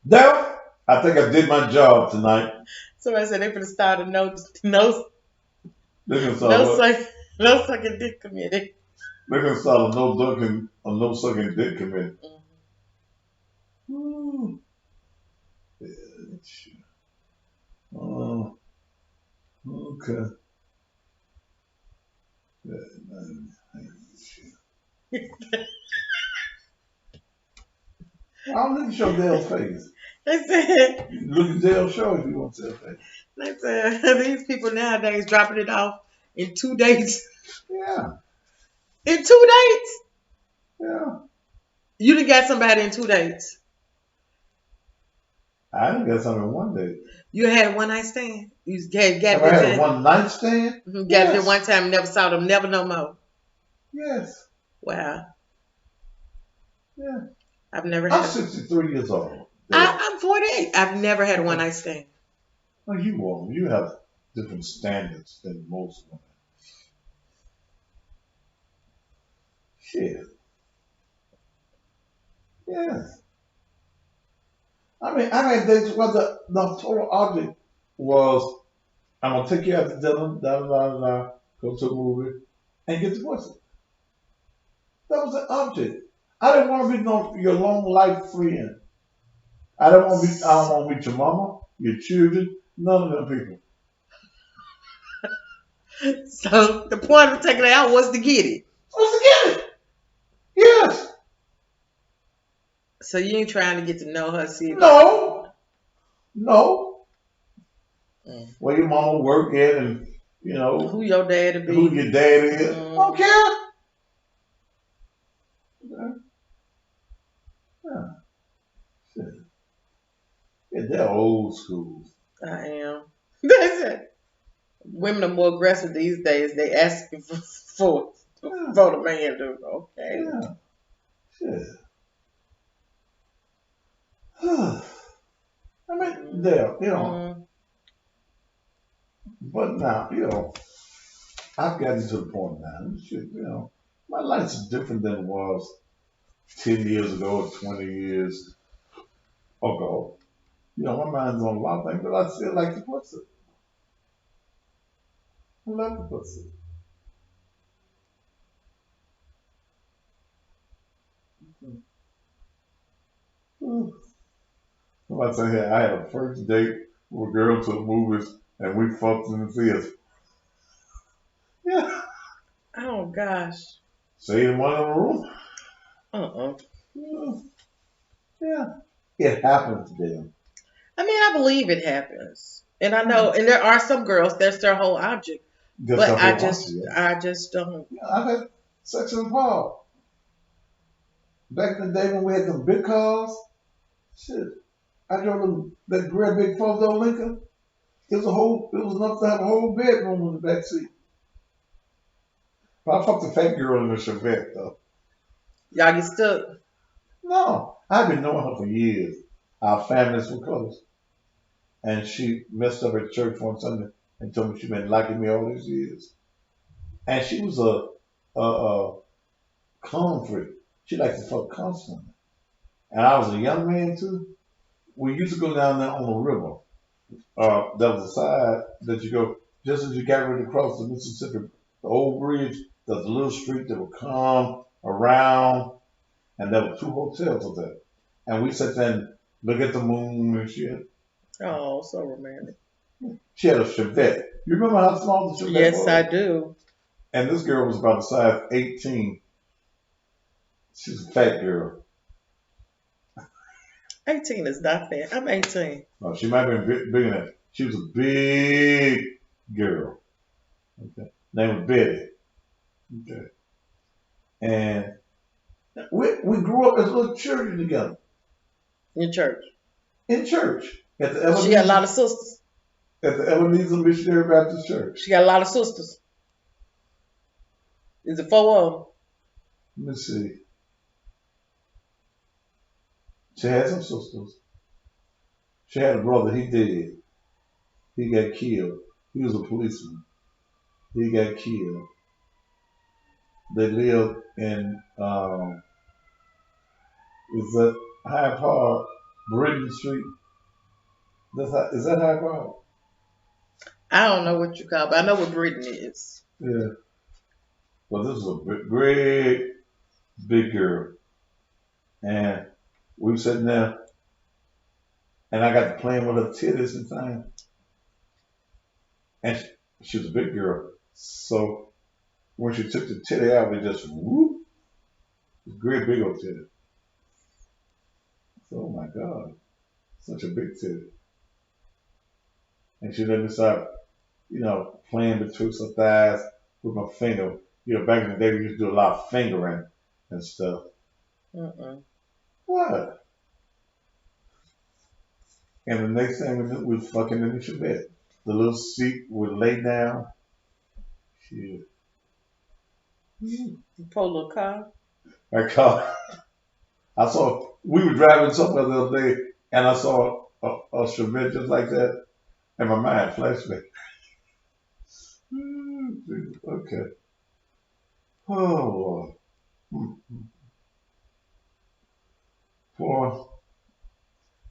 Dale, I think I did my job tonight. Somebody said they finna start a no They're gonna start what? no sucking dick committee. They're gonna start a no sucking dick committee. Ooh. Bitch. Oh, okay. I'll look at your Dale's face. They said, Look at Dale's show if you want to see her face. they said these people nowadays dropping it off in 2 dates. Yeah, In 2 dates? yeah. You done got somebody in 2 dates. I didn't get something in 1 day. You had a one night stand. You got Have I had a one night stand? Got Yes. there one time, never saw them, never no more. Yes. Wow. Yeah. I've never I'm had. 63 years old. I'm 48. I've never had a one night stand. Well, you won't. You have different standards than most women. Shit. Yes. I mean, I had dates where the total object was, I'm going to take you out to dinner, go to a movie, and get the pussy. That was the object. I didn't want to be your long life friend. I don't want to meet your mama, your children, none of them people. So the point of taking it out was to get it. Supposed to get it. Yes. So you ain't trying to get to know her, see? No. Mm. Where your mama work at, and Who your daddy be? who your dad is. Mm. Don't care. Yeah. Shit. Yeah, they're old school. I am. That's it. Women are more aggressive these days. They asking for the man to. Okay. Yeah. Shit. I mean, there, but now, I've gotten to the point now, shit, my life's different than it was 10 years ago or 20 years ago. My mind's on a lot of things, but I still like the pussy. I love the pussy. Somebody say, hey, I had a first date with a girl to the movies and we fucked in the theater. Yeah. Oh gosh. Stayed in one other room. Yeah. It happens to them. I mean, I believe it happens, and I know, and there are some girls that's their whole object, That's but their I whole just, object, yeah. I just don't. Yeah, I've had sex in the park. Back in the day when we had them big cars, shit, I drove them, that great big 4-door Lincoln. It was enough to have a whole bedroom in the back seat. But I fucked a fat girl in the Chevette though. Y'all get stuck. No, I've been knowing her for years. Our families were close. And she messed up at church one Sunday and told me she'd been liking me all these years. And she was a con freak. She liked to fuck constantly. And I was a young man too. We used to go down there on the river. There was a side that you go, just as you got ready to cross the Mississippi, the old bridge, there's a little street that would come around, and there were 2 hotels up there. And we sat there and look at the moon and shit. Oh, so romantic. She had a Chevette. You remember how small the Chevette was? Yes, I do. And this girl was about a size 18. She was a fat girl. 18 is not fair. I'm 18. No, she might have been bigger than that. She was a big girl. Okay. Name was Betty. Okay. And we grew up as little children together. In church. in church at the She got a lot Ebenezer, of sisters. at the Ebenezer Missionary Baptist Church. She got a lot of sisters. Is it 4 of them? Let me see. She had some sisters. She had a brother. He did. He got killed. He was a policeman. He got killed. They lived in is that Hyde Park, Britain Street? Is that Hyde Park? I don't know what you call it, but I know what Britain is. Yeah. Well, this was a great big girl, and we were sitting there, and I got to playing with her titties and things. And she was a big girl, so when she took the titty out, we just whoop, great big old titty. So, oh my God, such a big titty. And she let me start, playing betwixt her thighs with my finger. Back in the day, we used to do a lot of fingering and stuff. What? And the next thing we did was fucking in the Chevette. The little seat would lay down. Shit. Poor little car. I saw, we were driving somewhere the other day, and I saw a Chevette just like that, and my mind flashed back. Okay. Oh, Lord. Boy, it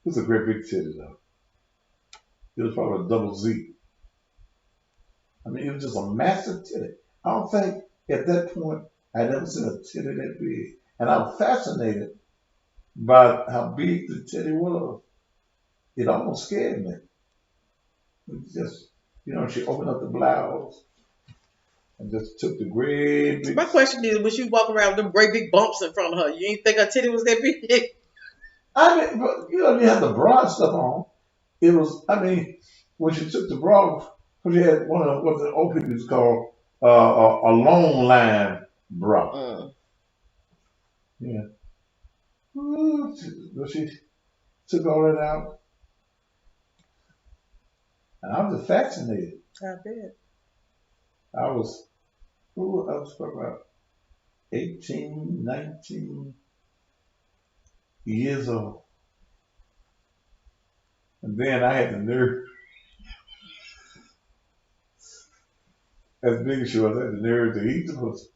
was a great big titty, though. It was probably a double Z. I mean, it was just a massive titty. I don't think at that point I'd ever seen a titty that big. And I was fascinated by how big the titty was. It almost scared me. It was just, she opened up the blouse and just took the great big... My question is, when she walk around with them great big bumps in front of her, you ain't think her titty was that big? I mean, but, you had the bra and stuff on. It was, when she took the bra off, she had one of what the old people used to call a long line bra. Yeah. But she took all that out. And I was just fascinated. I bet. I was probably about 18, 19 years old. And then I had the nerve, as big as she was, I had the nerve to eat the pussy.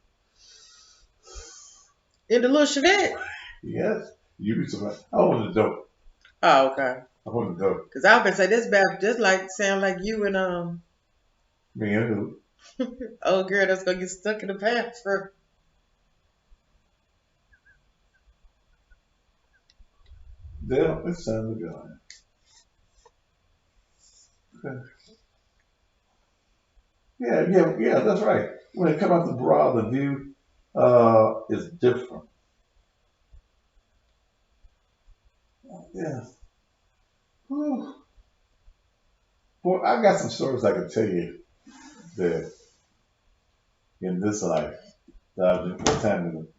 In the little Chevette? Yes. You be surprised. I wasn't a dope. Oh, okay. I wasn't a dope. Because I was going to say, this bad, just like, sound like you and, Me and who? old girl that's going to get stuck in the bathroom. Damn, it's time to go. Okay. Yeah, that's right. When it comes out the bra, the view is different. Yeah. Whew. Boy, I got some stories I can tell you that in this life. What time is it?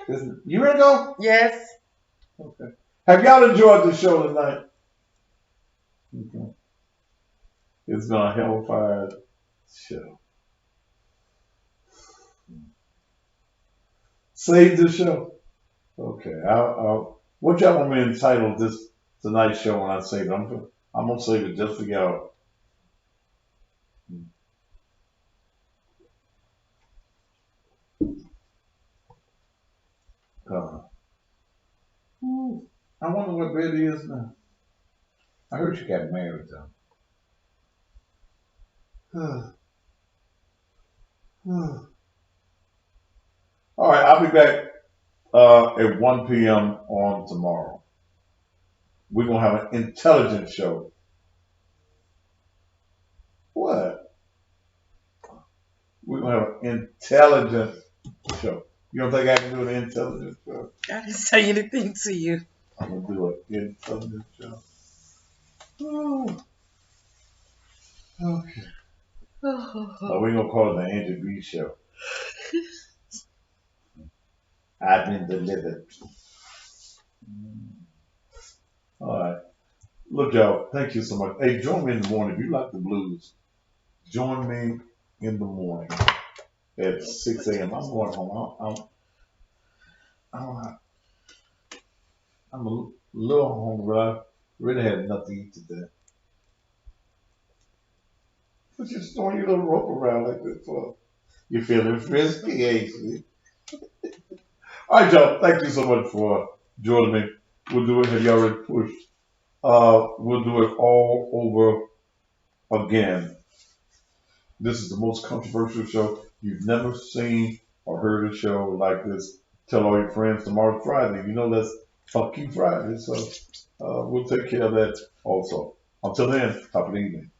9:30? You ready to go? Yes. Okay. Have y'all enjoyed the show tonight? Okay. It's been a hellfire show. Save the show. Okay. What y'all want me to entitle this tonight's show when I save it? I'm gonna save it just for y'all. I wonder what Betty is now. I heard she got married though. All right, I'll be back at 1 p.m. on tomorrow. We're gonna have an intelligent show. What? We're gonna have an intelligent show. You don't think I can do an intelligent show? I didn't say anything to you. I'm gonna do an intelligent show. Oh. Okay. So we're gonna call it the Angie B show. I've been delivered. All right. Look, y'all, thank you so much. Hey, join me in the morning. If you like the blues, join me in the morning at 6 a.m. I'm going home. I'm, I'm a little hungry. I really had nothing to eat today. But you're throwing your little rope around like this for. You're feeling frisky, ain't you? All right, y'all. Thank you so much for joining me. We'll do it. Have you already pushed? We'll do it all over again. This is the most controversial show. You've never seen or heard a show like this. Tell all your friends tomorrow's Friday. You know that's Fuck You Friday. So we'll take care of that also. Until then, top of the evening.